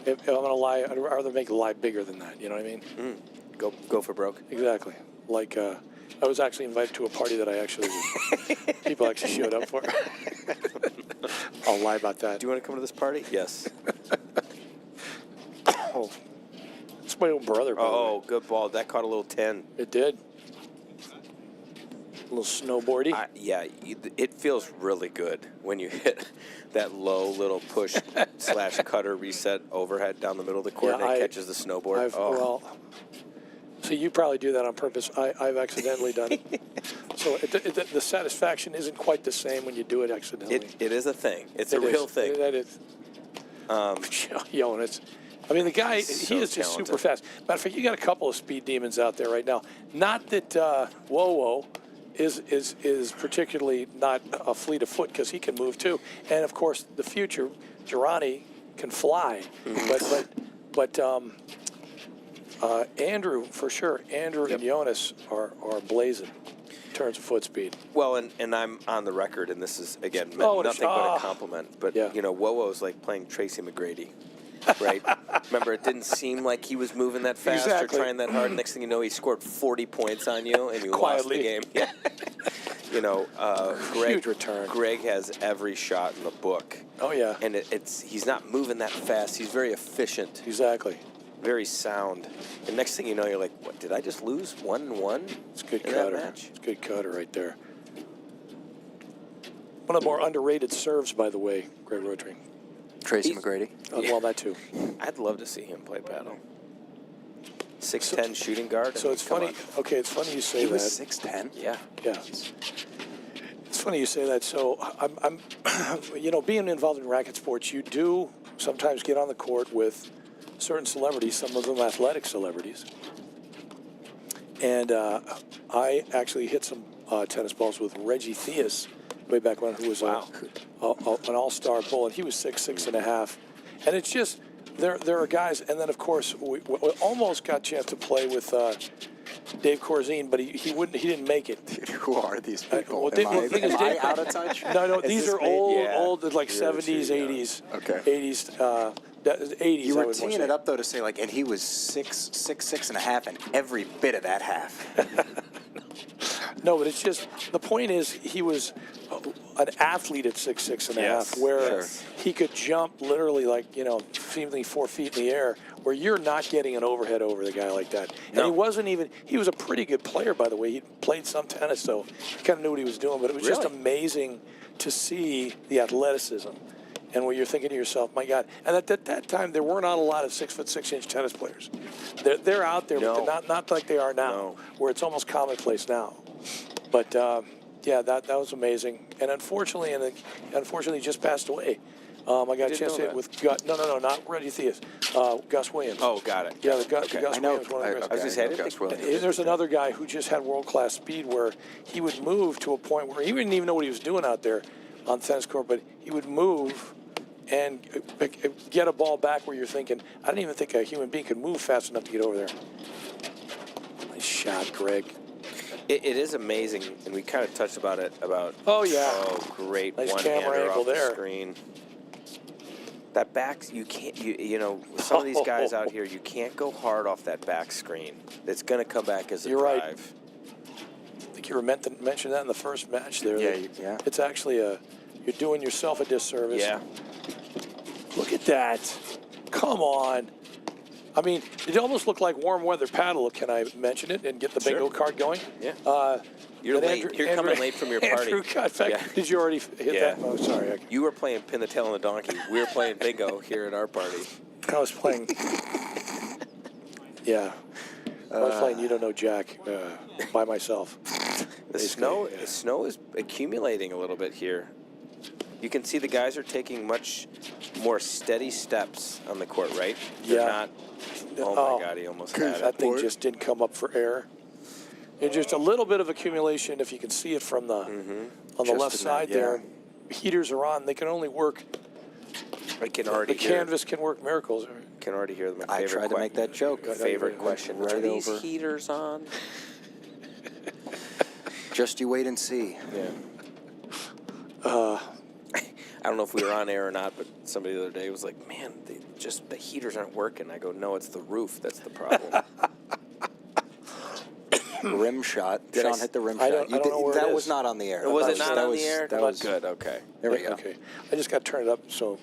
If I'm going to lie, I'd rather make a lie bigger than that. You know what I mean? Go for broke. Exactly. Like I was actually invited to a party that I actually people actually showed up for. I'll lie about that. Do you want to come to this party? Yes. Oh, it's my own brother. By the way. Oh, good ball. That caught a little 10. It did. A little snowboardy. It feels really good when you hit that low little push / cutter reset overhead down the middle of the court and it catches the snowboard. Well, so you probably do that on purpose. I've accidentally done it. So the satisfaction isn't quite the same when you do it accidentally. It is a thing. It's a real thing. That is. Jonas. I mean, the guy, he is just super fast. Matter of fact, you got a couple of speed demons out there right now. Not that Wowo is particularly not a fleet of foot, because he can move too. And of course, the future, Girani can fly. But Andrew, for sure, Andrew and Jonas are blazing in terms of foot speed. Well, and I'm on the record, and this is, again, nothing but a compliment. But, Wowo's like playing Tracy McGrady. Right? Remember, it didn't seem like he was moving that fast or trying that hard. Next thing you know, he scored 40 points on you, and you lost the game. Yeah. Huge return. Greg has every shot in the book. Oh, yeah. And he's not moving that fast. He's very efficient. Exactly. Very sound. And next thing you know, you're like, what, did I just lose 1-1? It's a good cutter. It's a good cutter right there. One of the more underrated serves, by the way, Greg Rotring. Tracy McGrady. Well, that too. I'd love to see him play paddle. 6'10" shooting guard. So it's funny. Okay, it's funny you say that. He was 6'10"? Yeah. Yeah. It's funny you say that. So I'm being involved in racket sports, you do sometimes get on the court with certain celebrities, some of them athletic celebrities. And I actually hit some tennis balls with Reggie Theus way back when, who was an all-star bull, and he was 6'6.5". And it's just there are guys, and then of course we almost got a chance to play with Dave Corzine, but he didn't make it. Dude, who are these people? Am I out of touch? No, these are old, like 70s, 80s. Okay. 80s. 80s. You were teeing it up though to say and he was 6'6.5", and every bit of that half. No, but it's just, the point is he was an athlete at 6'6.5", where he could jump literally seemingly 4 feet in the air, where you're not getting an overhead over the guy like that. And he was a pretty good player, by the way. He played some tennis, so he kind of knew what he was doing, but it was just amazing to see the athleticism. And where you're thinking to yourself, my God. And at that time, there were not a lot of 6'6" tennis players. They're out there, but they're not like they are now, where it's almost commonplace now. But that was amazing. And unfortunately, he just passed away. I got a chance to hit with not Reggie Theus, Gus Williams. Oh, got it. Yeah, Gus Williams. One of the I was just saying, there's another guy who just had world-class speed, where he would move to a point where he didn't even know what he was doing out there on the tennis court, but he would move and get a ball back where you're thinking, I didn't even think a human being could move fast enough to get over there. Nice shot, Greg. It is amazing, and we kind of touched about it. Great nice one-hander off there. The screen. That back, you can't. Some of these guys out here, you can't go hard off that back screen. It's going to come back as a drive. Right. I think you were meant to mention that in the first match there. Yeah. It's actually you're doing yourself a disservice. Yeah. Look at that. Come on. I mean, it almost looked like warm weather paddle. Can I mention it and get the bingo card going? Yeah. You're late. You're coming late from your party. Did you already hit that? Oh, sorry. You were playing pin the tail on the donkey. We were playing bingo here at our party. I was playing. I was playing You Don't Know Jack by myself. The snow is accumulating a little bit here. You can see the guys are taking much more steady steps on the court, right? They're not. Oh my God, he almost had it. That thing just didn't come up for air. And just a little bit of accumulation, if you can see it from the on the left side there. Heaters are on. They can only work. I can already the canvas can work miracles. Can already hear them. I tried to make that joke. Favorite question: are these heaters on? Just you wait and see. Yeah. I don't know if we were on air or not, but somebody the other day was like, "Man, the heaters aren't working." I go, "No, it's the roof that's the problem." Rim shot. Sean hit the rim shot. I don't know where that it was is. not on the air. Was it not on the air? That was good. Okay. There we go. Okay. I just got to turn it up. So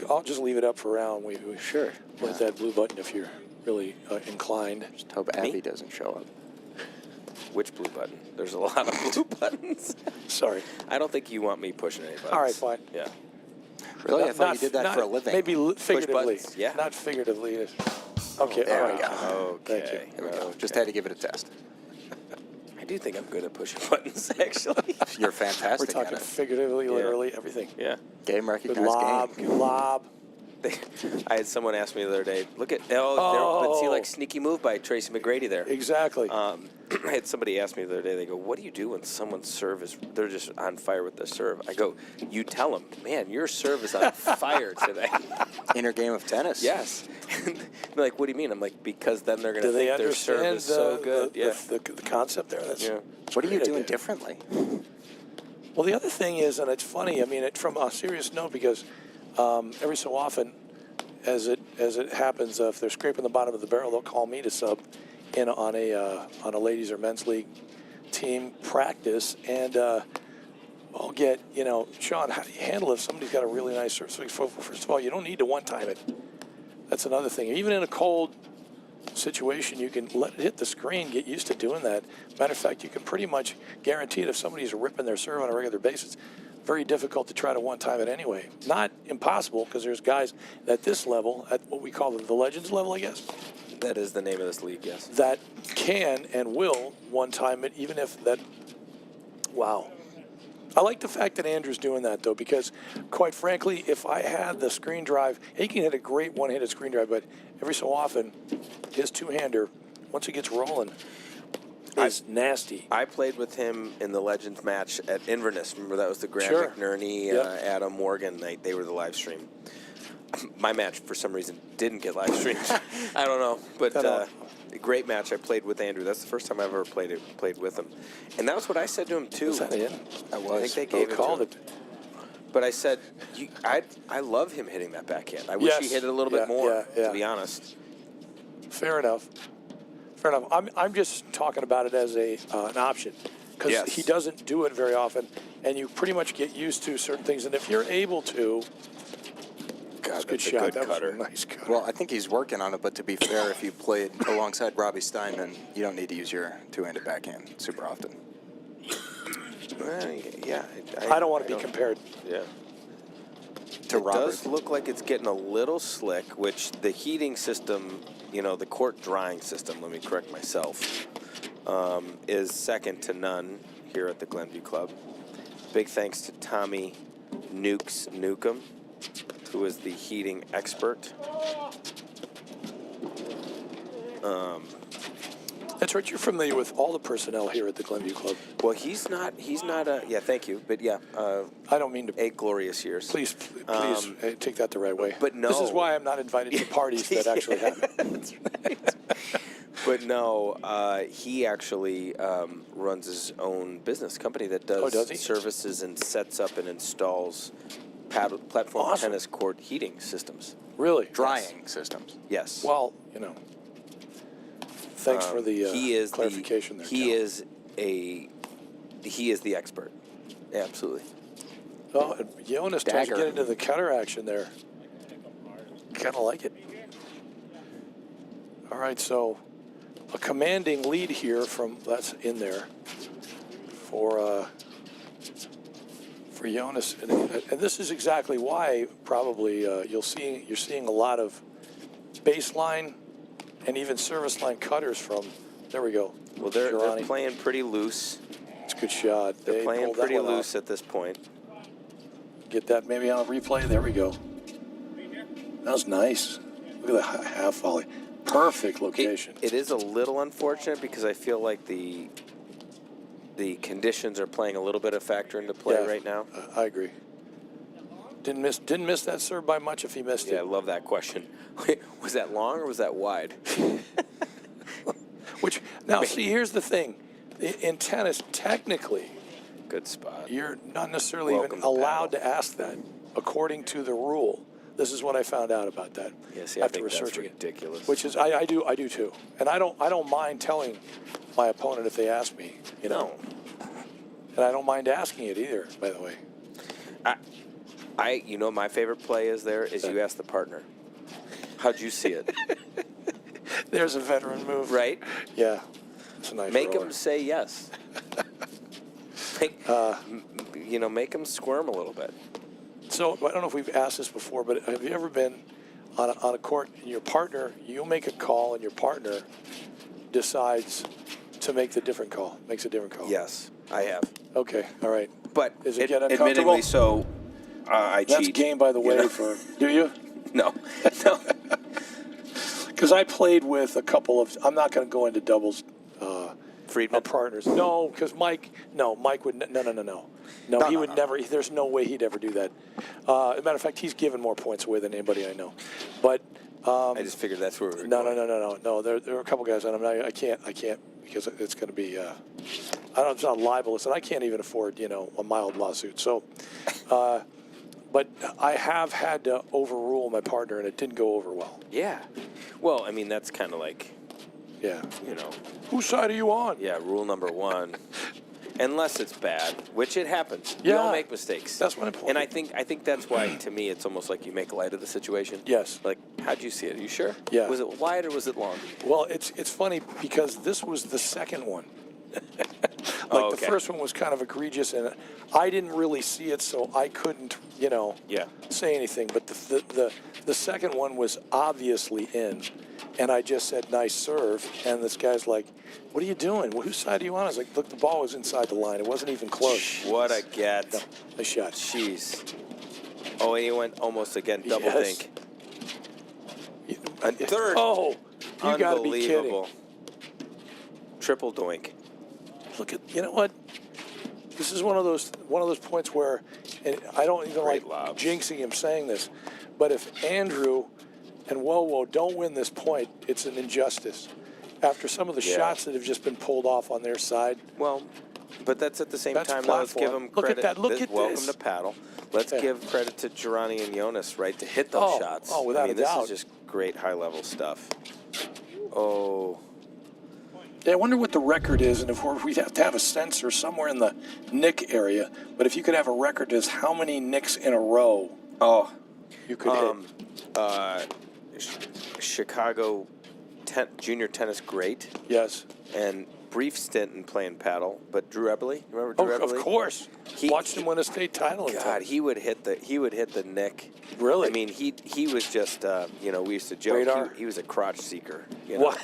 I'll just leave it up for a round. We sure. Hit that blue button if you're really inclined. Just hope Abby doesn't show up. Which blue button? There's a lot of blue buttons. Sorry. I don't think you want me pushing any buttons. All right, fine. Yeah. Really? I thought you did that for a living. Maybe figuratively. buttons, yeah. Not figuratively. Okay, there all we right. go. Thank you. There we go. Just had to give it a test. I do think I'm good at pushing buttons, actually. You're We're fantastic at talking it. figuratively, literally, everything. Yeah. Game Good recognized lob, game. good lob. I had someone ask me the other day, look at, but see, like, sneaky move by Tracy McGrady there. Exactly. I had somebody ask me the other day, they go, what do you do when someone's serve is, they're just on fire with their serve? I go, you tell them, man, your serve is on fire today. Inner game of tennis. Yes. And they're like, what do you mean? I'm like, because then they're going Do to they think their serve understand is so good. the concept there? That's Yeah. What are you great doing idea. differently? Well, the other thing is, and it's funny, I mean, from a serious note, because every so often, as it happens, if they're scraping the bottom of the barrel, they'll call me to sub in on a ladies or men's league team practice, and I'll get, Sean, how do you handle if somebody's got a really nice serve? So first of all, you don't need to one-time it. That's another thing. Even in a cold situation, you can let it hit the screen, get used to doing that. Matter of fact, you can pretty much guarantee it if somebody's ripping their serve on a regular basis. Very difficult to try to one-time it anyway. Not impossible, because there's guys at this level, at what we call the Legends level, I guess, That is the name of this league, yes. that can and will one-time it, even if that, wow. I like the fact that Andrew's doing that, though, because, quite frankly, if I had the screen drive, he can hit a great one-handed screen drive, but every so often, his two-hander, once it gets rolling, is nasty. I played with him in the Legends match at Inverness. Remember, that was the Grant Sure. McNerney, Yep. Adam Morgan night. They were the live stream. My match, for some reason, didn't get live streamed. I don't know, but a great match. I played with Andrew. That's the first time I've ever played with him, and that was what I said to him too. Was that in? I I think they gave it to him. But I said, I love him hitting that backhand. I wish he hit it a little bit more, to be honest. Fair enough. Fair enough. I'm just talking about it as an option, because Yes. he doesn't do it very often, and you pretty much get used to certain things. And if you're able to, that's a good that's a shot. good That cutter. was a nice cutter. Well, I think he's working on it, but to be fair, if you played alongside Robbie Steinman, you don't need to use your two-handed backhand super often. Yeah. I don't want to be compared. Yeah. To It Robert. does look like it's getting a little slick, which the heating system, the court drying system, let me correct myself, is second to none here at the Glenview Club. Big thanks to Tommy Newcomb, who is the heating expert. That's right. You're familiar with all the personnel here at the Glenview Club. Well, he's not yeah, thank you. But yeah, I don't mean to. 8 glorious years. Please take that the right way. But no. This is why I'm not invited to parties that actually happen. That's right. But no, he actually runs his own business company that does he? services and sets up and installs platform Awesome. tennis court heating systems. Really? Drying systems. Yes. Well, thanks for the he is clarification there. He Cal. is the expert. Absolutely. Oh, and Jonas tries to Dagger. get into the cutter action there. Kind of like it. All right, so a commanding lead here that's in there for Jonas, and this is exactly why probably you're seeing a lot of baseline and even service line cutters from. There we go. Well, they're Girani. playing pretty loose. It's a good shot. They're They playing pulled that pretty one loose off. at this point. Get that maybe on a replay. There we go. That was nice. Look at the half volley. Perfect location. It is a little unfortunate because I feel like the conditions are playing a little bit of factor into play Yeah, right now. I agree. Didn't miss that serve by much if he missed Yeah, I it. love that question. Wait, was that long or was that wide? Which now see, here's the thing. In tennis, technically, Good spot. you're not necessarily Welcome even to allowed paddle. to ask that according to the rule. This is what I found out about that Yeah, see, I after think that's researching it. ridiculous. Which is I do too, and I don't mind telling my opponent if they ask me, and I don't mind asking it either. By the way, my favorite play is you ask the partner, how'd you see it? there's a veteran move, Right? Yeah. a nice Make roller. them say yes. Make them squirm a little bit. So I don't know if we've asked this before, but have you ever been on a court and your partner, you'll make a call and your partner decides to make makes a different call? Yes, I have. Okay, all right. But Does it get uncomfortable? Admittedly, so I That's cheat. game, by the way. Do you? No. Because I played with a couple of. I'm not going to go into doubles. Friedman partners. No, because Mike would no. He would never. There's no way he'd ever do that. As a matter of fact, he's given more points away than anybody I know. But I just figured that's where we were going. No. There are a couple guys, and I can't because it's going to be. I don't know. It's not libelous, and I can't even afford a mild lawsuit. So, but I have had to overrule my partner, and it didn't go over well. Yeah. Well, I mean, that's kind of like. Yeah. Whose side are you on? Yeah, rule number 1. Unless it's bad, which it happens. Yeah. We all make mistakes. That's my point. And I think that's why, to me, it's almost like you make light of the situation. Yes. Like, how'd you see it? Are you sure? Yeah. Was it wide or was it long? Well, it's funny because this was the second one. The first one was kind of egregious, and I didn't really see it, so I couldn't, say anything. But the second one was obviously in, and I just said, nice serve, and this guy's like, what are you doing? Well, whose side are you on? I was like, look, the ball was inside the line. It wasn't even close. What a get. No, a shot. Jeez. Oh, and he went almost again, double dink. A third. Oh, you got to be kidding. Unbelievable. Triple doink. Look at, you know what? This is one of those points where, and I don't even like jinxing him saying this, but if Andrew and Wowo don't win this point, it's an injustice. After some of the shots that have just been pulled off on their side. Well, but that's at the same That's time. Now let's give platform. them credit. Look at that. Look at Welcome this. to paddle. Let's give credit to Girani and Jonas, right, to hit those shots. Oh, without a doubt. This is just great high-level stuff. Oh. Yeah, I wonder what the record is, and if we'd have to have a sensor somewhere in the nick area. But if you could have a record as how many nicks in a row, you could hit. Chicago junior tennis great. Yes. And brief stint in playing paddle, but Drew Eberle, remember Drew Eberle? Of course. Watched him win a state title. God, he would hit the nick. Really? I mean, he was just we used to joke. Radar? He was a crotch seeker. What?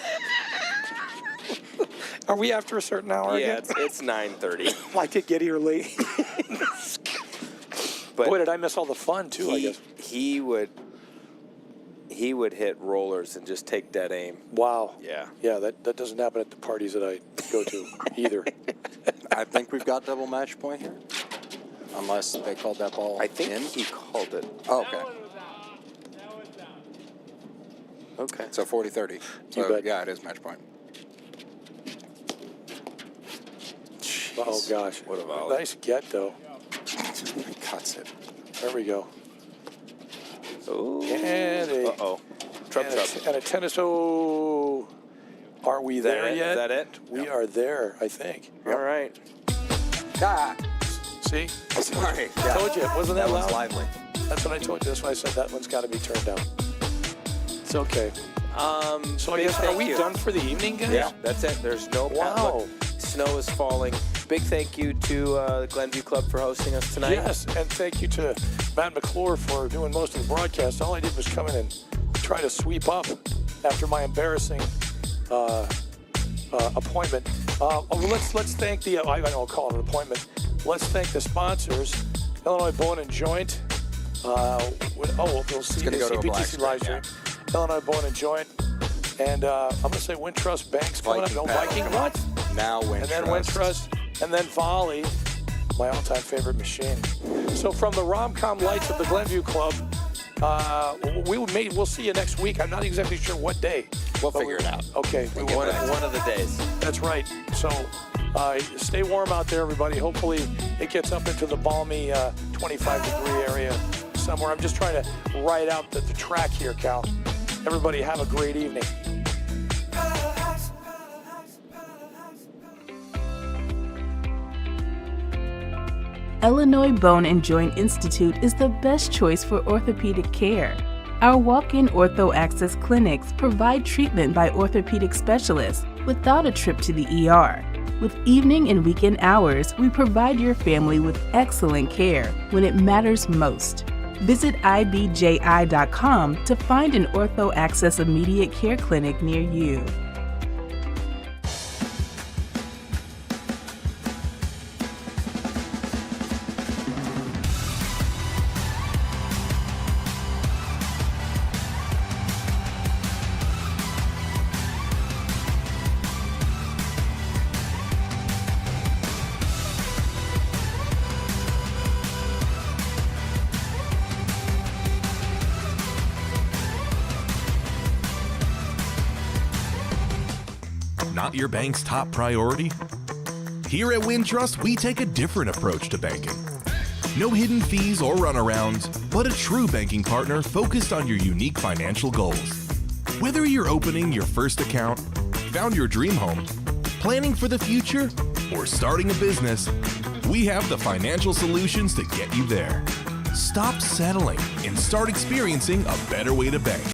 Are we after a certain hour Yeah, again? it's 9:30. I did get here late. But boy, did I miss all the fun too, I guess. He would hit rollers and just take dead aim. Wow. Yeah. Yeah, that doesn't happen at the parties that I go to either. I think we've got double match point here. Unless they called that ball I think in. he called it. Oh, okay. Okay. So 40-30. So, yeah, it is match point. Oh, gosh. What a volley. Nice get, though. Cuts it. There we go. Ooh. And a, Trub. and a tennis. Oh, are we there yet? Is that it? We are there, I think. All right. Ah. See? Sorry. I told you. Wasn't that loud? One's lively. That's what I told you. That's why I said that one's got to be turned down. It's okay. So I guess, are we done for the evening, guys? Yeah, that's it. There's no Wow. Snow is falling. Big thank you to the Glenview Club for hosting us tonight. Yes, and thank you to Matt McClure for doing most of the broadcast. All I did was come in and try to sweep up after my embarrassing appointment. Let's thank the I don't call it an appointment. Let's thank the sponsors: Illinois Bone and Joint. We'll see. Gonna go to a black BTC live stream. Illinois Bone and Joint, and I'm gonna say Wintrust Banks coming up. No Viking what? Now Wintrust. And then Wintrust, and then Volley, my all-time favorite machine. So from the Rom-Com Lights of the Glenview Club, we'll see you next week. I'm not exactly sure what day. We'll figure it out. Okay. One of the days. That's right. So stay warm out there, everybody. Hopefully it gets up into the balmy 25-degree area somewhere. I'm just trying to ride out the track here, Cal. Everybody have a great evening. Illinois Bone and Joint Institute is the best choice for orthopedic care. Our walk-in ortho access clinics provide treatment by orthopedic specialists without a trip to the ER. With evening and weekend hours, we provide your family with excellent care when it matters most. Visit ibji.com to find an Ortho Access Immediate Care Clinic near you. Not your bank's top priority? Here at Wintrust, we take a different approach to banking. No hidden fees or runarounds, but a true banking partner focused on your unique financial goals. Whether you're opening your first account, found your dream home, planning for the future, or starting a business, we have the financial solutions to get you there. Stop settling and start experiencing a better way to bank.